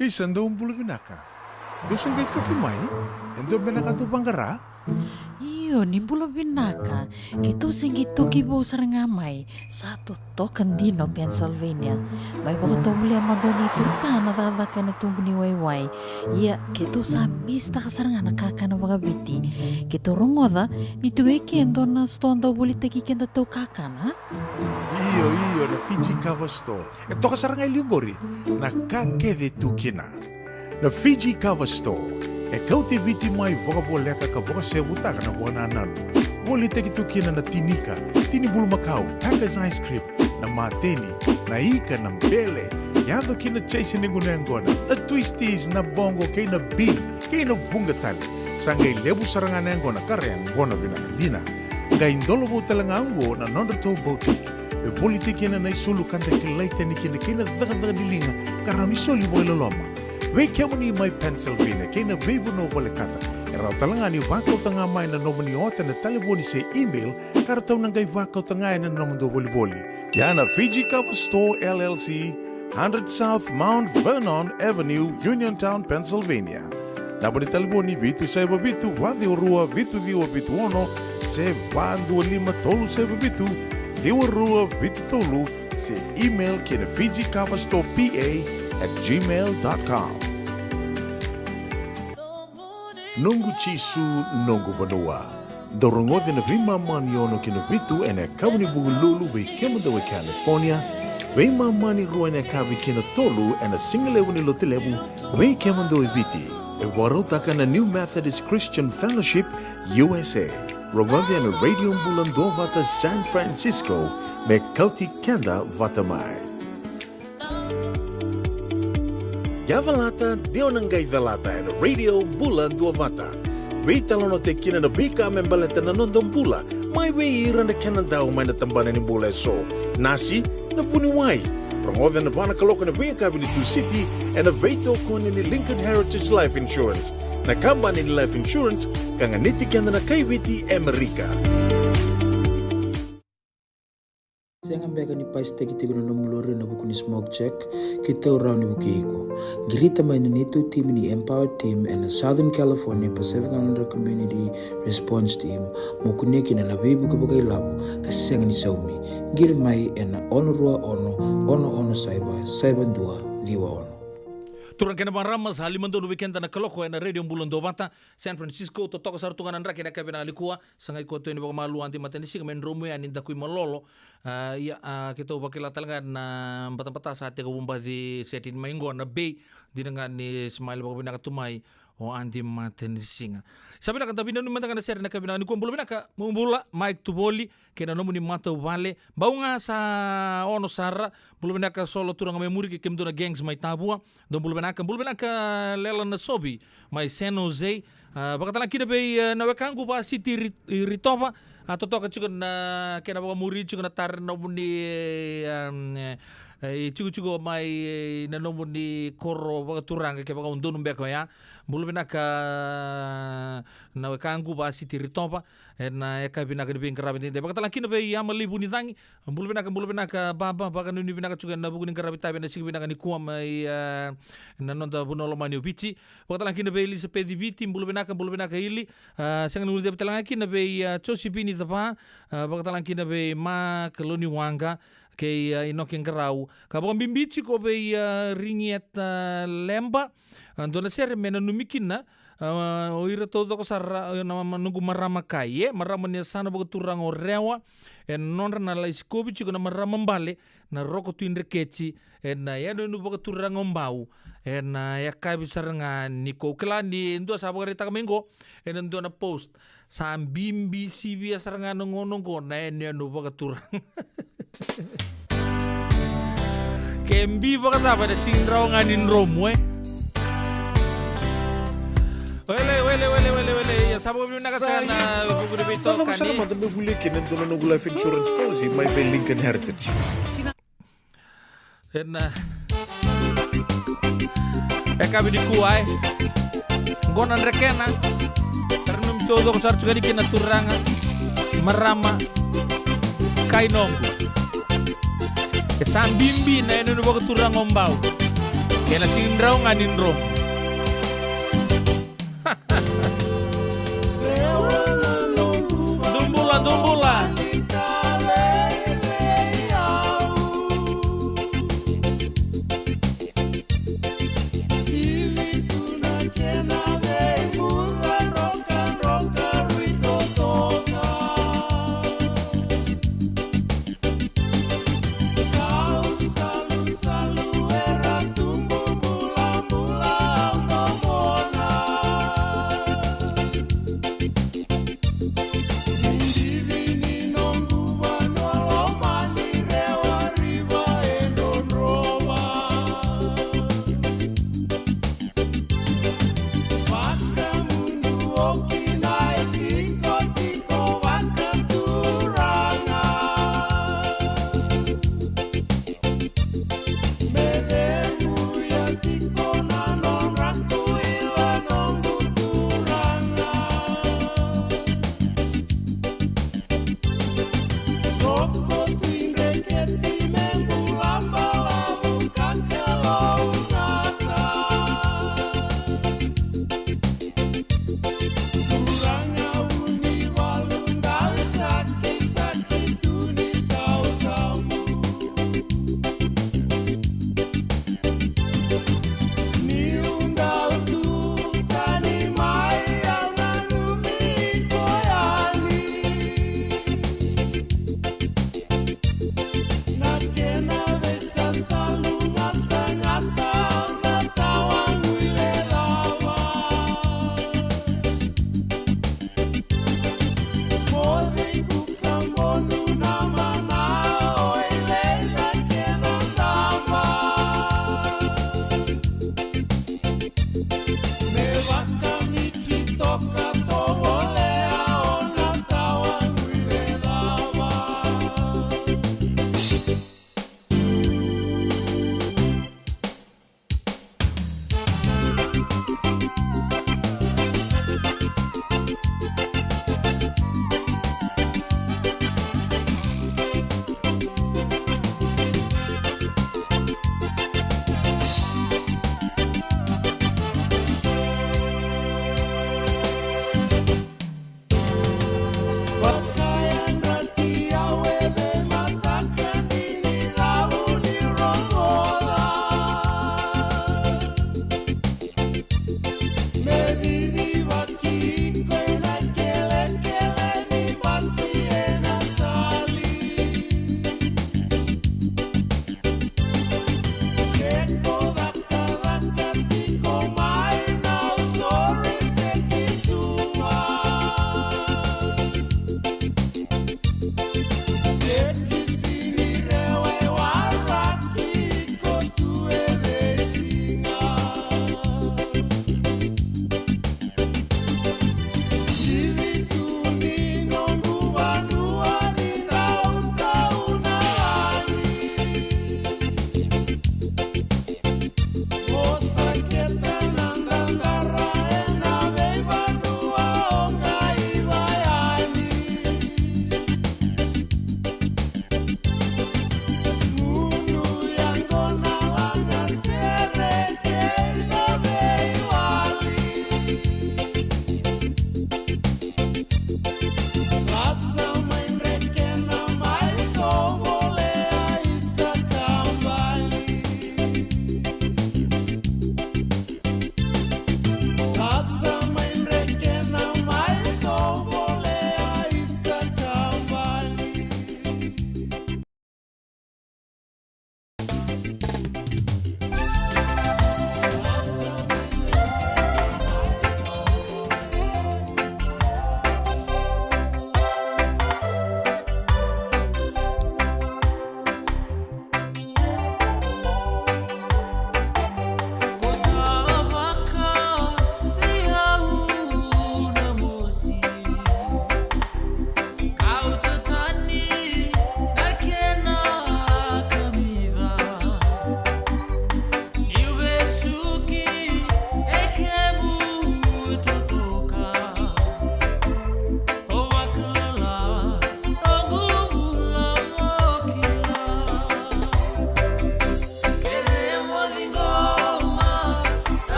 Isan daw ang bulabinaka. Dosang gay tukimay, endo binaka bangara. Iyo, ni bula binaka. Kito singi tuki bo sarangamay. Satu token dino Pennsylvania. May baka muli ang madoni turta na tatakan na tumbo ni Wayway. Iya, kito sa mista kasarangan nakakana baka biti. Kito rongoda, nitugay kendo na stonda ulit kenda to kakana. Iyo, na Fiji cover store. Ito kasarangay limbori, nakakede tukina. Na Fiji cover store. Kauti viti mai voka boleka ka voka sebuta kana voka nananu. Boli teki tukina na tinika, tini bulu makau, takas ice cream, na mateni, na ika na mbele. Yado kina chase ningunengona, na twisties, na bongo, kay na bean, kay na bungatali. Sangay lebu sarangan nengona kareng gona binakandina. Ngay indolo bo talangango na nondato boutique. E boli teki na isulu kanta kilaita ni kina daga dilinga, karami soli boy loloma. Wake ni may Pennsylvania, kaya na baby no balikata. Eraw talangan ni Vakaw tanga may na nomaniota na taliboni sa email, karataw nang kay Vakaw tanga na nomando boli-boli. Yan na Fiji Cover Store LLC, 100 South Mount Vernon Avenue, Uniontown, Pennsylvania. Dapat taliboni Vitu sa iba Vitu, Wadio Rua, Vitu Viwa Vitu Ono, se Bandu Lima Tolu sa iba Vitu, Viwa Rua Vitu Tolu, sa email kina Fiji Cover Store PA@gmail.com. Nungu chisu nungu banua. Dorongo de na vima maniono kina vitu ene kawni bugululu we kemadawe California. Wei mamani ruane kavi kina tolu and a single level ni lotilevu. Wei kemando eviti. E warotaka na New Methodist Christian Fellowship USA. Rogwandi and Radio Bula Duavata San Francisco. Me Kauti Keda Vata mai. Yavalata Dionangai Valata and Radio Bula Duavata. Wei talono te kina na vika membaleta na nondong bula. Mai wei ira na kenandao mai na tambana ni bula so. Nasi na puniwai. Rangoven na vana kaloko na vei kabini tu city and a veito kone ni Lincoln Heritage Life Insurance. Na kamba ni Life Insurance kanga niti kanda na kaiwiti Amerika. Siang ambega ni pais teki tigo na mulore na buku ni smoke check kita urau ni buku iko. Girita mai ni tu team ni Empowered Team and the Southern California Pacific Islander Community Response Team mokuneki na labi buku bagai labu kaseng ni saumi. Gir mai ena ono rua ono saiba dua liwa ono. Turang kena maramas halimando no weekend na kaloko na Radio Bula Duavata San Francisco to toka sartungan andra kena kabina alikua sangai ko to ni baka malu anti matenisi men romu ya ninda kui malolo ya kita ubakila talanga na batang-batang saat tiga bumba di setin maingo na bay di dengan ni smile baka binaka tumai o anti matenisi sabi na kanta bina numanta kana ser na kabina ni ko bulu binaka mumbula Mike Tuboli kena nomu ni mata vale baunga sa ono sara bulu binaka solo turang memuri ke kemdo na gangs mai tabua don bulu binaka lela na sobi mai San Jose baka tala kina be na wekangu ba city ritoba atau toka juga na kena baka muri juga na tar nomu ni cukup mai na nomu ni koro baka turang ke baka undun beko ya bulu binaka na wekangu ba city ritoba na eka binaka ni bingkarabi baka tala kina be ya malibu ni tangi bulu binaka baba baka ni binaka juga na buku ni karabi tabi na sigi binaka ni kuam mai na nonta bunolo mani ubici baka tala kina be ili sepedi biti bulu binaka ili sangan ulu dia betala kina be chosi bini tapa baka tala kina be ma keloni wanga ke inokin karau kabon bimbici ko be ringiet lemba dona ser mena numikina o ira todo ko sar na manungu marama kai marama ni sana bogo turang orewa en non na la iskobi ci ko na marama mbale na roko tu indrekeci en ya no bogo turang ombau en ya kai bisaranga ni ko klani ndo sa bogo rita kamengo en ndo na post sam bimbi sibi saranga ngono ko na en no bogo turang Kembi baka pada sindraw nganin romwe. Wele. Ya sabo bim nakasana bugure bito kani. Sama tambe bule kenen dono no life insurance policy my by Lincoln Heritage. Ena. Eka bidi kuai. Gonan rekena. Ternum todo ko sarju gani kena turanga. Marama. Kainong. Kesam bimbi na eno no turang ombau. Kena sindraw nganin rom. Dumbula. Mula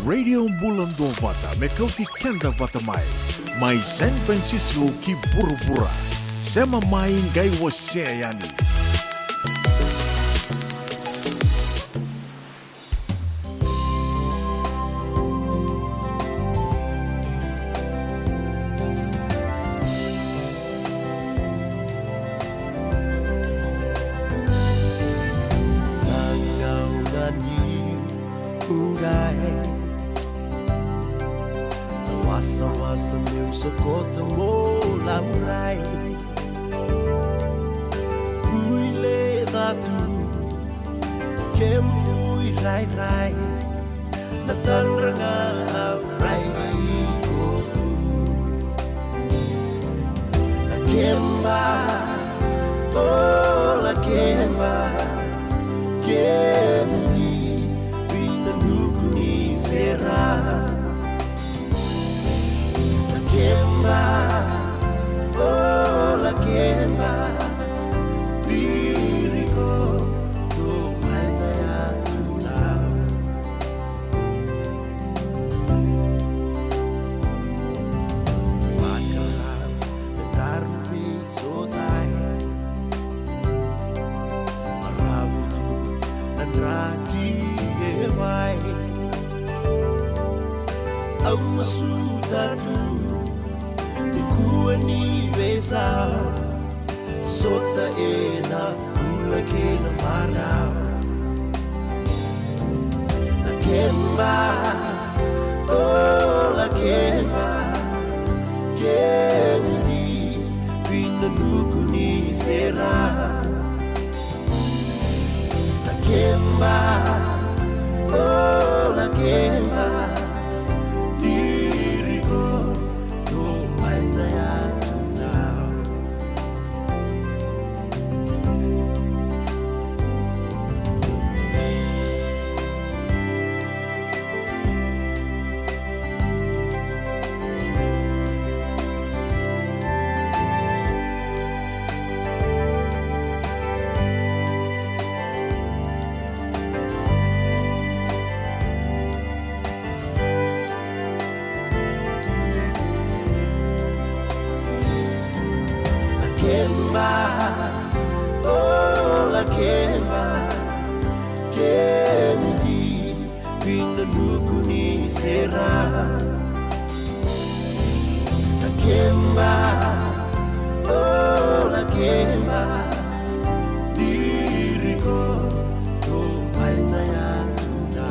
Radio Bula Duavata me Kauti Keda Vata mai San Francisco ki Burubura. Sema mai ngai wase yani. Wasa meu socorro mola murai Uile da tu que mui rai rai na tanranga rai ko tu la kemba oh la kemba kemni vina nukuni será Kemba, oh la kemba, dirigo tu maina tula. Wakala darbi sodai, marabutu nanraki ewai, au masudatu. Ni besa sota ena pula que na mara la kemba oh la kemba kemdi vina nukuni será la kemba oh la kemba dirigo oh la kemba kemdi vina nukuni será la kemba oh la kemba dirigo to maina ya tuna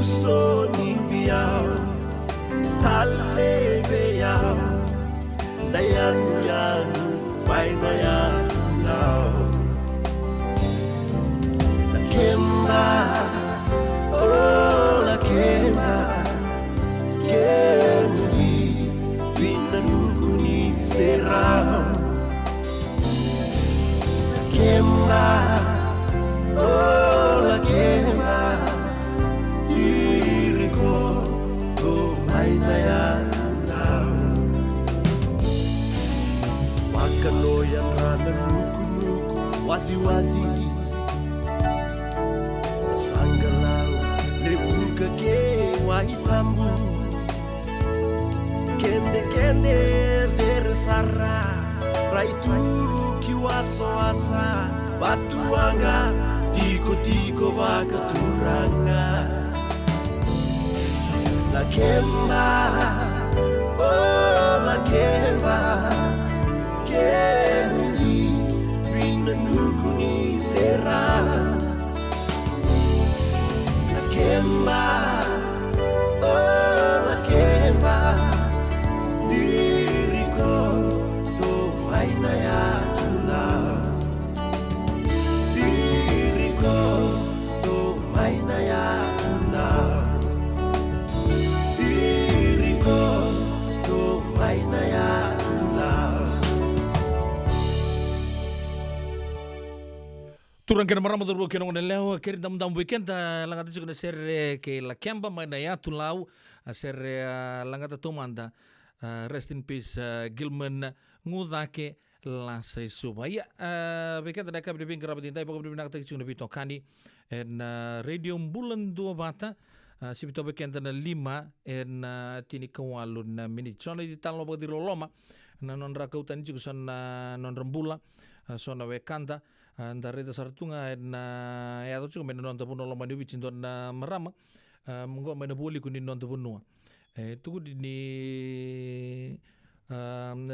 Uso ni biao, tale beao, dayanu yanu, paina yanu nao. La kemba, oh la kemba, kemudi, vina nukuni serao. La kemba, oh la kemba. Wakaloya rana nuku wadi Sangalau lebuka ke waitambu Kende versara Raitu kiwaso asa Batuanga tiko bakaturanga La kemba, oh la kemba, kemudi, vina nukuni será. La kemba, oh la kemba, dirigo to maina ya tula. Dirigo to maina ya tula. Turang kena marama tu kena ngone leo kiri dam weekend langata juga ser ke la kemba mana ya tulau ser langata tumanda rest in peace Gilman ngudake la sai subaya weekend ada kabri bin kerabat intai pokok bin nakta juga bito kani en radio Bula Duavata si bito weekend na 5 en tini kawalun minit sona di talo pokok di loloma na non rakautan juga sona non rembula sona wekanda andare da sartunga na ya to chuko mena nonta puno loma ni wichindo na marama ngo mena boli kuni nonta puno tuku ni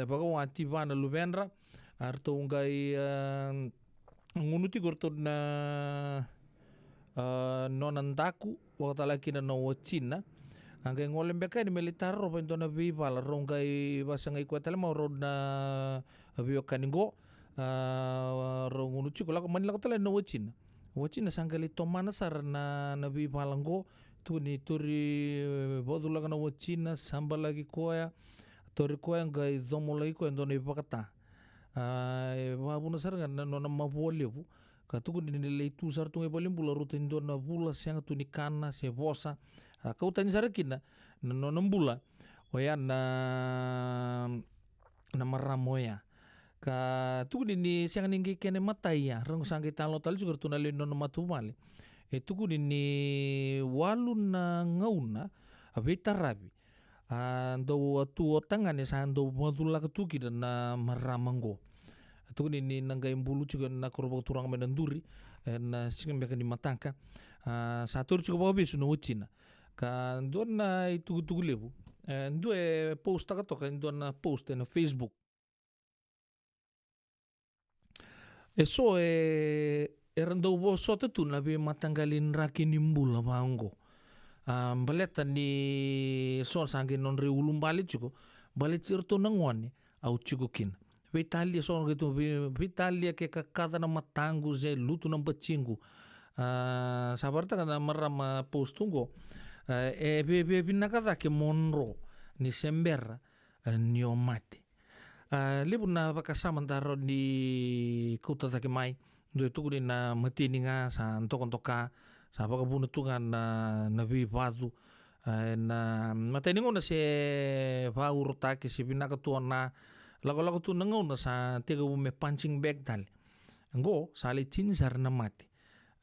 bago ati vana luvenra arto ngai ngunuti gorto na nonantaku wakata laki na no china angkai ngolembeka ni militar ro pento na viva la rongai basangai kwatala mo ro na biokaningo rongunu chiko la manila ko tala no wachina sangali tomana sar na nabi palango tu ni turi bodula kana wachina samba lagi koya tori koya ngai zomo lagi koya ndone pakata wabuna sar na no na mabole bu katuku ni le tu sar tu ngai bula ruta ndona bula siang tu ni kana se vosa kau tani sarakina no nambula oya na maramoya ka tuku ni siang ningi kene mataya rong sangke talo tali juga tunali no matu male tuku ni walu na ngauna avita rabi ando tu tangane sa ando modula ketuki dan na maramango tuku ni nangai bulu juga na korbo turang menenduri na singem beka di matangka satu juga bawa bisu no uchina ka don na itu lebu ndo post ka toka ndo na post na Facebook so erando bo so tu na be matanggalin rakin nimbula bango baleta ni so sange non re ulum balik cuko balik cirto nangwane au cukukin Vitalia so gitu Vitalia ke kakada na matangu ze lutu na bachingu sabarta kana marama postungo be binakada ke monro ni sember ni omate libu na bakasama taro di kota take mai do itu na matininga sa toka sa pagabuna tunga na vivadu na matiningo na se paurta ke si binaka tuana lago tu nango na sa tiga me punching bag tal ngo sali cinsar na mati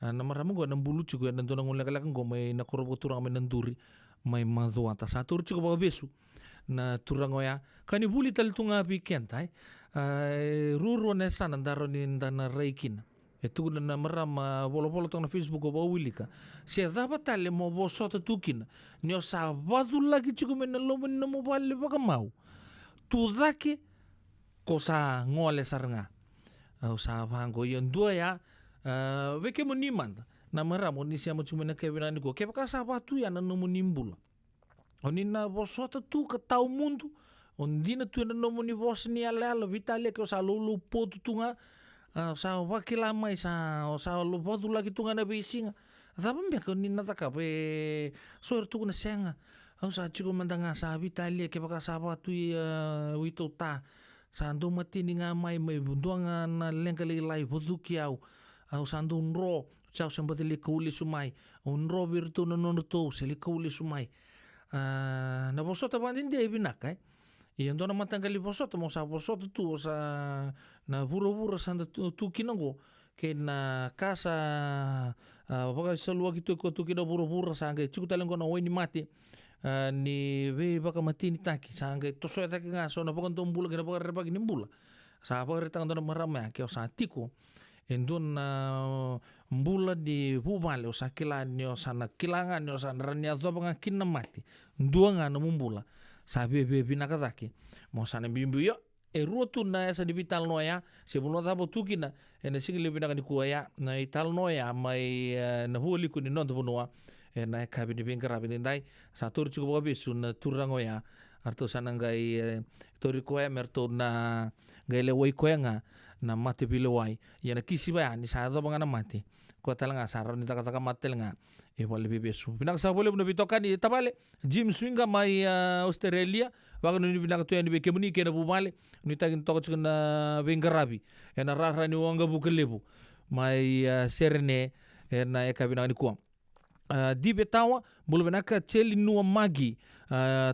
na maramu go na bulu juga na donang ulak go may nakorobo turang may nanduri may maduata sa tur juga baga besu na turangoya kani buli tal tunga weekend ay ruro na sana daro ni na reikin itu na marama bolo tong na Facebook ko bawilika siya dapat tali mo bosota tukin nyo sabado lagi juga may nalomin na mobile baka mau tudake kosa ngole saranga sa bango yon dua ya weke mo nimanda na maramo ni siya mo cuma na kebinani ko kaya ka sabatu ya na numunimbula oni na bosota tu ka tau mundo ondi na tu na nomoni bos ni ala Vitalia ke sa lulu potu tunga sa wakila mai sa lu potu lagi tunga na bisinga tapi mbak oni na taka pe soer tu na senga au sa chico mandanga sa Vitalia ke baka sabatu wito ta sa ando mati ni nga mai bunduanga na lengkali lai potu kiau au sa ando unro chao sembati li kuli sumai unro virtu na nonoto se li kuli sumai na bosota bandin dia binakai iyan do na matanggali bosota mo sa bosota tu sa na buro sa tu kinango ke na kasa baka sa luwa gitu ko tu kina buro sa ngai chuku talengo na wini mati ni we baka mati ni taki sa ngai to so taki nga so na baka tombula kina baka repagi ni mbula sa baka retang do na marama ke sa tiko endon na mbula di bubale sa kilanyo sa na kilangan yo sa rania do banga kinamati nduanga na mumbula sa bebe binakataki mo sa na bimbu yo ruotu na sa dibital noya sebuno tabo tukina ena sigile binakani kuaya na ital noya mai na huli kuni non bonua na kabini bingkara bindai sa tur cukup besu na turangoya arto sanangai tori koya merto na gaile woi koya nga na mati pilawai yana kisi ba ni sa do banga na mati ko talanga sa ron taka matel nga e wale bebesu pinaka sa bole no bitokan ni tabale Jim Swinga mai Australia waga no ni pinaka to yani be kemuni kena bumale ni tagin toko na bengarabi yana rara ni wanga bukelebu mai serene na e kabina ni kuang. Di betawa bulu benaka celi nua magi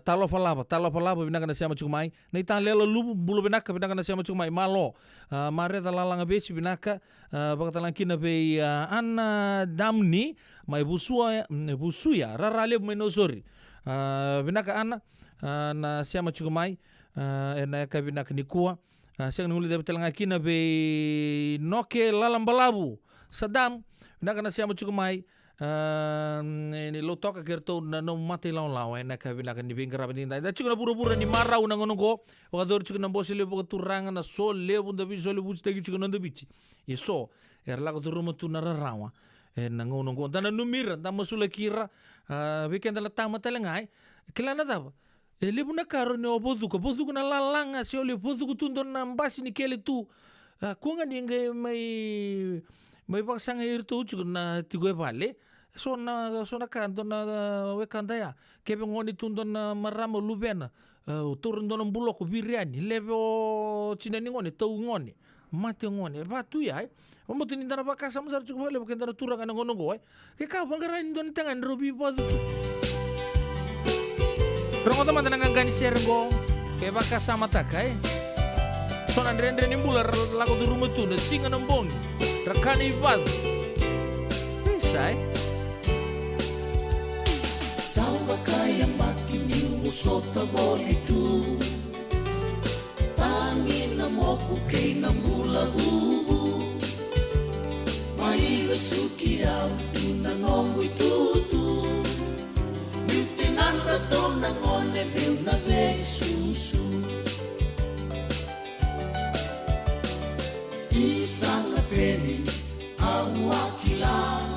talo falava benaka na siama chukumai na italela lubu bulu benaka na siama chukumai malo mare talalanga besi benaka bakatalankina be ana damni mai busuya rarale menosori benaka ana na siama chukumai na kabina ni kua siang nuli betalangakina be noke lalambalabu sadam benaka na siama chukumai ni lo toka kerto na no mate law na kabina kan ni bingara ni da chukuna pura ni marau na ngono go o dor chukuna bosi le bo turanga na so le bunda bi so le bu stegi chukuna ndo bichi e so la ko rumo tu na rawa na ngono go dana numira da masula kira weekend la tama telengai kelana da le buna karo ne oboduko na lalanga se le boduko tundo na mbasi ni kele tu kunga ni ngai mai paksanga irtu chukuna tigo vale sona kanto na wekanda ya kebe ngoni tundo na marama lubena turun dono buloko biriani levo cinani ngoni tau ngoni mate ngoni batu ya omo tini dana bakasa musar cukup le bukan dana turang kana ngono go ke ka bangarain don tangan robi padu rongo teman tenang gani sergo ke bakasa mata kai sona ndre ni bular lago du rumatu na singa nombong rakani bad sai Salva kaya makini usota bolitu Tangin na moku kay na mula bubu Maiwe suki au tu na ngongu tutu Mutinan rato na ngone bil na be susu Isang na peni au akila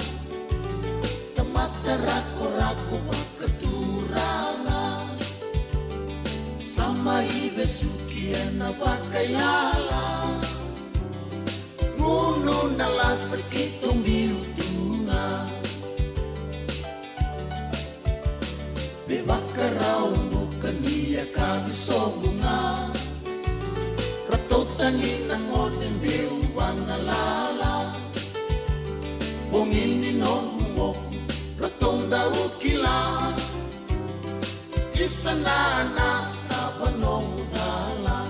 Tamata rako makaturangan Sama ibe sukian na bakailala Nguno na lasakitong biutunga Bebakarao mo kaniya kabisongunga Ratotanin ang onin biuwang alala Bongin ninong ratong daw kila isa na kabanong udala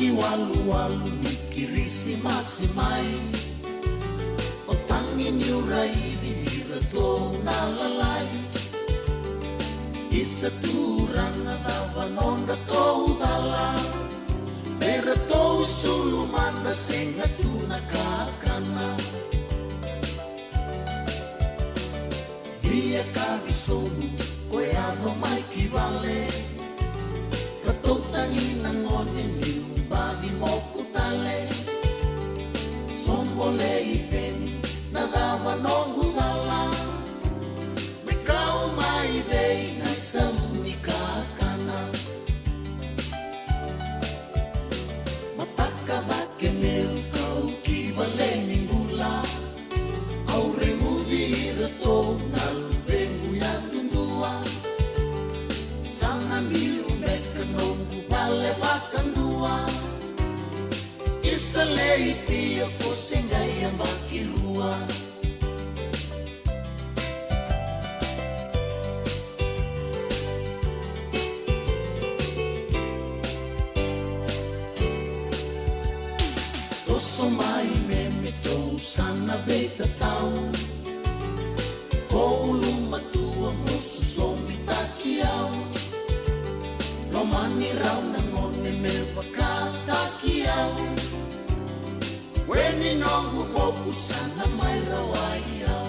walu-walu mikirisi masimay o tangin yuray binirato nalalay isa turang natawanon rato udala merato isuluman na sengatu nakakana dia kabisolu koe ano may kibale rato tangin ang onin Bagi moku tale Sombole ipeni Nadawa nongu dala Mikau mai bei Na samika kana Mataka bake meu Kau kibale ninggula Au remudi rato Nalbengu yang tundua Sangan biu meka nongu Bale bakan dua Isa leiti ako singay ang bakirua Toso mai memito sana beta tau Ko lumatua mo susomi takiao Romani raw na ngone melpakatakiao Weni nongu boku sana mai rawaiao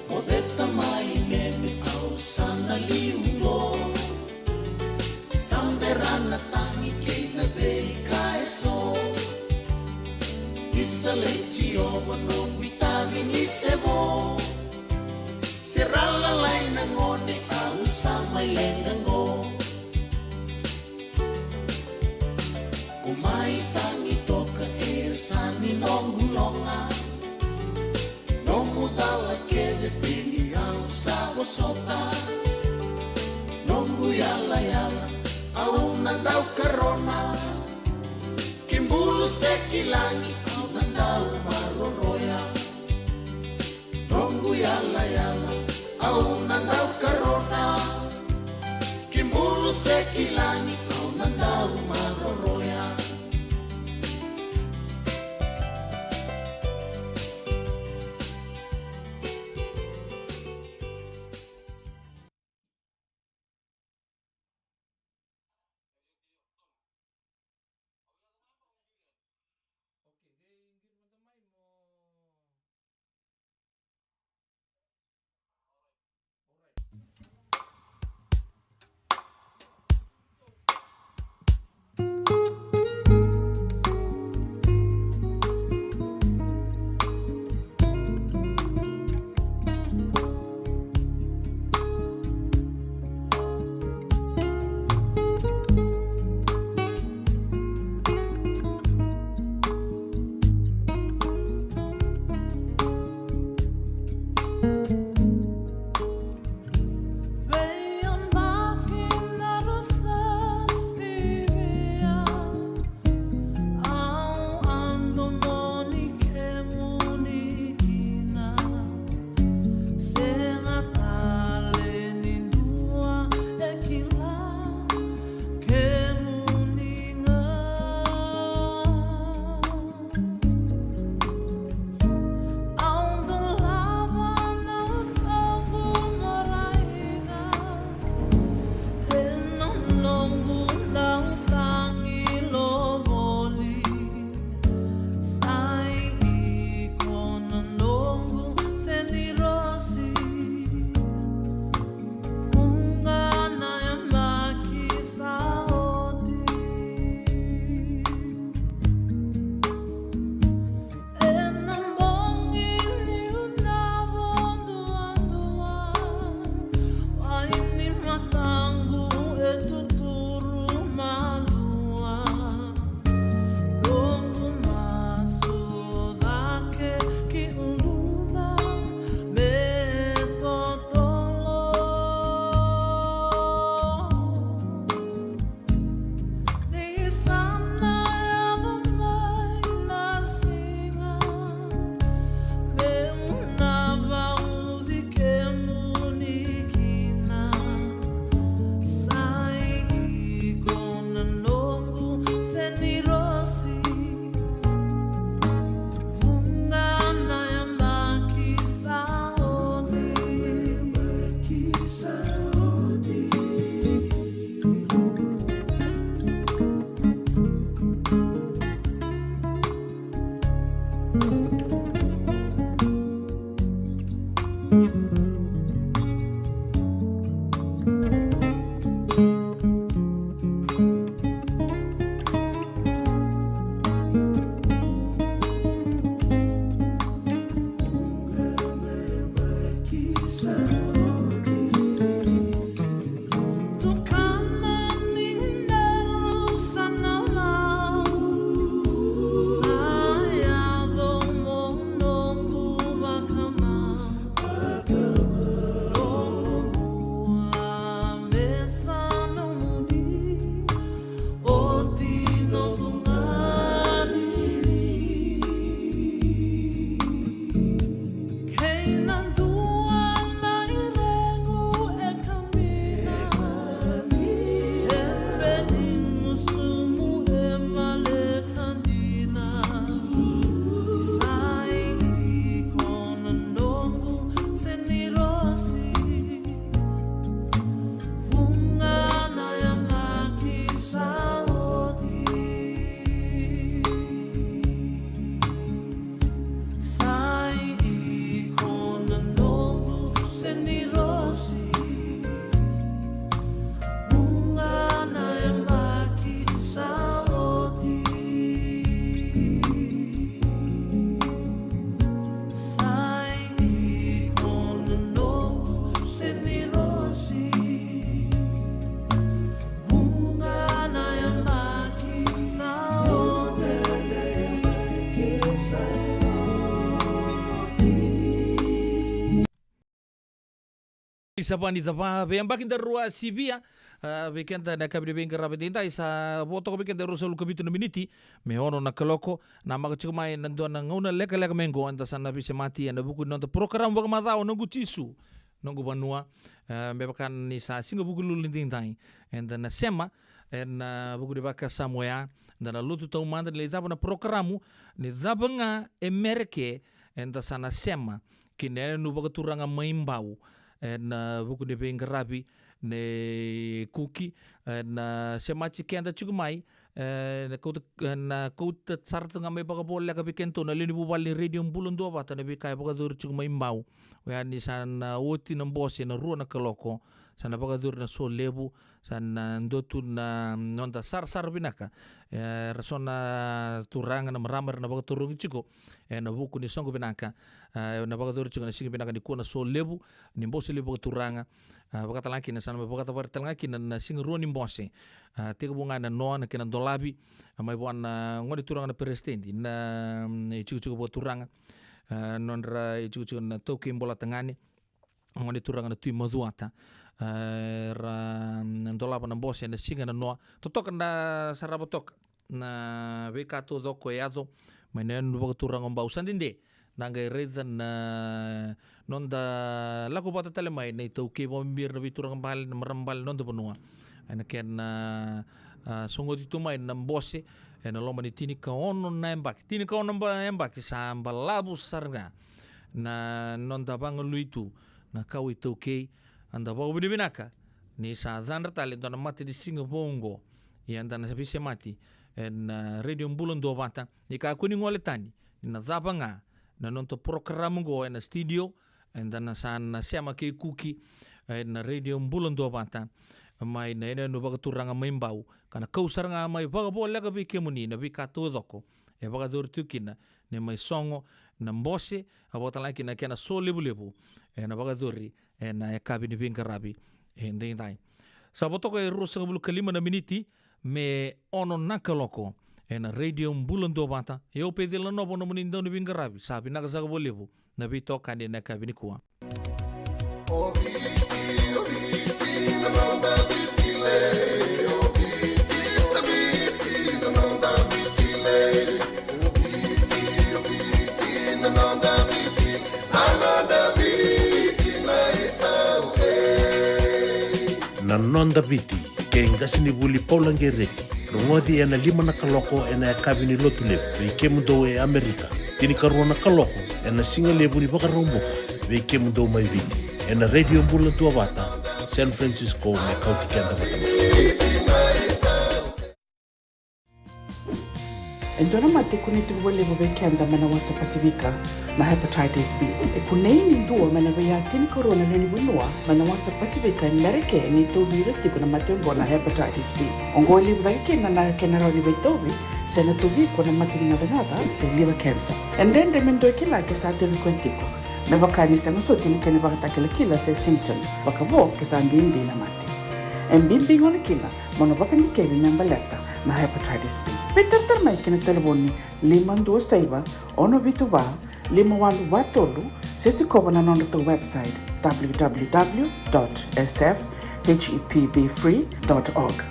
Modeta mai meme au sana liulo Samberana tangi kei na bei kaeso Isa lechi o mano vitamini sebo Serala lai na ngone karona Kimbulu sekilangi au nandau maroroya Rongu yala yala au nandau karona Kimbulu sekilangi au nandau maroroya Isapani tapa bembak inda rua sibia weekend na kabine benga rabetinta isa voto ko weekend rua solu kabitu na miniti me ono na kaloko na magachumai nando na ngona leka mengo anda sana bise mati na buku nonto program baka matao nongu chisu nongu banua bebakan ni sa singa buku lulinting tai enda na sema na buku de baka samoya na lutu tau manda le zaba na programu ni zabanga emerke enda sana sema kine nu baka turanga maimbau na buku de benga rabi ne kuki na semachi kenda chugumai na kouta sarta nga may bakabola ka bikento na linibubal ni Radio Bula Duavata na bikay bakadur chugumai mbau wayan ni sana uti ng boss na ruwa na kaloko sana bakadur na so lebu sana ndotu na nonda sar binaka rason na turanga na maramar na bakaturungi chiko na buku ni songo binaka na bakadur chugo na sige binaka ni kuwa na so lebu ni boss lebu bakaturanga bakatalaki na sana bakatabari talangaki na singa ruwa ni boss tiga bunga na noa na kina dolabi may buwan na ngoni turanga na presidente na ichugo bo turanga nonra ichugo na toki mbola tangani ngoni turanga na tui maduata ra ndolaba na bose na singa na noa totoka na sarabotok na wekato doko yado may na nubaga turanga mbau sandinde nangay redan na nonda laku bata talemay na itoki bombir na biturang bahal na marambal nonda banua na ken na songo ditumay na bose na loma ni tinika ono na embak tinika ono na embak sa mbalabu sarga na nonda bang luitu na kau itoki anda bawa binaka ni sa zanra talent na mati di singa bongo yanda na sabise mati na Radio Bula Duavata ni ka kuning waletani ni na zabanga na nonto program go na studio and na sana sema ke kuki na Radio Bula Duavata mai na ina no baga turanga maimbau kana kausar nga mai baga bola ga bike muni na bika todoko baga dur tukina ne mai songo na mbose abota laki na kena so lebu na baga duri na kabini binga rabi ndai saboto ko rusa bulu kalima na miniti me ono nakaloko na Radio Bula Duavata eu pedi la nobo no munindo no binga rabi sabi na kasaga bolebu na bito kande na kabini kuwa na nonda biti ke ngasini buli paulangereki rongodi ena lima na kaloko ena kabini lotule ke mundo e Amerika tini karona kaloko ena singa lebu ni baka romboka ke mundo mai biti ena Radio Bula Duavata San Francisco me Kauti Keda Vata Endona mate kuniti wale bubekenda mana wasa Pasifika na hepatitis B. Kunei ni ndua mana baya tini corona leni bunua mana wasa Pasifika Amerike ni tobi retiku na matembo na hepatitis B. Ongoli bubeke na kenara ni betobi sena tobi kuna matini ngadangada se liver cancer. Endende mendo kila kesa tebi kwentiko. Mebakani sena soti ni kene bakatakele kila se symptoms. Bakabo kesa mbimbi na mate. Mbimbi ngoni kila monobaka ni kebi nambaleta na hepatitis B. Peter mai kena telefoni 527 ono vituva 51watolu sisi koba na nondo to website www.sfhepbfree.org.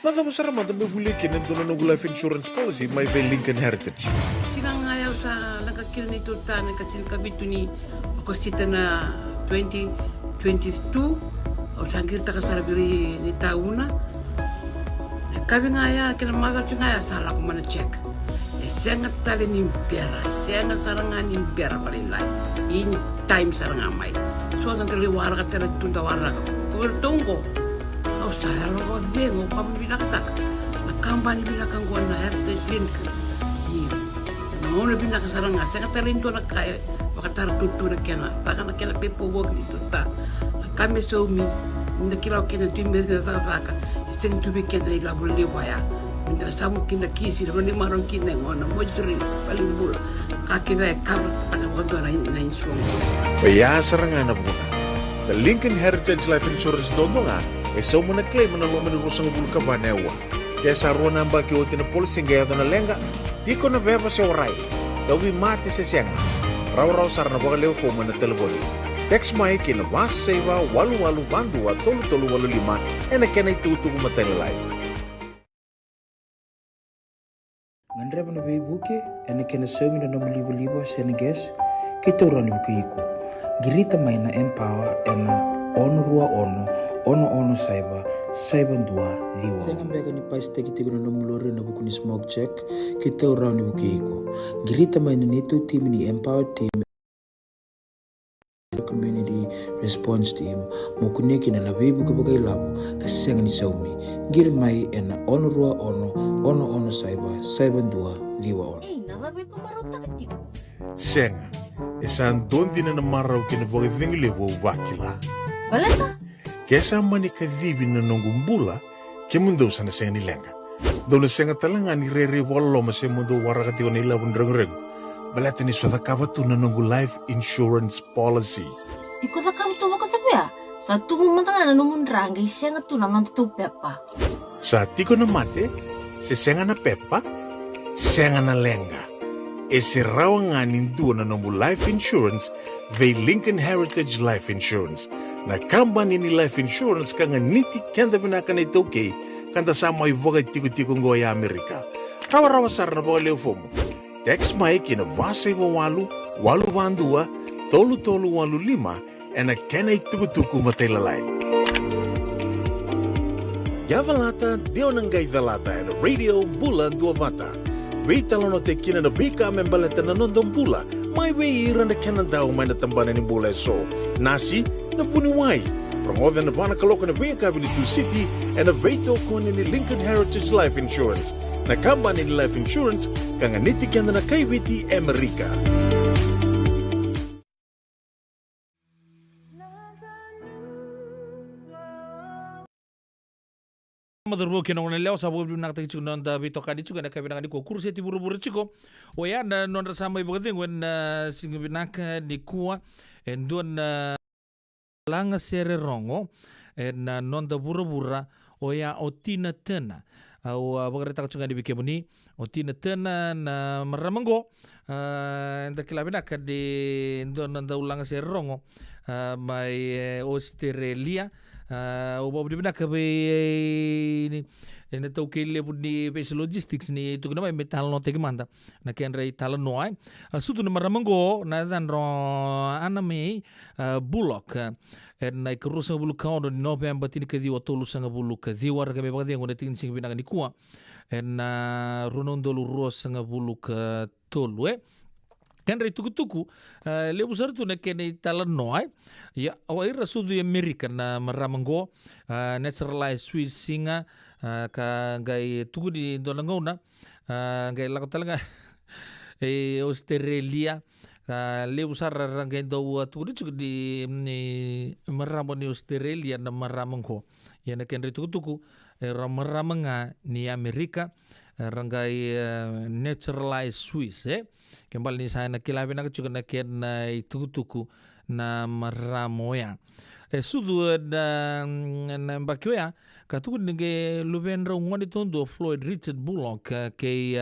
Nada masara mata begulike na dono no life insurance policy may be Lincoln Heritage. Sinang ayaw sa nakakil ni Tultan katil kabitu ni akostita na 2022 o sangir ta kasarabiri ni tauna. Kami ngaya kena magal ngaya salah ko mana check. Sengat tali ni biara, sengat sarangan ni biara palilai. In time sarang amai. So dan tali warga tali tunda warga. Ko bertunggo. Au saya lo wag bengo kami binaktak. Nakambani binakang ko na heritage link. Ni. No na binak saranga sengat tali into na kaya pakatar tutu na kena. Baka na kena pepo wog dito ta. Kami so mi nakilao kena timber na vaka. Sen tu bikin dari labu liwaya. Minta samu kina kisi, mana marong kina ngona mojuri paling bul. Kaki baik kamu pada waktu na insuang. Baya serangan na buna. The Lincoln Heritage Life Insurance dodonga so muna claim na lo mena rusang bulu kabanewa. Kaya sa ruwa namba kiwati na polisi ngaya na lenga, di ko na beba sa oray. Dawi mati sa siyanga. Raw-raw sar na baka lew fo muna telefoni. Text mai kina waseva walu bandua tolu walu lima ena kena itu matalalay. Ngandre bana be buke ene kena semi no libo seneges kita urani buku iko. Girita mai na empower ena ono rua ono saiba dua liwa. Saya ngambeka ni pais teki tigo na mulore na buku ni smoke check kita urani buku iko. Girita mai na nitu team ni empower team community response team mokuneki na labibu kabagai labo kasenga ni saumi gir mai ena ono rua ono saiba dua liwa ono. Nalabi ko marota katiko. Senga, esan dondi na marau kina boga dingile wo wakila. Baleta? Kesa mani kadhibi na nongumbula kemundo sana senga ni lenga. Dona senga talanga ni rere walo mase mundo warakati o nila wundrang. Baleta ni swada kabatu na nongu life insurance policy. Iko na kamu tuwa ka tapia. Sa tumu matanga na numundrang ay senga tu na nontu pepa. Sa tiko na mate, se senga na pepa, senga na lenga. E se rawanganin dua na nongu life insurance vei Lincoln Heritage Life Insurance. Na company ni life insurance kanga niti kenda vinaka na itoke kanda sama ivoga tiko ngoya Amerika. Rawa sarna boga leo fomo. Text mai kina waseva walu bandua tolu walu lima ena kena ituku matalalay. Yavalata deo nangai dalata ena radio Bula Duavata. Wei talono te kina na bika membaleta na nondong bula. Mai wei ira na kena daw mai na tambana ni bula so. Nasi na puni wai. Promoda na bana kaloka na wei kabili city ena wei toko ni Lincoln Heritage Life Insurance. Na company ni life insurance kanga niti kanda na kaiwiti Amerika. Madurbo kina ngone leo sabu nak tak chuk non da bito kadi chuk na kabina di ko kursi ti buru chiko o ya na non sama ibu kading wen singi binak di kuwa en don langa sere rongo en non da buru o ya otina tena au bagare tak chuk di bikebuni otina tena na maramanggo da kilabina kadi don da ulanga sere rongo mai Australia o babu dibina kabe ni ene tau ke le budi base logistics ni tu nama metal no te manda na ken rei tal no ai sutu na maramango na dan ro aname bulok en na krusa bulu kaundo ni November tin ke di watolu sanga bulu ke di war ke be bagdi ngone tin sing bina ni kuwa en runondo lu ro sanga bulu ke tolu kan rei tuku lebu sartu na kene talan noai ya awaira sudu Amerika na maramango naturalized Swiss singa ka gai tuku di dolangona gai lako talanga Australia lebu sarra rangai do tuku di maramo ni Australia na maramango ya na ken rei tuku maramanga ni Amerika rangai naturalized Swiss kembali ni saya nak kilabi nak juga nak ken tuku na maramoya sudu na bakyoya katu nge luvenro ngoni tondo Floyd Richard Bullock ke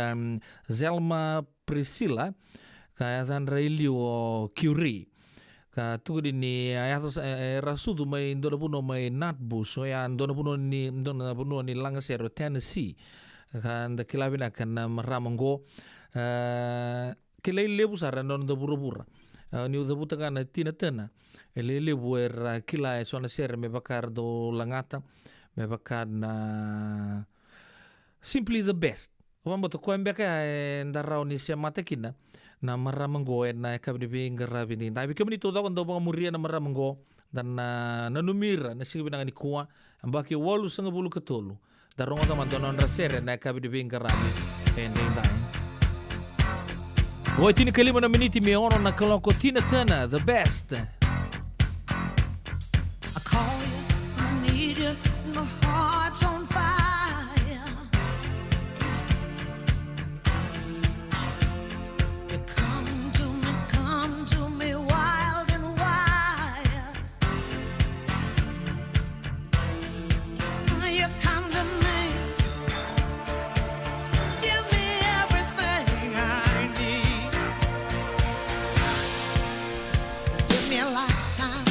Zelma Priscilla ka dan Railio Curie katu ni ayatos rasudu mai ndona puno mai natbu so ya ndona puno ni Langasero Tennessee kan da kilabi nak na maramongo kelai lebu sara non da burubura ni uda butanga na tina tena ele lebu kila sona ser me bakar do langata me bakar na simply the best wamba to kwembeka ndarao ni siamata kina na maramango na kabdi binga ni na bikemni to do ndo muria na maramango dan na numira na sige binanga ni kuwa ambaki wolu sanga bulu ketolu daronga ta mandonon rasere na kabdi binga rabi ending Voi tini kalima na miniti mi ono na kaloko tina tena the best. I call you, I need you, my heart's on fire. You come to me wild and wild. You come to me, give me everything I need. Give me a lifetime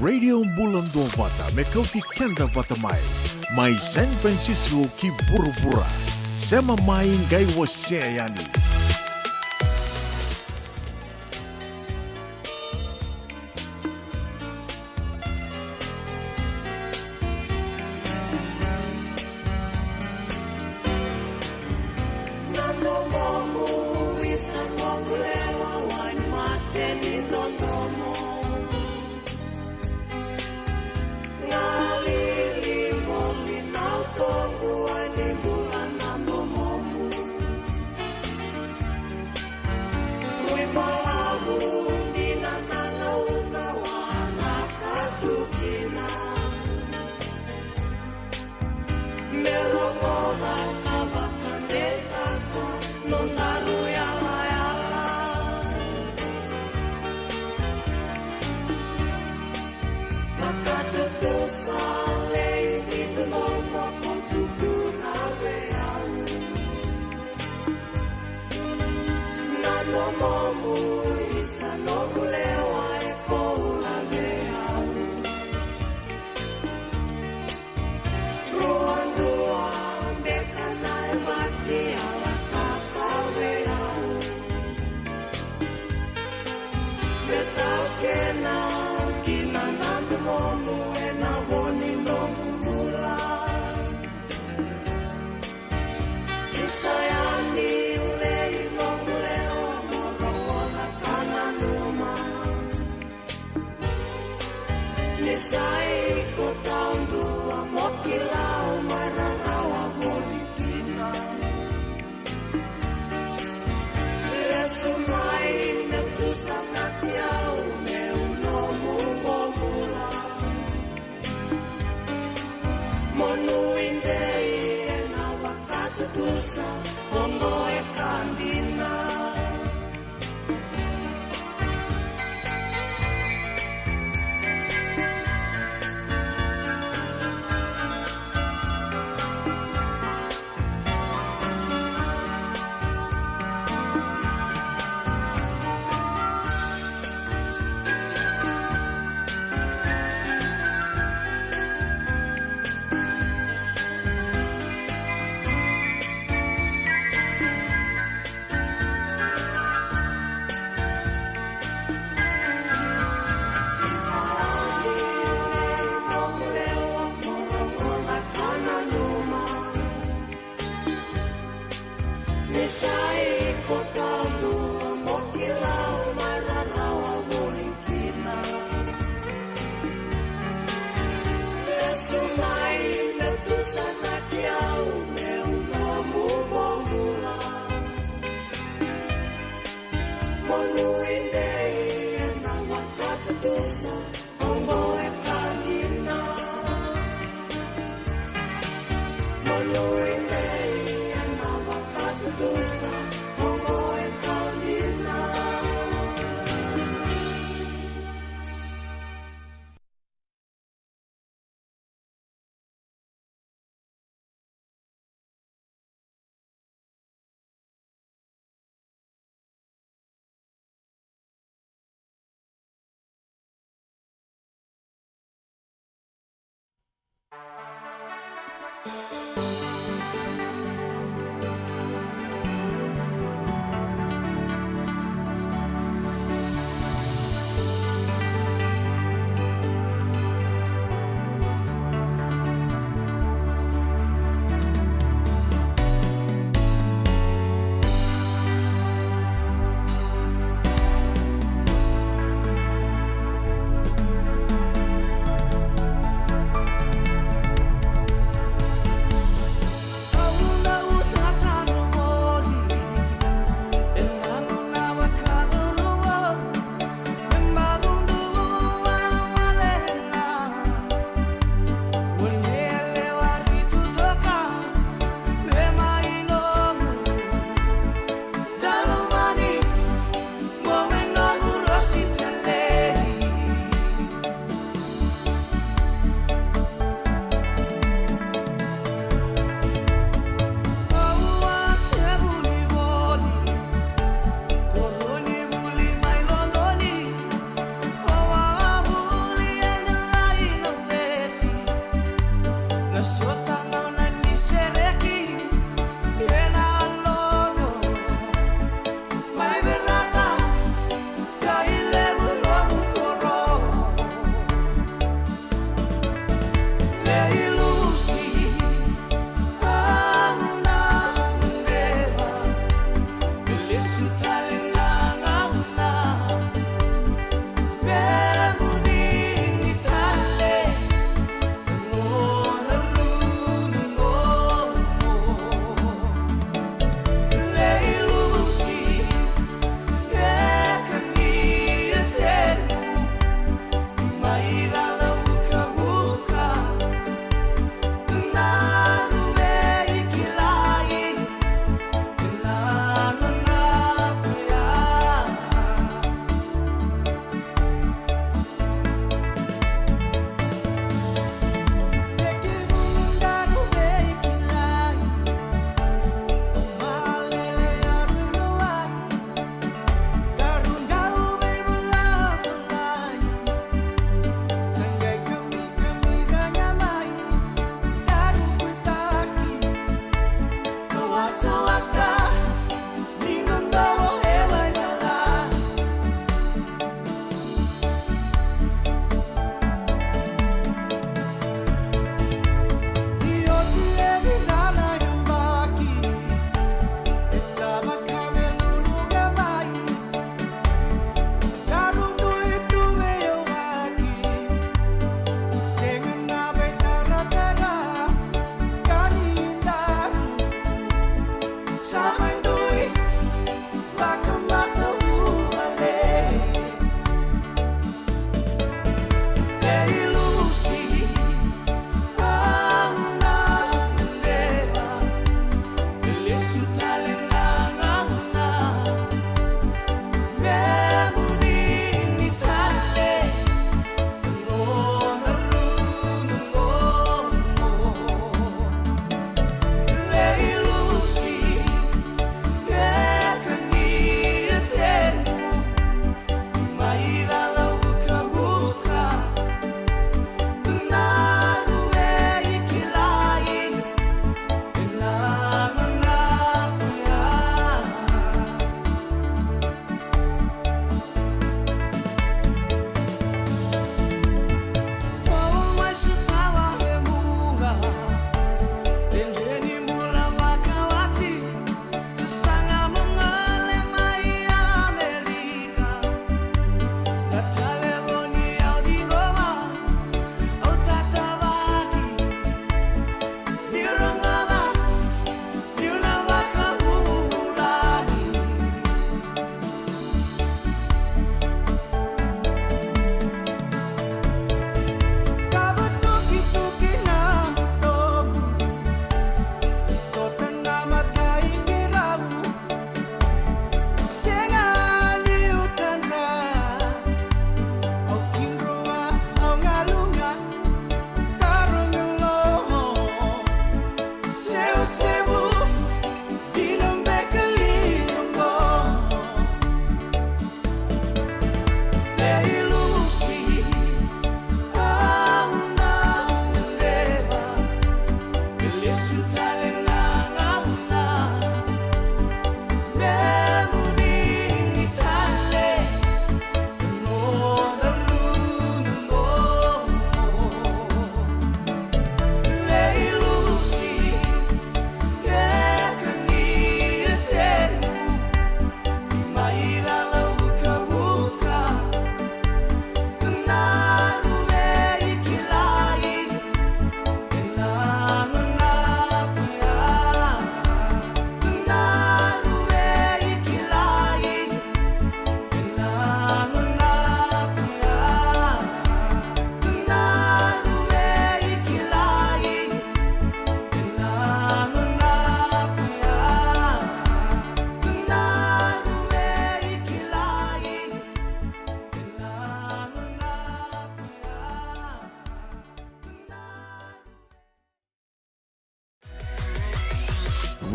Radio Bula Duavata me Kauti Keda Vata mai San Francisco ki Bura sema mai ngai wase yani.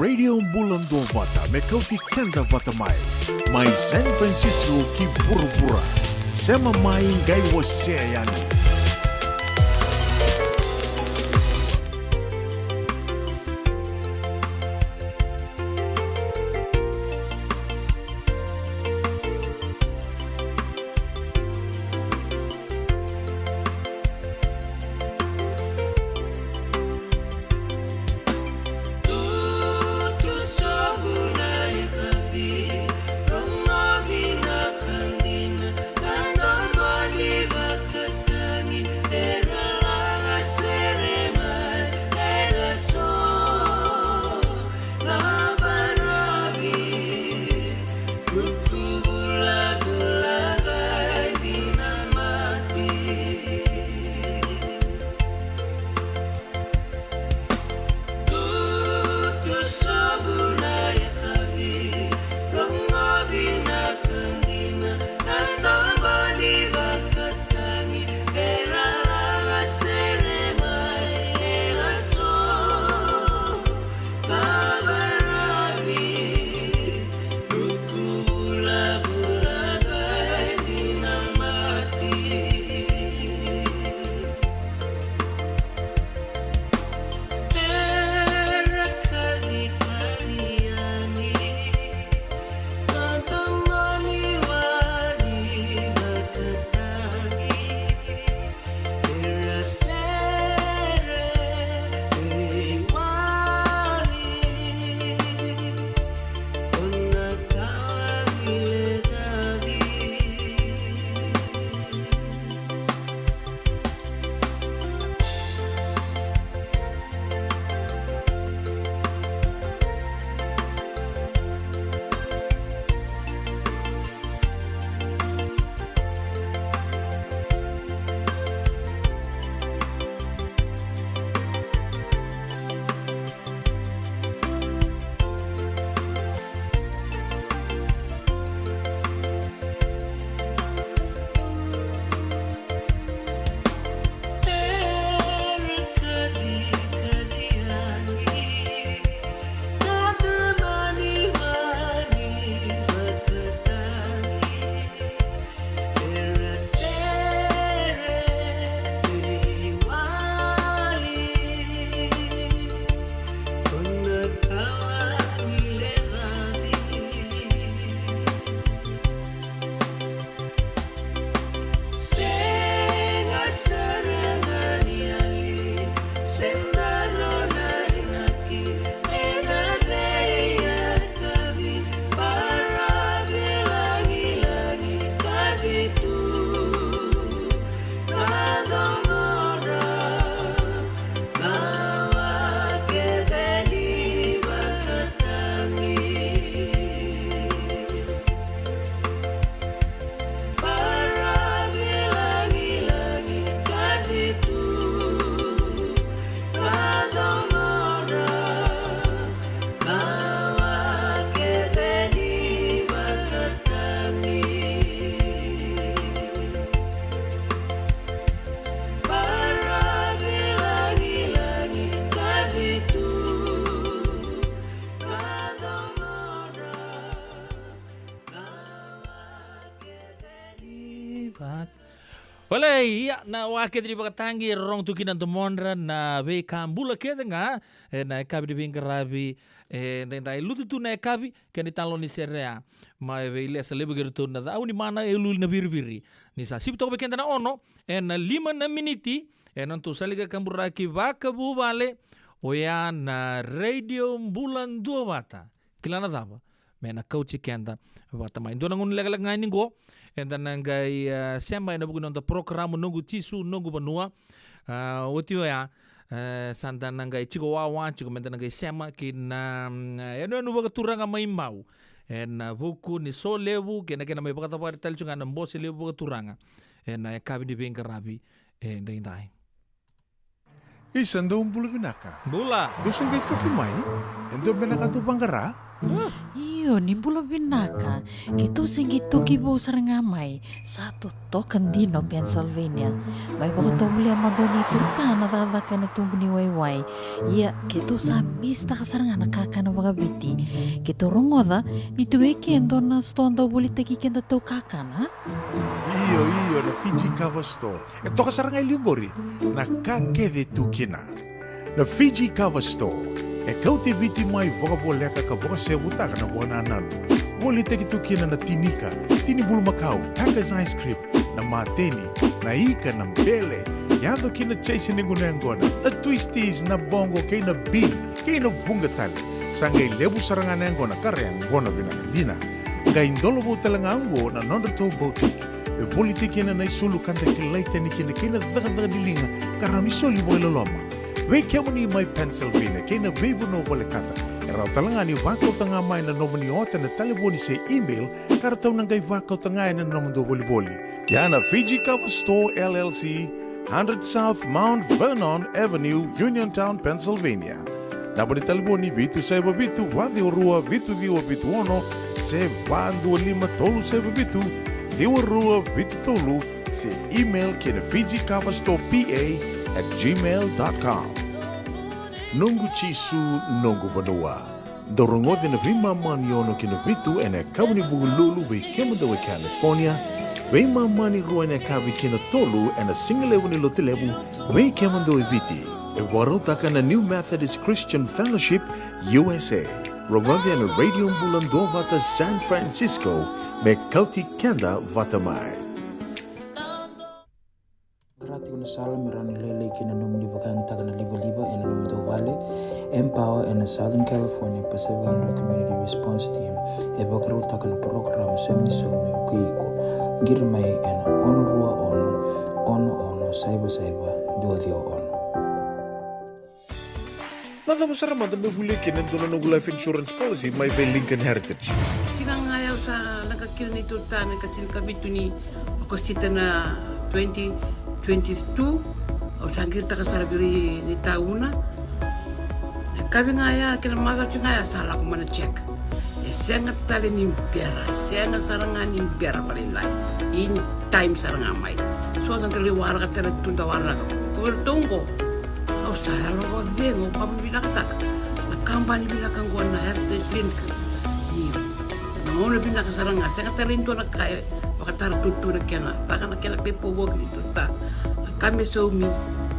Radio Bula Duavata me Kauti Keda Vata mai San Francisco ki Burubura sema mai gai wasea yani. Tudo só mulai tapi Wala iya na wake dari bakatangi rong tukinan tomondra na ve kambula keda nga na kabi di bingarabi na lutu tu na kabi kani talo ni serea ma ve ile sa lebe gertu na au ni mana elu na birbiri ni sa sip to bekenda na ono na 5 na miniti nantu saliga kamburaki vaka bu vale oya na radio Bula Duavata kilana dava mena Kauti kenda Vata mai ndona ngun lega ngani go enda nangai sema ina bugun onda program nungu tisu nungu banua otio ya sanda nangai chigo wawa chigo menda nangai sema kina eno nu baga turanga mai mau en buku ni so levu kena mai baga tapar tal chunga na mbose levu baga turanga en kabi di bengka rabi enda indai Isando Bula binaka. Bula. Dosen kay toki mai. Endo benaka tu bangara. Iyo, ni Bula binaka. Kito singi toki bo sarangamay. Satu token dino Pennsylvania. May baka tumuli ang madoni turta na dadaka na tumbuni wayway. Iya, kito sa mista kasaranga nakaka na wagabiti. Kito rongoda, nituwe kendo na stonda bulita kikenda to kakana. Iyo na Fiji Cover Store. E toka saranga ilingori na kakede tukina. Na Fiji Cover Store. E Kauti viti mai vokaboleka ka voka sebutaka na bona nalo. Woli teki tukina na tinika, tini bulu makau, takas ice cream, na mateni, na ika na mbele. Yado kina chase ningu na ngona, na twisties na bongo kay na bean, kay na bungatali. Sangay lebu saranga na ngona kare ngona binakadina. Ngay indolo mo talanga ango na nondato boutique. E politiki na naisulu kanta kilaita ni kina kina daga dilinga karami soli boy loloma. We kemo ni mai Pennsylvania kina vebu no bole kanta. Rau talangani wakau tanga mai na nomani ota na telefoni se email karatau nangai wakau tanga na nomando boli-boli. Yana Fiji Cover Store LLC, 100 South Mount Vernon Avenue, Uniontown, Pennsylvania. Nabo ni telefoni vitu seba vitu wadi urua vitu diwa vitu ono se bandu lima tolu seba vitu diwa urua vitu tolu se email kina fijicoverstorepa@gmail.com. Nungu chisu nungu banua. Dorongode na vima mani ono kina vitu ene kawani bugululu we kemada we California. Vima mani rua ene kawi kina tolu ene singalewu ni lotilewu we kemada we viti. E warotaka na New Methodist Christian Fellowship USA. Rongode ene Radio Bula Duavata San Francisco me Kauti Keda Vata mai. Grati una sala mirani lele kina nomni bakan takana liba ena nomi do vale Empower in the Southern California Pacific Islander Community Response Team e bakaro takana program semni so me kuiko ngir mai ena ono rua ono saiba dua dio ono. Nada masara mada me huli kina dono no life insurance policy mai be Lincoln Heritage. Sinang ayaw sa nagkakil ni Tuta nagkatil kabitu ni akostita na 2022 o sangir ta kasarabiri ni tauna. Kami ngaya kena maga ngaya salah ko mana check. Sangat tali ni biara, sangat sarangan ni biara palilai. In time sarangan mai. So ang tali warga tali tunda warga. Kubertungko. Au saya lo buat bengo kami bilang tak. Nakambani bilang kangguan na heritage link. Ni. Namun bilang sarangan sangat tali itu nak kaya. Pakatar tutu nak kena. Pakan nak kena pepo bog itu tak. Kami sumi.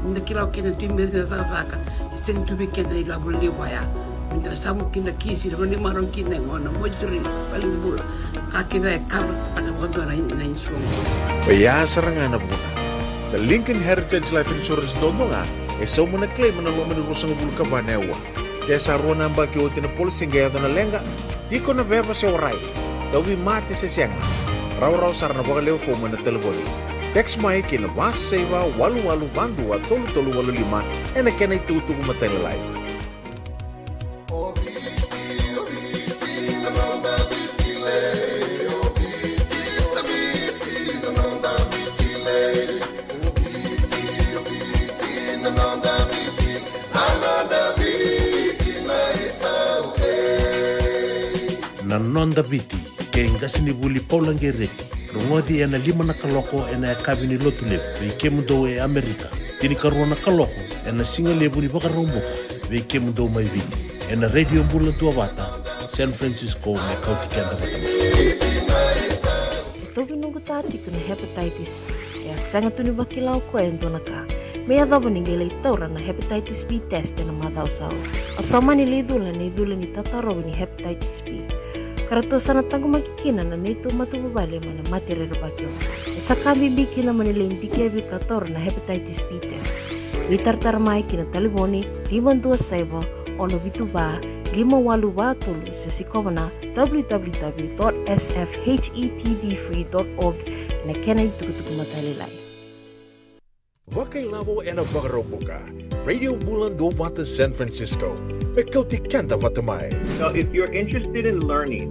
Nakilaw kena timber na vaka. Sen tu bikin dari labu liwaya. Minta samu kina kisi, lalu ni marong kina ngona mojuri paling bula. Kaki saya kabut pada waktu na insurance. Baya serangan na muna. The Lincoln Heritage Life Insurance dondonga so muna claim na lo manirusang bulu kabanewa. Kaya sa ruwa namba kiyote na polisi ngaya na lenga, di ko na beba sa oray. Dawi mati sa siyanga. Raw sarana bakalew fo mo na telefoni. Text mai kina mas seiva walu bandu tolu walu lima ena kena itu kumatalilai. Nanonda biti ke ngasini buli paulangereki. Rungodi ena lima na kaloko ena kabini lotulep ve kemudo e Amerika. Tini karuana kaloko ena singa lebu ni bakaromboka ve kemudo mai viti. Ena Radio Bula Duavata, San Francisco me Kauti Keda Vata. Ito binungo tati ko na hepatitis B. Ya sanga tuni bakilaw ko ento naka. May adabo ninggila itaura na hepatitis B test na madaw sao. Asama ni lidula ni tataro ni hepatitis B. Karato sana tango makikina na nito matubabali mana matire bakyo. Sa kabibiki na manilinti kebi kator na hepatitis B test. Litartar mai kina telefoni 527 ono bituba 582 sa sikobana www.sfhetbfree.org na kenay tukutuk matalilay. Wakai lavo ena bagarobuka. Radio Bula Duavata San Francisco. Kauti Keda Vata mai. So if you're interested in learning,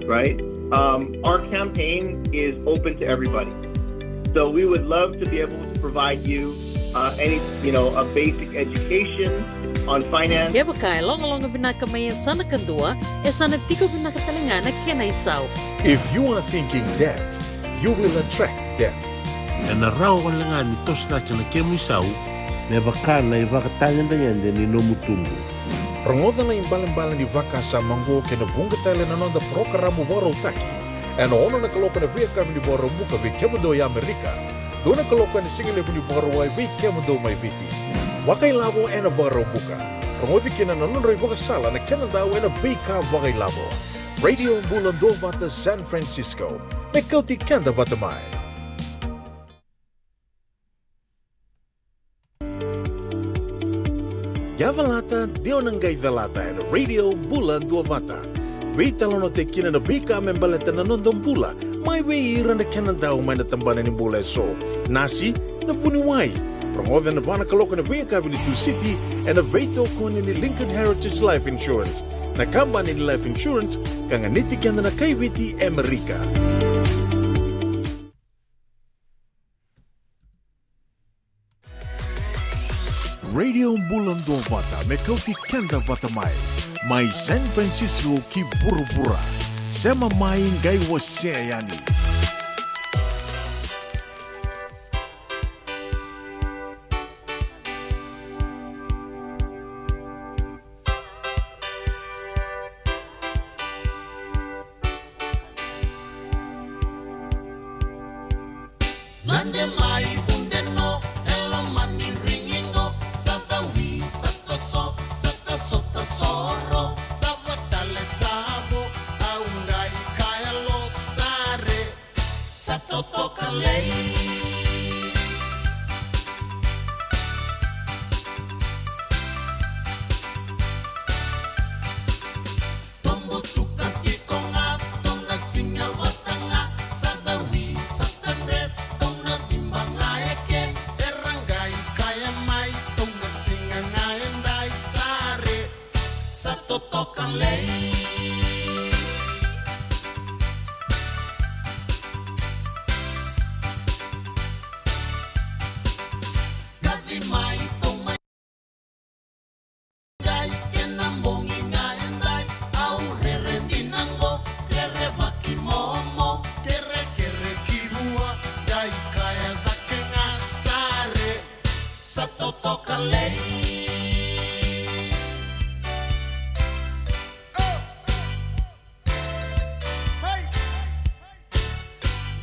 right, our campaign is open to everybody. So we would love to be able to provide you a basic education on finance. Kaya bakay long binakamayan sana kandua, sana tiko binakatalangana kena isaw. If you are thinking that, you will attract that. Ena rao kalangan ni tos na chana kemu isaw, me bakala ibakatangan danyan ni nomutungu. Rangoda na imbalan-balan di vaka sa manggo kena bunga tele na nonda programo boro taki. Eno ono na kaloko na via kami ni boro muka vi kemudo ya Amerika. Doon na kaloko na singile ni boro wai vi kemudo mai viti. Wakai lavo ena boro muka. Rangodi kena na nonda vaka sala na kena daw ena vika wakai lavo. Radio Bula Duavata San Francisco. Me Kauti Keda Vata mai. Yavalata, Dionangay Valata, and Radio Bula Duavata. Wait talono te kina na bika membaleta na nondong bula. May way ira na kanadaw may natambanan ni bula so. Nasi, na puniway. Rongoda na bana kaloka na via kabili tu city and a veto kone ni Lincoln Heritage Life Insurance. Na kamba ni life insurance kanga niti kanda na kaibiti Amerika. Radio Bula Duavata me Kauti Keda Vata mai San Francisco ki burubura. Sema mai ngai wasea yani. Lande mai undeno elo mani ringingo satawi sataso satasota soro tavatale sabo aungai kaya lo sare satotoka lei tombo tuka ikonga tona singa watanga sadawi satandre toca lei Kadi mai tomai Gai enambongi ngaendai Au rere dinango Kere baki momo Kere kere kirua Gai kaya vake ngasare Sato toka lei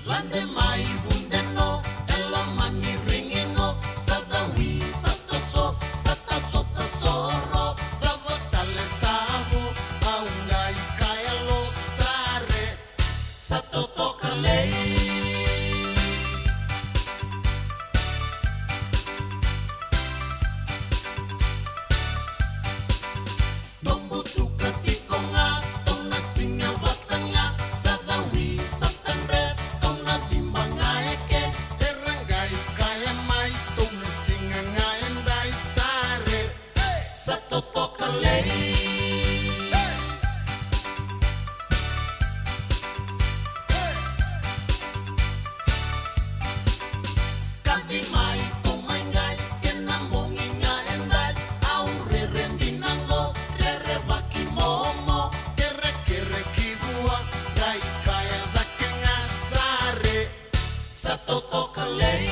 Lande mai undeno elo mani ringino sadawi sataso sataso tasoro lavotale sabo aungai kaya lo sare satotoka lei Tombo tuka tikonga tona singa watanga sadawi satandre Satotoka lei Kadi mai tomai ngai kenambongi ngaendai Au rere dinango rere baki momo Kere kere kibua Gai kaya vake ngasare Satotoka lei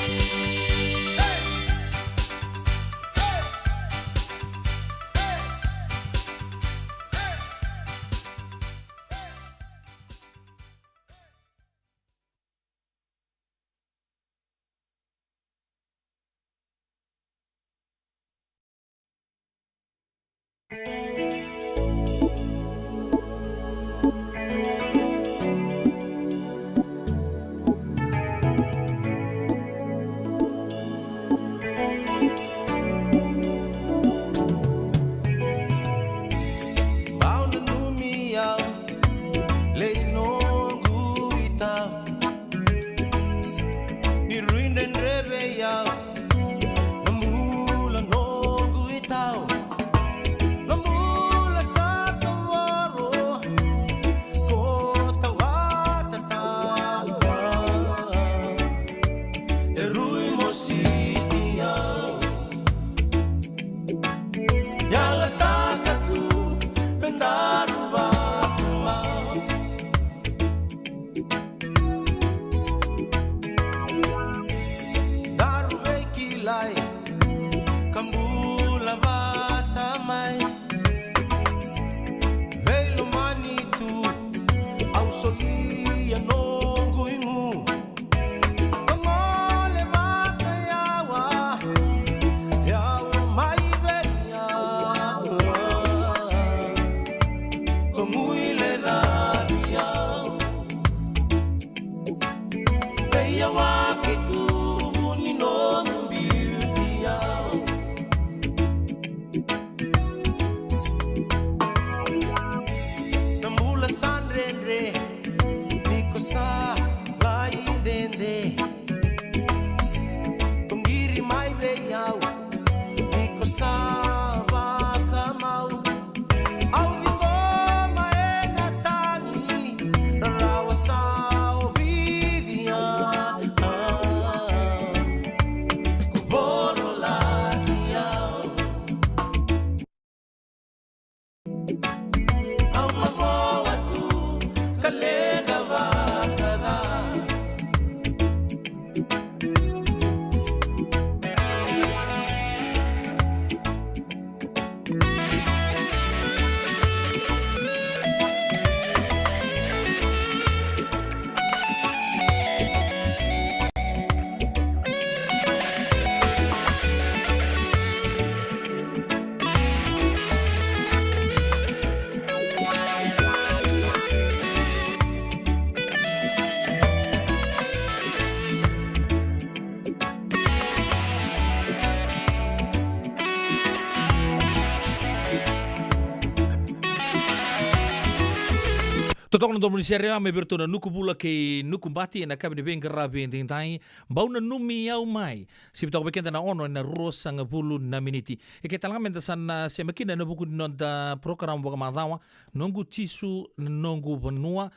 Totokna do munisere me bertona nuku bula ke nuku bati na kabine ben grabe ndai bauna numi au mai sipto bekenda na ono na rosa nga bulu na miniti e ke talamenta sana se makina na buku no da program boga madawa nongu tisu nongu bonua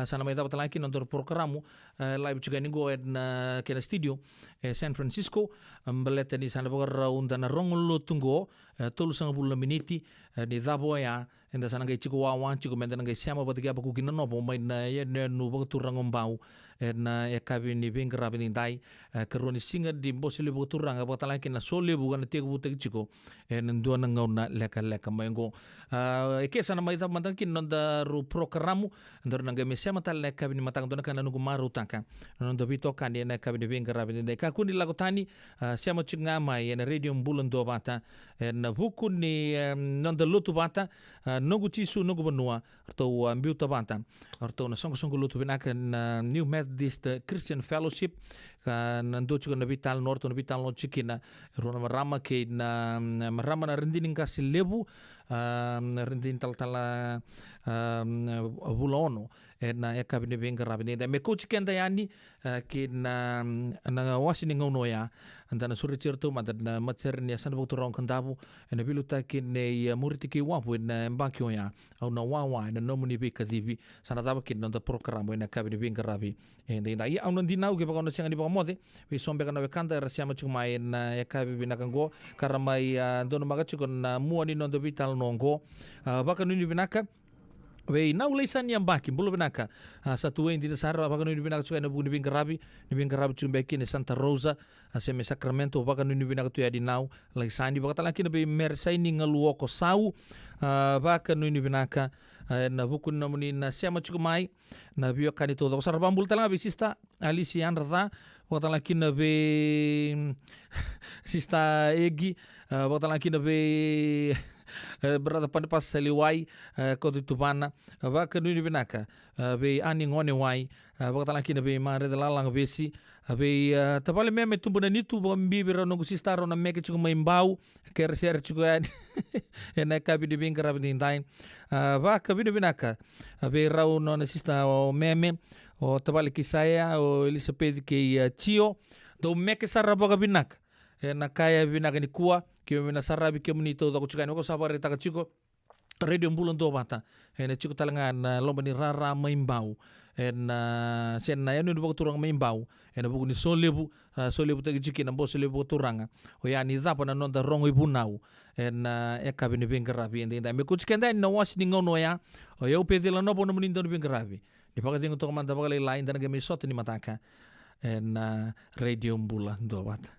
sana mai tava talaki no do programu live juga ningo na ke na studio San Francisco mbeleta ni sana boga unda na rongolo tungo tolu sanga bulu na miniti ni dabo ya enda sana ngai chiku wawa chiku menda ngai siama batiga baku kina no bo mai na ye no bo turang ombau na e kabi ni bing grabe ni dai keroni singa di bosile bo turang ba tala kina sole bu kana te bu te chiku ndo na ngona leka leka mai ngo e ke sana mai ta mantan kin no da ru programu ndor ngai me siama tal leka kabi ni matang dona kana nugu maru taka no do bito kan ni na kabi ni bing grabe ni dai ka kuni lagotani siama chinga mai na radio Bula Duavata na buku ni non da lutu vata nogu tisu nogu benua atau ambil tabanta atau na song lutu binaka na New Methodist Christian Fellowship nando juga na vital norte na vital no chikina rona marama ke na marama na rendinin kasi lebu rendin tal bulono na e kabine benga rabine da me coach kenda yani ke na wasini ngono ya andana suri certo mata na matser ni asan butu rong kandabu na biluta ke ne muriti ke wapu na mbakio ya au na wawa na nomuni be kadivi sana daba ke na programa na kabine benga rabi ende dai au na dinau ke bagono senga di bagomote we sombe kana we kanda rasiama chuma na e kabi binakango karamai dono magachu na muani no do vital nongo baka nuni binaka we nau leisan yang baki bulu binaka satu yang di dasar baka nuni binaka suka na buku ni bingarabi chumbe kini Santa Rosa seme Sacramento baka nuni binaka tu ya di nau leisan di baka talaki na be mersa ini ngaluoko sau baka nuni binaka na buku na muni na siama chukumai na biyo kanito do sar bambul talanga bisista Alicia Andrada baka talaki na be sista Egi baka talaki na be berada pada pas seliwai Kauti tubana baka nuni binaka be ani ngone wai baka talaki na be mare lalang besi be tapale meme tumbu na nitu bo mbibira no gusistaro na meke chuko maimbau ker ser chuko ena kabi de bingara bindai baka binu binaka be rau no na sista o meme o tapale kisaya o Elizabeth ke chio do meke sarra boga binaka na kaya binaka ni kuwa kio mina sarabi kio munito da kuchukai no sabar ta chiko radio Bula Duavata na chiko talanga na lomba ni rara maimbau na sen na yanu bo turang maimbau na buku ni solebu ta chiki na bo solebu turanga o ya ni zapa na nonda rongo ibunau na e kabine bengarabi ende me kuchikenda na wasi ni ngono ya o yo pedila no bono munindo ni bengarabi ni pakatingo to manda bakale lain dan game sot ni mataka na radio Bula Duavata.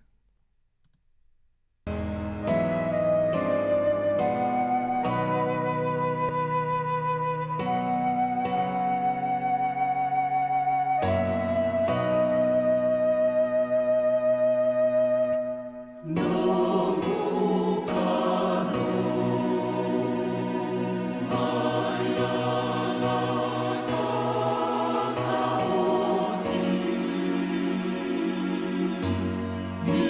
Ni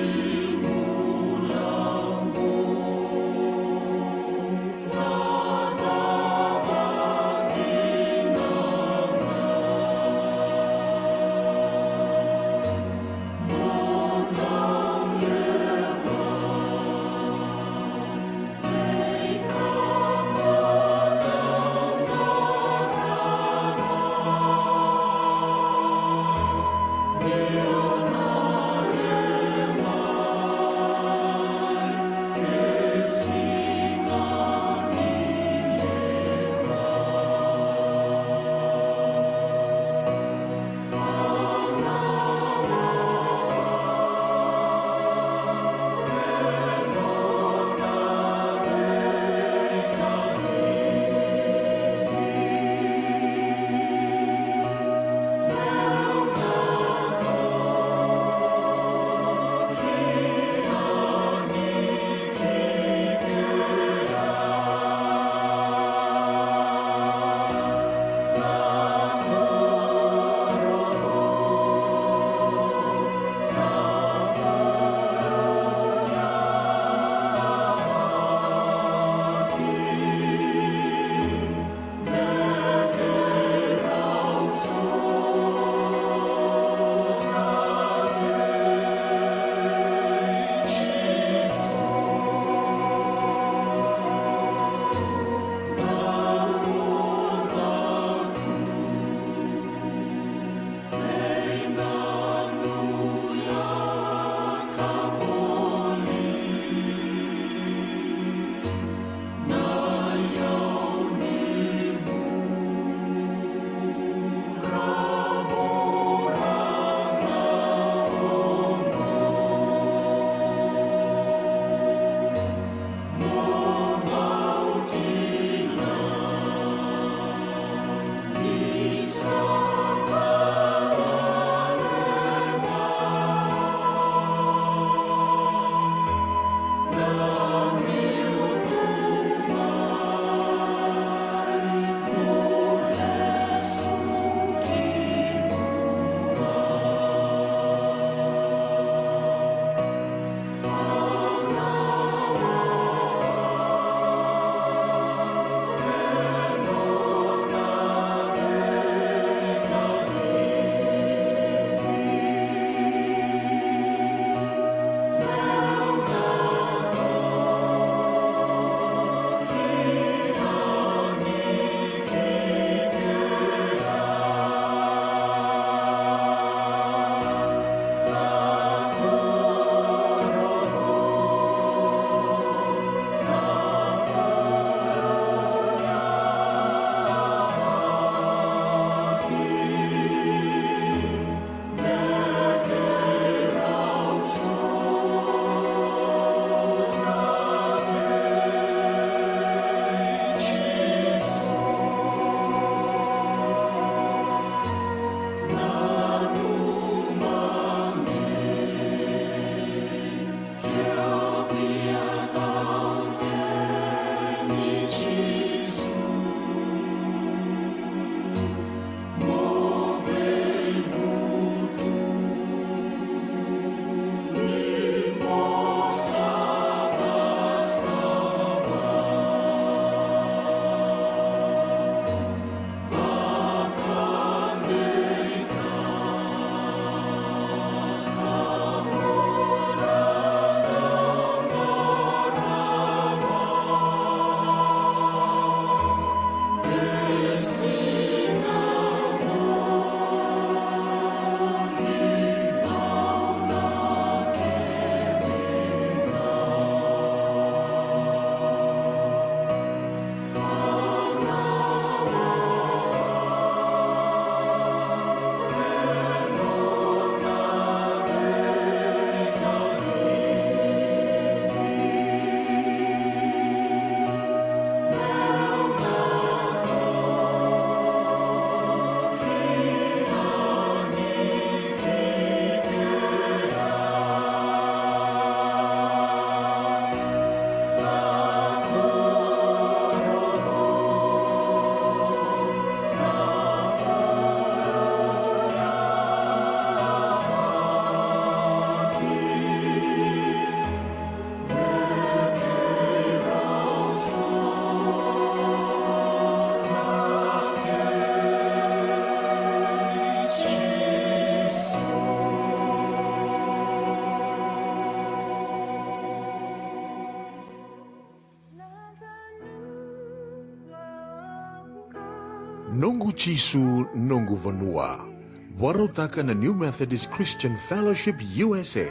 Chisu Nungu Vanua. Warotaka na New Methodist Christian Fellowship USA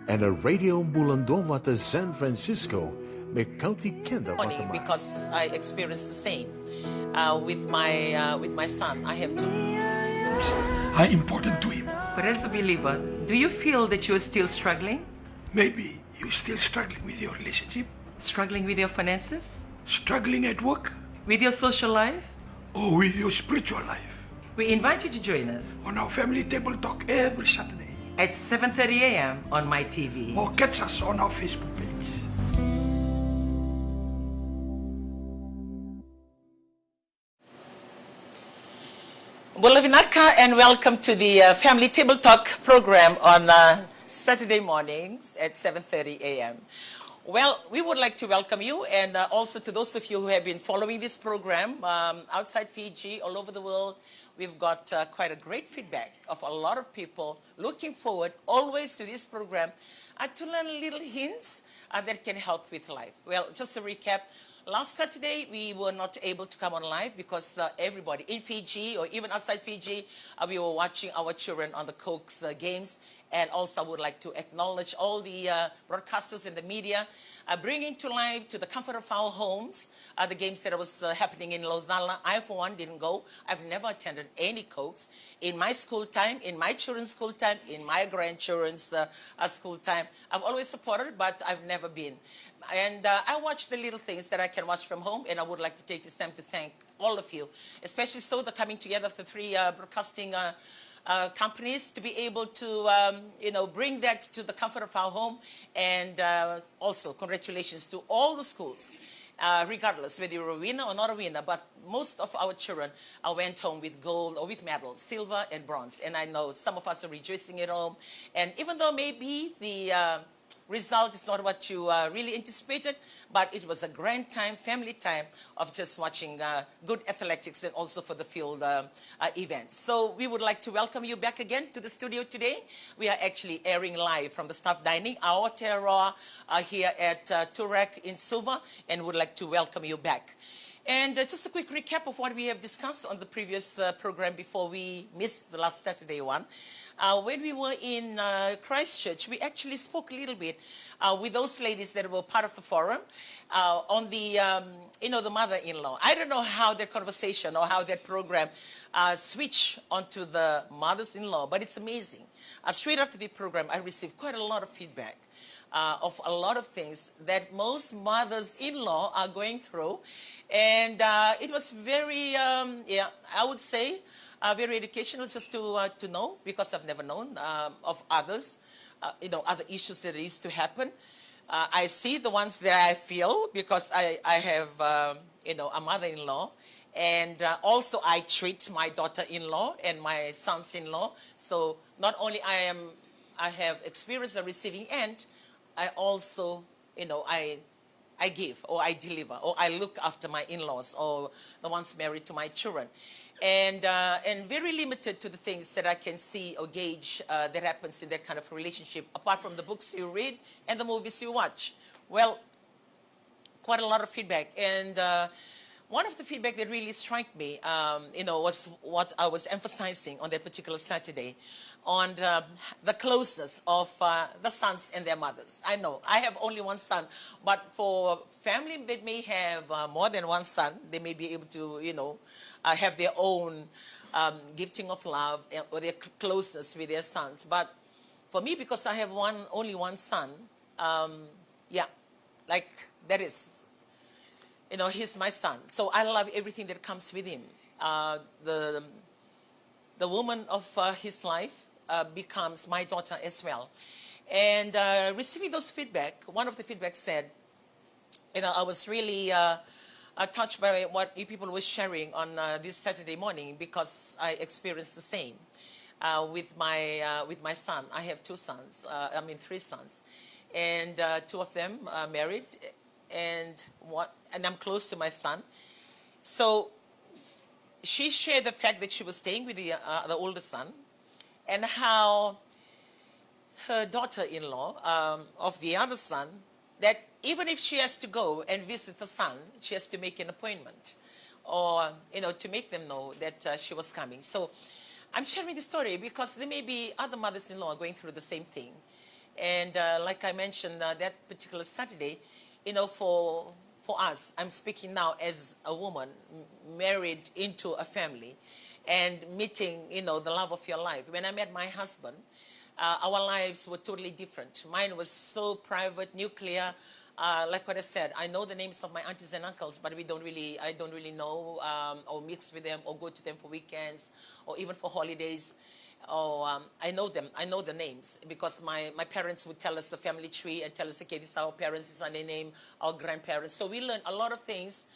and a Radio Bula Duavata San Francisco me Kauti Keda Vata. Because I experienced the same with my son. I have two. Are important to him. But as a believer, do you feel that you are still struggling? Maybe you're still struggling with your relationship. Struggling with your finances? Struggling at work? With your social life? Or with your spiritual life? We invite you to join us on our Family Table Talk every Saturday at 7:30 a.m. on my TV. Or catch us on our Facebook page. Bula Vinaka, and welcome to the Family Table Talk program on Saturday mornings at 7:30 a.m. Well, we would like to welcome you, and also to those of you who have been following this program outside Fiji, all over the world. We've got quite a great feedback of a lot of people looking forward always to this program to learn little hints that can help with life. Well, just a recap. Last Saturday, we were not able to come on live because everybody in Fiji or even outside Fiji, we were watching our children on the Cokes games. And also I would like to acknowledge all the broadcasters in the media bringing to life, to the comfort of our homes, the games that was happening in Lodala. I, for one, didn't go. I've never attended any Cokes in my school time, in my children's school time, in my grandchildren's school time. I've always supported, but I've never been. And I watch the little things that I can watch from home, and I would like to take this time to thank all of you, especially so the coming together of the three broadcasting companies to be able to, bring that to the comfort of our home. And also congratulations to all the schools, regardless whether you're a winner or not a winner, but most of our children went home with gold or with medals, silver and bronze. And I know some of us are rejoicing at home. And even though maybe the result is not what you really anticipated, but it was a grand time, family time of just watching good athletics and also for the field events. So we would like to welcome you back again to the studio today. We are actually airing live from the staff dining, our terroir here at Turak in Suva, and would like to welcome you back. And just a quick recap of what we have discussed on the previous program before we missed the last Saturday one. When we were in Christchurch, we actually spoke a little bit with those ladies that were part of the forum on the, the mother-in-law. I don't know how that conversation or how that program switched onto the mothers-in-law, but it's amazing. Straight after the program, I received quite a lot of feedback of a lot of things that most mothers-in-law are going through. And it was very, I would say, very educational just to know, because I've never known of others, other issues that used to happen. I see the ones that I feel because I have, a mother-in-law. And also I treat my daughter-in-law and my sons-in-law. So not only I have experienced the receiving end, I also, I give or I deliver or I look after my in-laws or the ones married to my children. And very limited to the things that I can see or gauge that happens in that kind of relationship, apart from the books you read and the movies you watch. Well, quite a lot of feedback. And one of the feedback that really struck me, was what I was emphasizing on that particular Saturday, on the closeness of the sons and their mothers. I know I have only one son, but for family that may have more than one son, they may be able to, have their own gifting of love or their closeness with their sons. But for me, because I have only one son, that is, he's my son. So I love everything that comes with him. The woman of his life becomes my daughter as well. And receiving those feedback, one of the feedback said, I was really touched by what you people were sharing on this Saturday morning, because I experienced the same with my son. I have three sons, and two of them are married, and I'm close to my son. So she shared the fact that she was staying with the older son, and how her daughter-in-law of the other son, that even if she has to go and visit the son, she has to make an appointment or, to make them know that she was coming. So I'm sharing this story because there may be other mothers-in-law going through the same thing. And like I mentioned, that particular Saturday, for us, I'm speaking now as a woman married into a family and meeting, the love of your life. When I met my husband, our lives were totally different. Mine was so private, nuclear. Like what I said, I know the names of my aunties and uncles, but I don't really know or mix with them or go to them for weekends or even for holidays. I know them. I know the names because my parents would tell us the family tree and tell us, okay, this is our parents, this is our name, our grandparents. So we learn a lot of things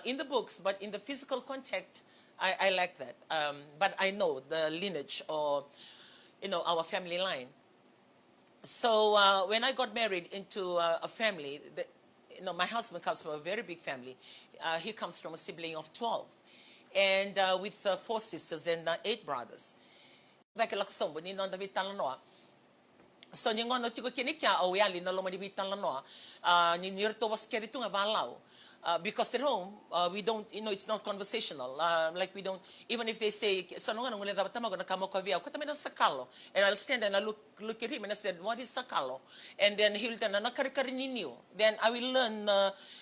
in the books, but in the physical contact, I like that. But I know the lineage or, our family line. So when I got married into a family, my husband comes from a very big family. He comes from a sibling of 12, and with 4 sisters and 8 brothers. Like laksombo ni non David talanoa. So ni ngono tiko kinikia o yali no lomo David talanoa. Ni nirto was keritu nga valau. Because at home we don't, it's not conversational. Like we don't, even if they say, so no ngone dapat tama gonna kamo kavia. Ko tamina sakalo. And I'll stand and I look at him and I said, what is sakalo? And then he'll tell na nakarikari ninyo. Then I will learn.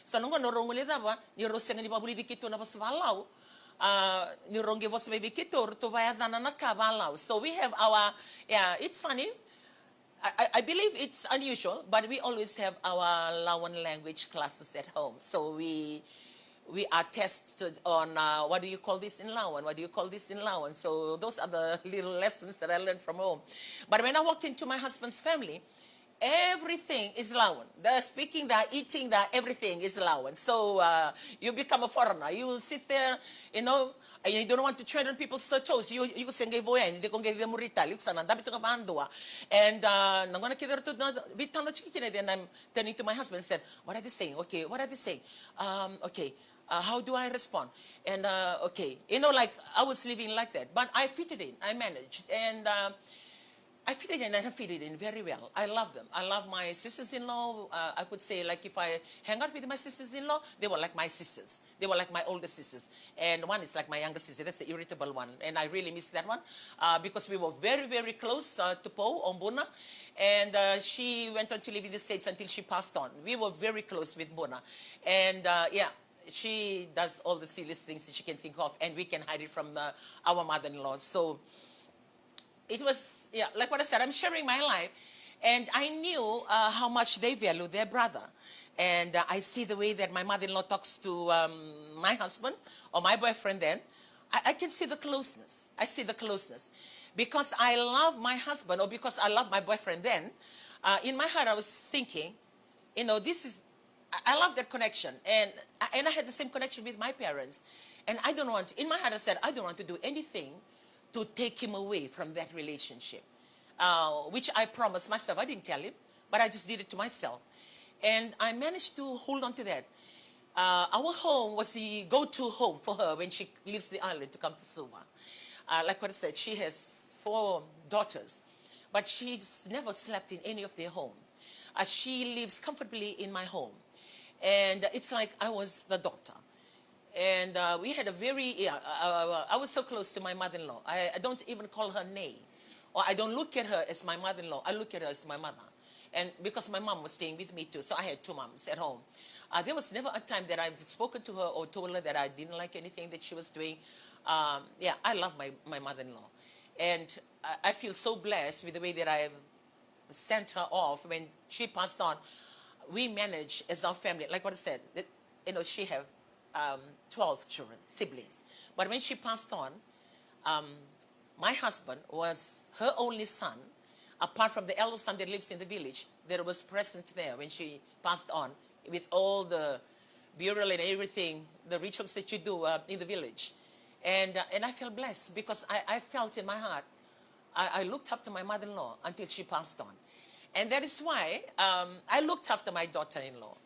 So no ngono rongole dapat ni rosenga ni babuli bikitu na pas valau. So we have our, it's funny. I believe it's unusual, but we always have our Lawan language classes at home. So we are tested on what do you call this in Lawan? What do you call this in Lawan? So those are the little lessons that I learned from home. But when I walked into my husband's family, everything is Lawan. The speaking, the eating, the everything is Lawan. So you become a foreigner. You sit there, and you don't want to tread on people's toes. You sing a voice, you can get the murita, you can and I'm going to get to Vitano chicken. Then I'm turning to my husband and said, what are they saying? Okay, what are they saying? Okay. How do I respond? And okay, like I was living like that, but I fitted in. I managed, and I fit it in and I fit it in very well. I love them. I love my sisters-in-law. I could say, like, if I hang out with my sisters-in-law, they were like my sisters. They were like my older sisters. And one is like my younger sister. That's the irritable one. And I really miss that one because we were very, very close to Po, Ombuna. And she went on to live in the States until she passed on. We were very close with Bona. And, she does all the silliest things that she can think of, and we can hide it from our mother-in-law. So it was, like what I said, I'm sharing my life, and I knew how much they value their brother. And I see the way that my mother-in-law talks to my husband or my boyfriend then. I can see the closeness. I see the closeness. Because I love my husband or because I love my boyfriend then, in my heart I was thinking, I love that connection. And I had the same connection with my parents. And I don't want, in my heart I said, I don't want to do anything to take him away from that relationship, which I promised myself. I didn't tell him, but I just did it to myself. And I managed to hold on to that. Our home was the go-to home for her when she leaves the island to come to Suva. Like what I said, she has 4 daughters, but she's never slept in any of their home. She lives comfortably in my home. And it's like I was the daughter. And we had a very, I was so close to my mother-in-law. I don't even call her Nay. Or I don't look at her as my mother-in-law. I look at her as my mother. And because my mom was staying with me too, so I had 2 moms at home. There was never a time that I've spoken to her or told her that I didn't like anything that she was doing. I love my mother-in-law. And I feel so blessed with the way that I've sent her off when she passed on. We managed as our family, like what I said, that, she have 12 children, siblings. But when she passed on, my husband was her only son, apart from the eldest son that lives in the village, that was present there when she passed on, with all the burial and everything, the rituals that you do in the village. And I felt blessed because I felt in my heart, I looked after my mother-in-law until she passed on. And that is why I looked after my daughter-in-law.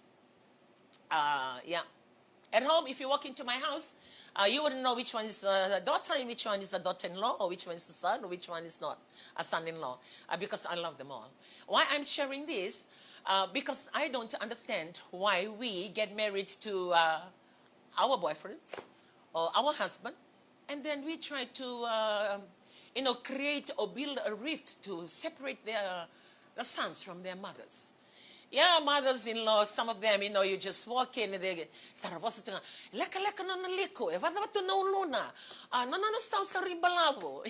At home, if you walk into my house, you wouldn't know which one is the daughter and which one is the daughter-in-law, or which one is the son, or which one is not a son-in-law, because I love them all. Why I'm sharing this? Because I don't understand why we get married to our boyfriends or our husband, and then we try to, create or build a rift to separate the sons from their mothers. Yeah, mothers-in-law, some of them, you just walk in and they saravosa tunga, leka no naliko, vata no luna, no sounds rimbalavo,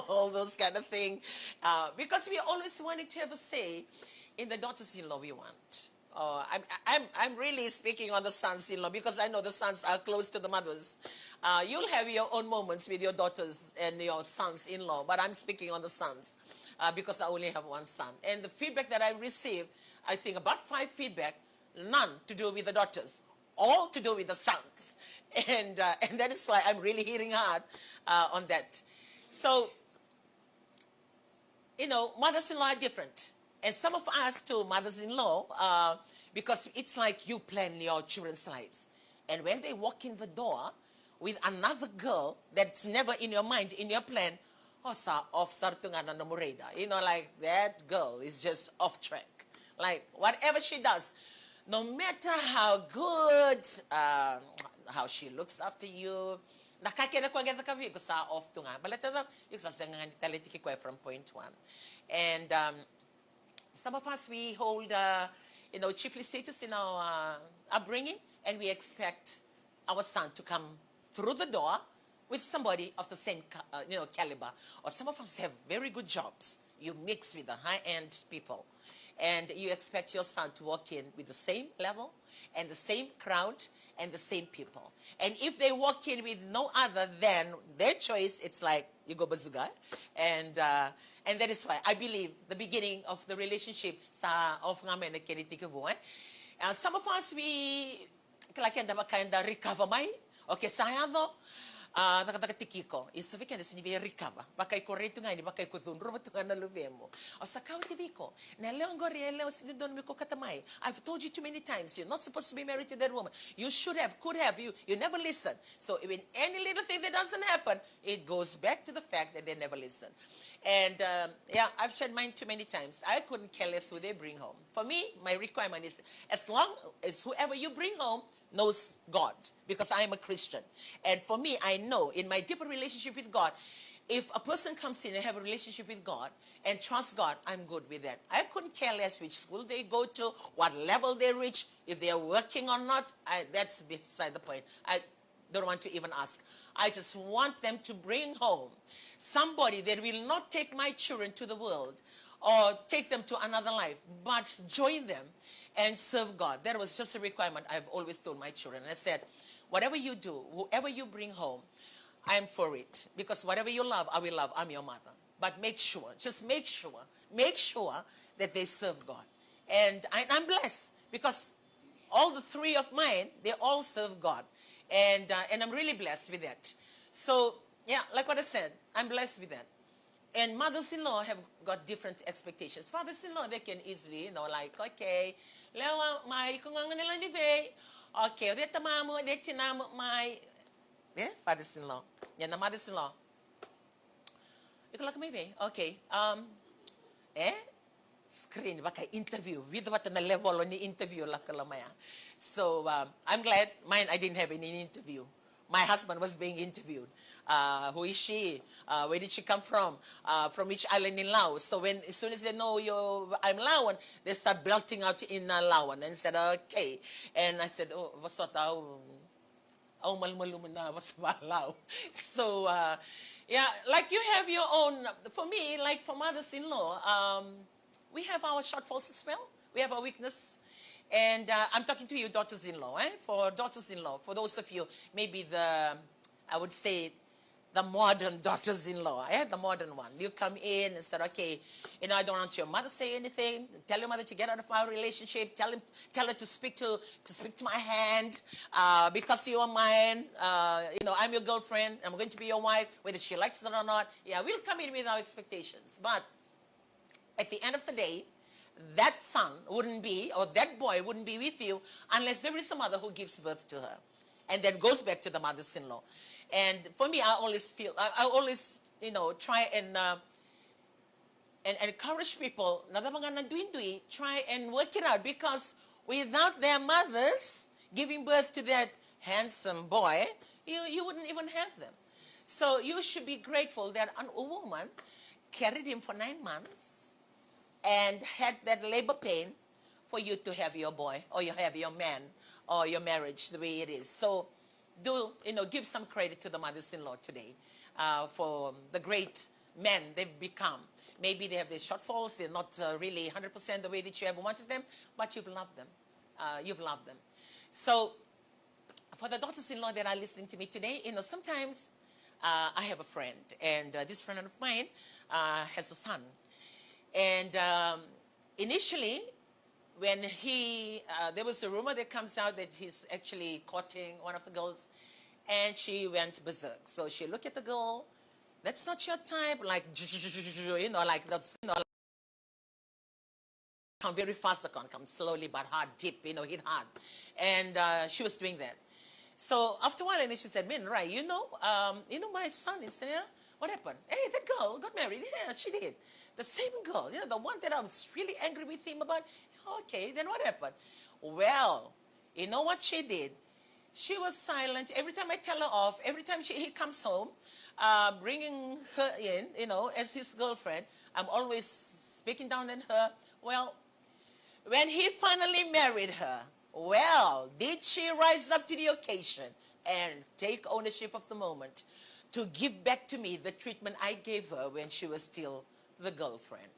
all those kind of thing. Because we always wanted to have a say in the daughters-in-law we want. I'm really speaking on the sons-in-law because I know the sons are close to the mothers. You'll have your own moments with your daughters and your sons-in-law, but I'm speaking on the sons because I only have one son. And the feedback that I received, I think about 5 feedback, none to do with the daughters, all to do with the sons. And that is why I'm really hitting hard on that. So, mothers-in-law are different. And some of us too, mothers-in-law, because it's like you plan your children's lives. And when they walk in the door with another girl that's never in your mind, in your plan, like that girl is just off track. Like whatever she does, no matter how good, how she looks after you, from point 1. And some of us, we hold, chiefly status in our upbringing, and we expect our son to come through the door with somebody of the same, caliber. Or some of us have very good jobs. You mix with the high-end people. And you expect your son to walk in with the same level and the same crowd and the same people. And if they walk in with no other than their choice, it's like, you go bazuga. And that is why I believe the beginning of the relationship of some of us, we kind of recover my, okay, sayado. Nakatikiko, isso fica nesse nível recover. Bakai correto ngani, bakai kudunro matunga na luvemo. Osa Kauti viko. Na leo ngori leo sinidon miko katamai. I've told you too many times, you're not supposed to be married to that woman. You should have, could have, you never listen. So when any little thing that doesn't happen, it goes back to the fact that they never listen. And I've shared mine too many times. I couldn't care less who they bring home. For me, my requirement is as long as whoever you bring home knows God, because I am a Christian. And for me, I know in my deeper relationship with God, if a person comes in and have a relationship with God and trusts God, I'm good with that. I couldn't care less which school they go to, what level they reach, if they are working or not. That's beside the point. I don't want to even ask. I just want them to bring home somebody that will not take my children to the world or take them to another life, but join them and serve God. That was just a requirement I've always told my children. I said, whatever you do, whoever you bring home, I'm for it. Because whatever you love, I will love. I'm your mother. But make sure that they serve God. And I'm blessed because all the 3 of mine, they all serve God. And I'm really blessed with that. So, yeah, like what I said, I'm blessed with that. And mothers-in-law have got different expectations. Fathers-in-law, they can easily, like, okay, lewa mai kungang nila ni vey. Okay, deta mamu, deta namu my, fathers-in-law. Yan na mothers-in-law. Ito lang kami vey. Okay, screen baka interview. With what na level ni interview la kalamaya. So I'm glad mine I didn't have any interview. My husband was being interviewed. Who is she? Where did she come from? From which island in Laos? So as soon as they know I'm Lawan, they start belting out in Lawan. And said, okay. And I said, oh, wasota, so, like you have your own, for me, like for mothers-in-law, we have our shortfalls as well. We have our weakness. And I'm talking to you, daughters-in-law, for daughters-in-law, for those of you, maybe I would say, the modern daughters-in-law, the modern one. You come in and say, okay, I don't want your mother to say anything. Tell your mother to get out of our relationship. Tell her to speak to my hand because you are mine. I'm your girlfriend. I'm going to be your wife, whether she likes it or not. Yeah, we'll come in with our expectations. But at the end of the day, that son wouldn't be, or that boy wouldn't be with you unless there is a mother who gives birth to her. And then goes back to the mothers-in-law. And for me, I always try and encourage people, try and work it out, because without their mothers giving birth to that handsome boy, you wouldn't even have them. So you should be grateful that a woman carried him for 9 months and had that labor pain for you to have your boy, or you have your man, or your marriage the way it is. So do, give some credit to the mothers-in-law today for the great men they've become. Maybe they have their shortfalls, they're not really 100% the way that you ever wanted them, but you've loved them. You've loved them. So for the daughters-in-law that are listening to me today, sometimes I have a friend, and this friend of mine has a son. And initially, when there was a rumor that comes out that he's actually courting one of the girls, and she went berserk. So she looked at the girl, that's not your type, like, like that's, come very fast, the con come slowly but hard, deep, hit hard. And she was doing that. So after a while, and then she said, man, right, my son is there. What happened? Hey, that girl got married. Yeah, she did. The same girl, the one that I was really angry with him about. Okay, then what happened? Well, you know what she did? She was silent. Every time I tell her off, every time he comes home, bringing her in, as his girlfriend, I'm always speaking down on her. Well, when he finally married her, well, did she rise up to the occasion and take ownership of the moment to give back to me the treatment I gave her when she was still the girlfriend?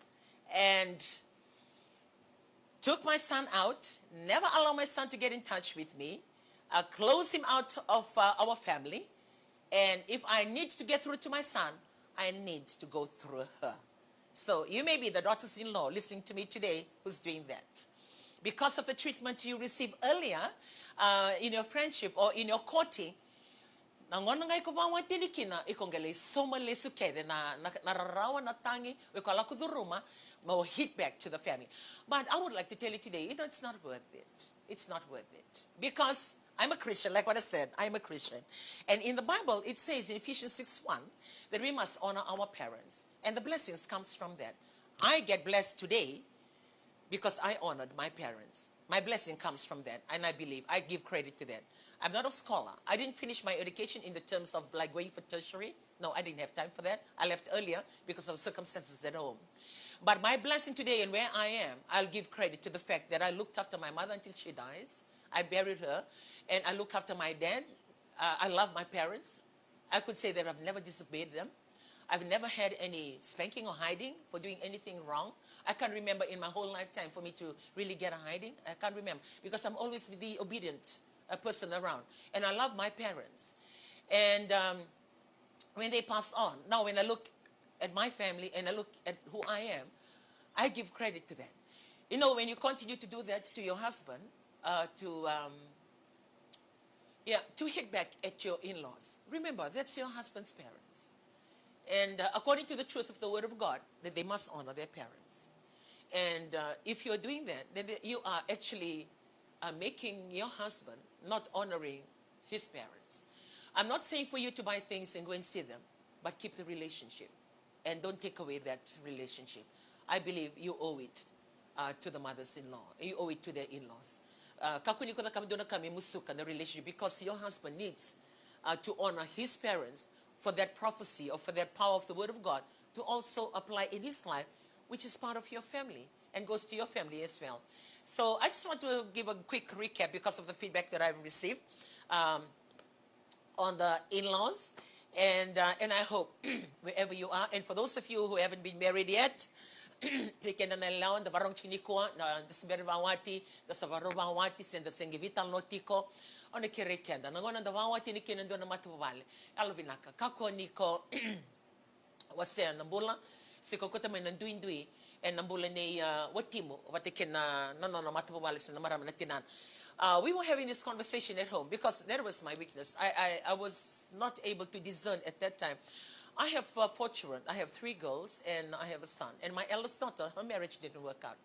And took my son out, never allowed my son to get in touch with me, closed him out of our family, and if I need to get through to my son, I need to go through her. So you may be the daughters-in-law listening to me today who's doing that. Because of the treatment you received earlier in your friendship or in your courting, nangon ngay ko bawa tinikina ikongele soma lesu kede na nararawa na tangi we kala ko duruma mo hit back to the family. But I would like to tell you today, it's not worth it. It's not worth it. Because I'm a Christian, like what I said, I'm a Christian. And in the Bible, it says in Ephesians 6:1 that we must honor our parents. And the blessings comes from that. I get blessed today because I honored my parents. My blessing comes from that, and I believe, I give credit to that. I'm not a scholar. I didn't finish my education in the terms of like going for tertiary. No, I didn't have time for that. I left earlier because of the circumstances at home. But my blessing today and where I am, I'll give credit to the fact that I looked after my mother until she dies. I buried her, and I looked after my dad. I love my parents. I could say that I've never disobeyed them. I've never had any spanking or hiding for doing anything wrong. I can't remember in my whole lifetime for me to really get a hiding. I can't remember because I'm always the obedient person around. And I love my parents. And when they passed on, now when I look at my family and I look at who I am, I give credit to that. When you continue to do that to your husband, to hit back at your in-laws, remember, that's your husband's parents. And according to the truth of the Word of God, that they must honor their parents. And if you're doing that, then you are actually making your husband not honoring his parents. I'm not saying for you to buy things and go and see them, but keep the relationship. And don't take away that relationship. I believe you owe it to the mothers-in-law. You owe it to their in-laws. Kakuni ko na kami doon na kami musukan the relationship because your husband needs to honor his parents for that prophecy or for that power of the Word of God to also apply in his life, which is part of your family and goes to your family as well. So I just want to give a quick recap because of the feedback that I've received on the in-laws. And I hope wherever you are, and for those of you who haven't been married yet, Keda na lawan da barong chiniko na desmervawati da savarvawati sen da sengivital notiko on the Keda nangona da vawati ni kinando na matubale alvinaka kako niko wase na Bula siko kota may nanduindui and nambula ni watimo watikena no matubale sen na marama na tinan. We were having this conversation at home because that was my weakness. I was not able to discern at that time. I have 4 children. I have 3 girls and I have a son. And my eldest daughter, her marriage didn't work out.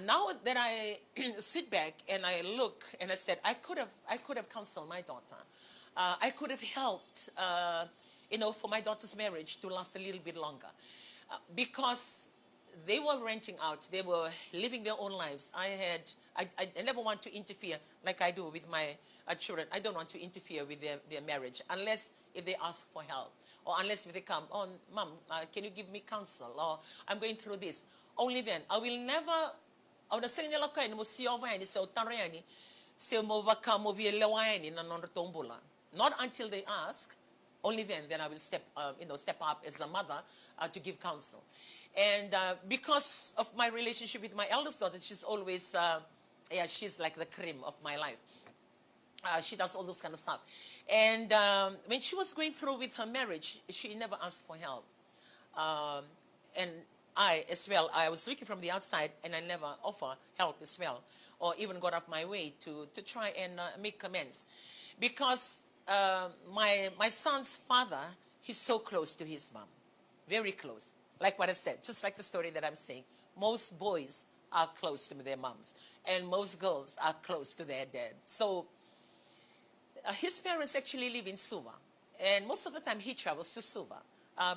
Now that I sit back and I look and I said, I could have counseled my daughter. I could have helped, for my daughter's marriage to last a little bit longer. Because they were renting out. They were living their own lives. I had I never want to interfere like I do with my children. I don't want to interfere with their marriage unless if they ask for help, or unless if they come, oh, Mom, can you give me counsel, or I'm going through this. Only then. I will never, not until they ask. Only then I will step up as a mother to give counsel. And because of my relationship with my eldest daughter, she's always, she's like the cream of my life. She does all those kind of stuff. And when she was going through with her marriage, she never asked for help. And I, as well, I was looking from the outside, and I never offer help as well, or even got off my way to try and make amends. Because my son's father, he's so close to his mom, very close. Like what I said, just like the story that I'm saying, most boys are close to their moms, and most girls are close to their dad. So his parents actually live in Suva, and most of the time he travels to Suva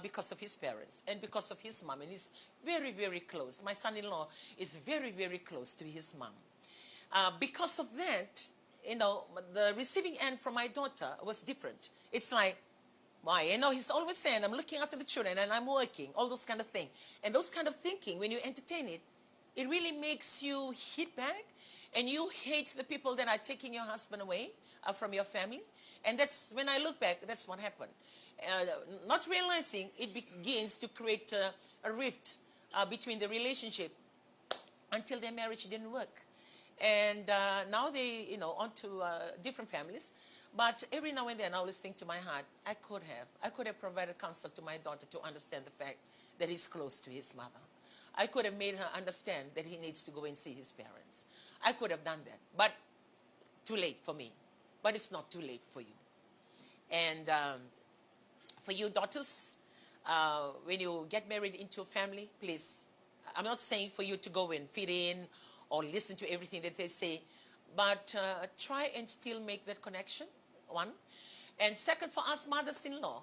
because of his parents and because of his mom, and he's very, very close. My son-in-law is very, very close to his mom. Because of that, the receiving end from my daughter was different. It's like, why? He's always saying, I'm looking after the children and I'm working, all those kind of things. And those kind of thinking, when you entertain it, it really makes you hit back, and you hate the people that are taking your husband away from your family. And that's, when I look back, that's what happened. Not realizing it begins to create a rift between the relationship until their marriage didn't work. And now they, onto different families. But every now and then I always think to my heart, I could have provided counsel to my daughter to understand the fact that he's close to his mother. I could have made her understand that he needs to go and see his parents. I could have done that, but too late for me. But it's not too late for you. And for you daughters, when you get married into a family, please, I'm not saying for you to go and fit in or listen to everything that they say, but try and still make that connection, one. And second, for us mothers-in-law,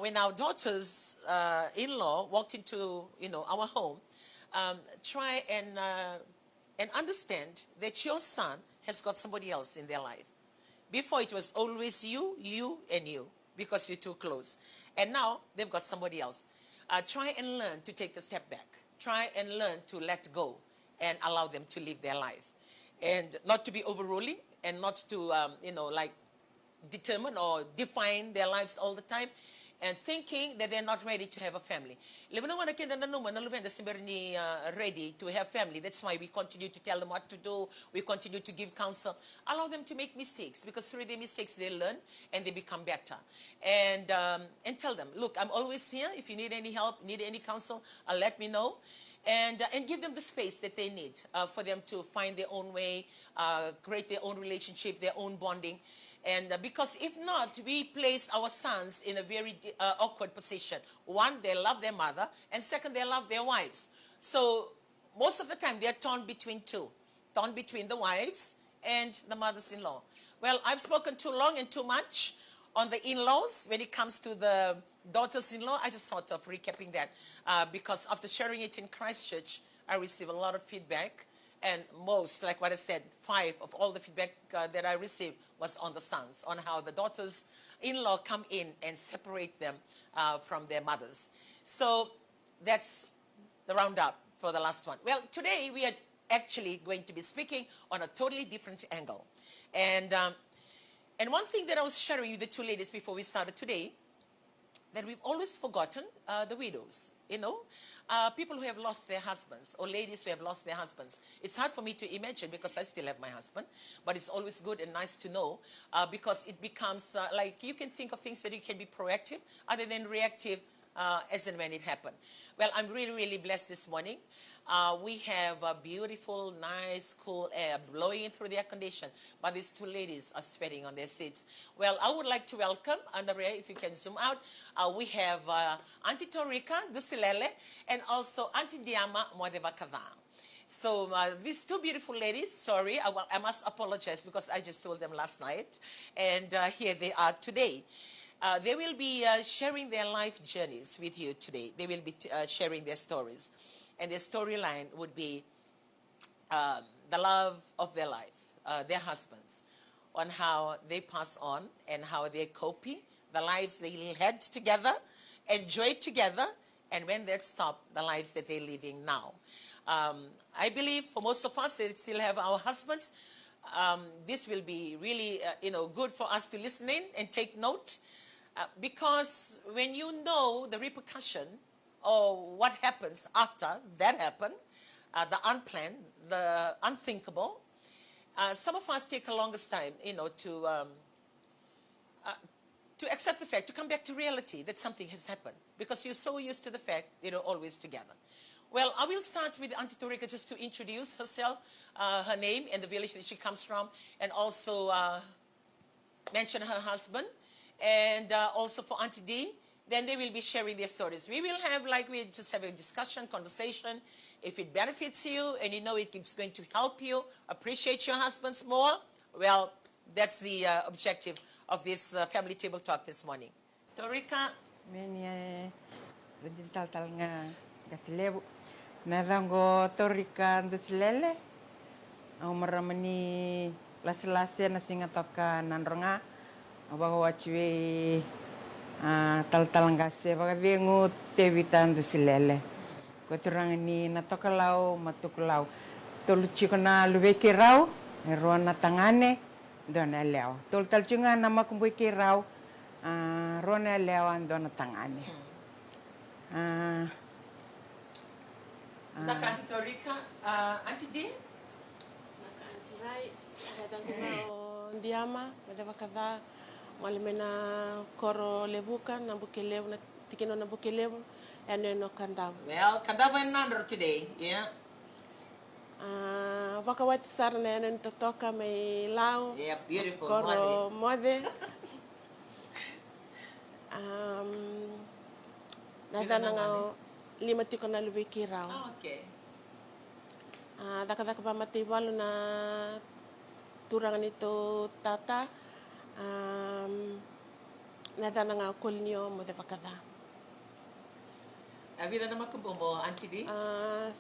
when our daughters-in-law walked into, our home, try and understand that your son has got somebody else in their life. Before it was always you, and you, because you're too close. And now they've got somebody else. Try and learn to take a step back. Try and learn to let go and allow them to live their life. And not to be overruling, and not to, determine or define their lives all the time, and thinking that they're not ready to have a family. Ready to have family. That's why we continue to tell them what to do. We continue to give counsel. Allow them to make mistakes, because through their mistakes they learn and they become better. And tell them, look, I'm always here. If you need any help, need any counsel, let me know. And give them the space that they need for them to find their own way, create their own relationship, their own bonding. And because if not, we place our sons in a very awkward position. One, they love their mother, and second, they love their wives. So most of the time, they're torn between two, torn between the wives and the mothers-in-law. Well, I've spoken too long and too much on the in-laws. When it comes to the daughters-in-law, I just thought of recapping that because after sharing it in Christchurch, I received a lot of feedback. And most, like what I said, 5 of all the feedback that I received was on the sons, on how the daughters-in-law come in and separate them from their mothers. So that's the roundup for the last one. Well, today we are actually going to be speaking on a totally different angle. And one thing that I was sharing with the two ladies before we started today, that we've always forgotten the widows, people who have lost their husbands, or ladies who have lost their husbands. It's hard for me to imagine because I still have my husband, but it's always good and nice to know because it becomes like you can think of things that you can be proactive other than reactive as and when it happened. Well, I'm really, really blessed this morning. We have a beautiful, nice, cool air blowing in through the air condition, but these two ladies are sweating on their seats. Well, I would like to welcome, Andrea, if you can zoom out, we have Auntie Torika Dusilele and also Auntie Diama Mwadevakava. So these two beautiful ladies, sorry, I must apologize because I just told them last night, and here they are today. They will be sharing their life journeys with you today. They will be sharing their stories. And their storyline would be the love of their life, their husbands, on how they pass on and how they're coping, the lives they had together, enjoyed together, and when that stopped, the lives that they're living now. I believe for most of us that still have our husbands, this will be really good for us to listen in and take note, because when you know the repercussion or what happens after that happened, the unplanned, the unthinkable, some of us take a longest time, to accept the fact, to come back to reality that something has happened, because you're so used to the fact always together. Well, I will start with Auntie Torika just to introduce herself, her name and the village that she comes from, and also mention her husband, and also for Auntie D. Then they will be sharing their stories. We will have, we just have a discussion, conversation. If it benefits you and you know it's going to help you appreciate your husbands more, well, that's the objective of this family table talk this morning. Torika. Meni tal nga gasilebu. Nadango Torika ndusilele. Au maramani laselase na singa toka nanronga. Abago wachiwe tal ngase baga vengu tevita ndusilele. Koturang ni natoka lau matukulau. Tolu chiko na lubeke rau, roana tangane, dona leo. Tolu talchunga na makumbuke rau, roana leo dona tangane. Auntie Torika, Auntie D? Auntie Rai, hadang ndiama, madava kadha, malimena koro lebuka, nambukelebu, na tikino nambukelebu. And no Kandava. Well, Kandava and Nandro today, yeah. Wakawati sarna and totoka may lao. Yeah, beautiful. Koro mode. Nadana lima tiko na lubiki rao. Oh, okay. Daka pa matibalo na turangan ito tata. Nadana nga kolnyo mo de pakada. Avila na makumbong mo, Auntie D?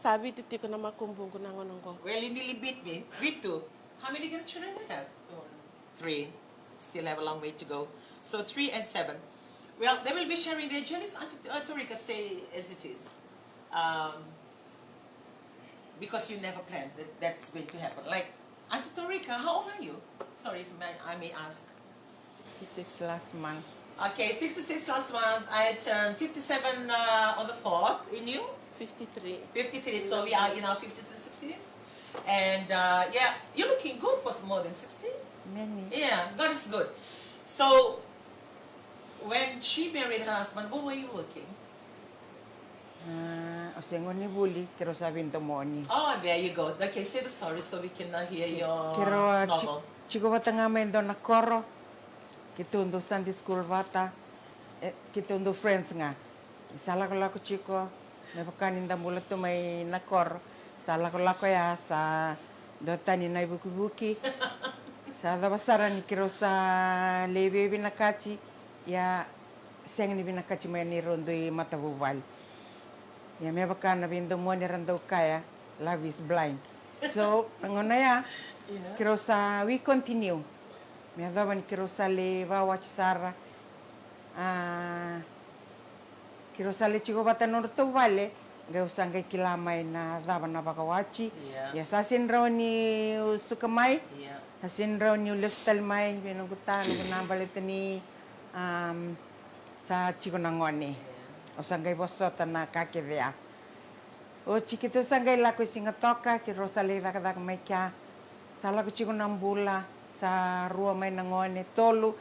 Sabi titi ko na makumbong ko na ngonongo. Well, you nearly beat me. Beat two. How many grandchildren do you have? 3. Still have a long way to go. So 3 and 7. Well, they will be sharing their journeys. Auntie Torika, say as it is. Because you never planned that that's going to happen. Like, Auntie Torika, how old are you? Sorry if I may ask. 66 last month. Okay, 66 last month. I turned 57 on the 4th. In you? 53. 53. So we are in our 50s and 60s. And yeah, you're looking good for more than 60. Many. Yeah, God is good. So when she married her husband, what were you working? Osengoni buli, kero sabin tomoni. Oh, there you go. Okay, say the story so we can hear your kero novel. Chico batanga mendo na koro. Kitundo Sunday school Vata, kitundo friends nga. Sala ko lako chico, may pakanin da mula to may nakor. Sala ko lako ya sa dotani na ibuki-buki. Sa dabasara ni kiro sa lebe binakachi, ya seng ni binakachi may ni rondo i matabubal. Ya may pakan na bindo mo ni rando kaya, love is blind. So, ngona ya, kiro sa we continue. Me daban kiro sale bawa chisara kiro sale chico bata norto vale ga usanga kilamai na daban na bakawachi ya sasin rauni sukamai sasin rauni lestal mai binugutan na baletani sa chico nangoni usanga bosota na kakevea o chiquito sanga la ko singa toka kiro sale daga mai kya sala ko chico nambula sa rua mai nangone tolu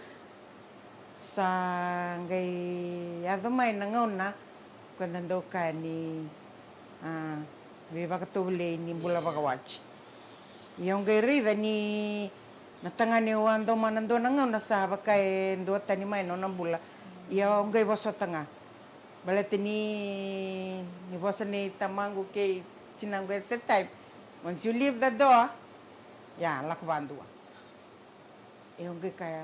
sa ngai ado mai nangona quando ando ni viva katule ni bula bakawachi yung ngai rida ni natangani wando manando nangona sa bakai ndo tani mai no nambula yung ngai boso tanga balete ni boso ni tamangu ke chinangu at type once you leave the door ya lakbandua yung kaya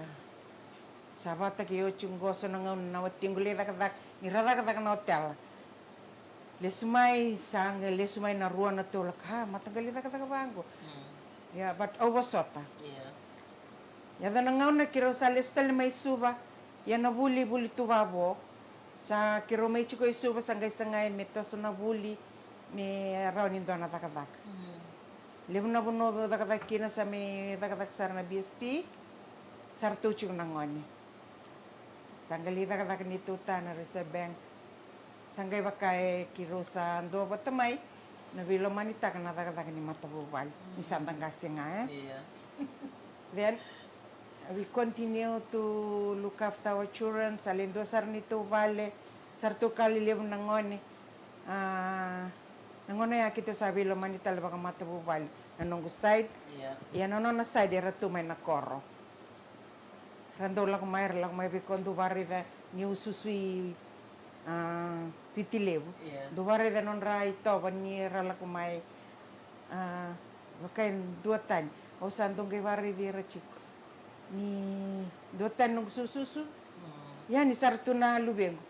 sabata ki yo chungo so nang na watingule da kada ni rada kada na hotel lesumai sang lesumai na rua na tulak ha matagali ta kata bango. Ya but oversota. Ya da nangau na kiro sa lestal mai suba ya na buli tu babo sa kiro mai chiko suba sangai meto na buli me rauni dona ta kata. Lebuna buno da kata kina sa me da kata sarna BSP sartu chiko nangoni. Tanggali da kata nito ta na Reserve Bank sangai bakai kirosa ando batamai na bilo manita kana daga ni matabubal ni santang kasinga Then we continue to look after our children salindo sar nito vale sarto kali lev nangone nangone ya kito sa bilo manita baka matabubal nanong side ya nono na side era tu mai na korro randola ko mai bikondo barida ni ususui pitilevo dovare da non rai to bani rala kumai bakain 2 tan o sandong ke vari di rachiko ni 2 tan nung sususu ya ni sartuna lubengo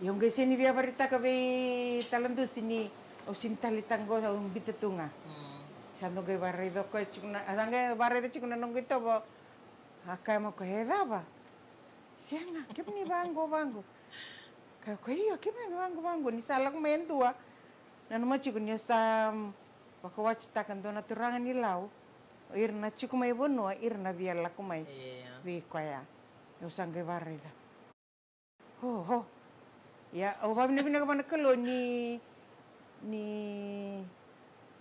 yung ge sini via varita ka be talandu sini o sintalitango sa bitatunga sandong ke vari do ko chikuna adanga vari de chikuna nung ito bo akai mo ko hedaba sianga ke ni bango Kau iyo kime bango ni salak main tua nanu machi kunya sam wakawach takan dona turangan ni lau irna chiku mai bono irna biala kumai vi kaya usang ke barida ho ya o babne bina ka manakalo ni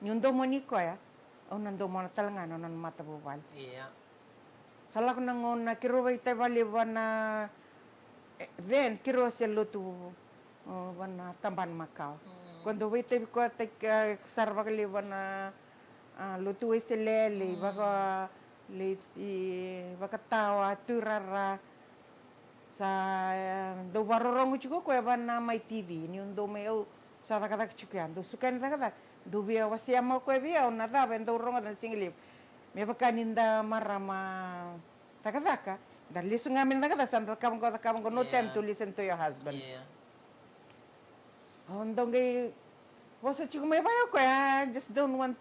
undo mo ni kaya o nando mo talangan non mata bobal salak nangon na kiro bai tabali bana then kiro selo tu wana tamban Macau. Quando vete ko sarva kali wana lutu eselele baka tawa turara sa do barorong chuko ko wana mai TV ni undo meu sa kata chukian do sukan kata do bia wasiama ko bia ona da bendo ronga dan singli me baka ninda marama takataka dan listen ngamin na kada santo kamu ko no time to listen to your husband. Ondong gay wasa chiku may bayo ko just don't want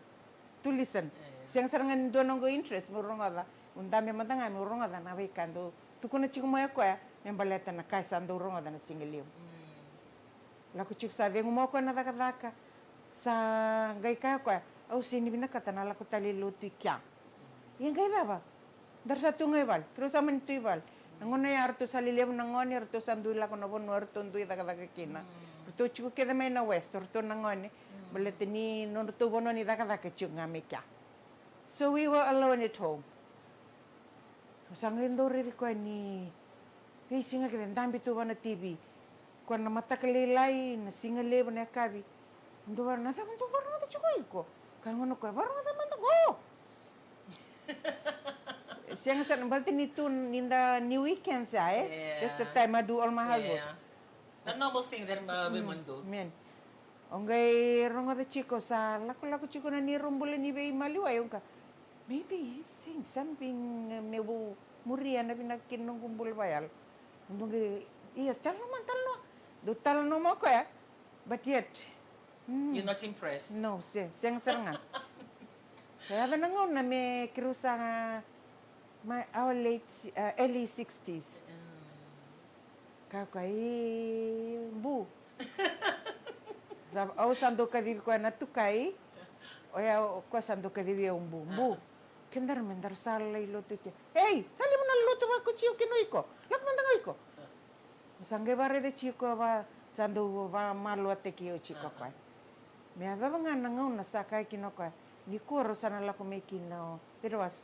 to listen. Siyang sarangan doon go interest mo ronga da. Undami matanga mo ronga da na wikando. Tukuna chiku may ko membaleta na kay sando ronga da na singiliw. Laku chiku sa deng mo ko na daka sa gay ka ko au sini binakata na laku taliluti kya. Yang gay da ba? Dar satu ngebal, terus aman tu ibal. Nangono ya arto salilev nangoni arto sandula kono bono arto ndui daga kina. Arto chiku keda mai na west arto nangoni. Balete ni non arto bono ni daga chiku ngameka. So we were alone at home. Sangin do ri ko ni hey singa keda ndambi tu bana TV. Ko na mata kalilai na singa le bana kabi. Ndo bar na ta ndo bar na chiku iko. Kan ngono ko bar na ta man go. Siang sa balti nitu ninda new weekend sa That's the time I do all my housework. The normal thing that women do. Men. Ongai ronga the chico sa laku chico na ni rumbule ni be maliwa yung ka. Maybe he's saying something mebu muria na pinakin ng kumbul bayal. Ongai iya talo. Do talo no mo ko But yet you're not impressed. No, siang saranga. Kaya ba nangon na may kirusa nga our early 60s. Kakay bu. Sab au sando kadil ko na tukay. Oya ko sando kadil yung bu. Kendar mendar salay luto ti. Hey, sali mo na luto ba ko chiyo kinoy ko. Lak mandangay ko. Sangge bare de chico ba sando ba maluate kiyo chico ko. Me ava nga nangaw na sakay kinoko. Ni kuro sana la ko making no. It was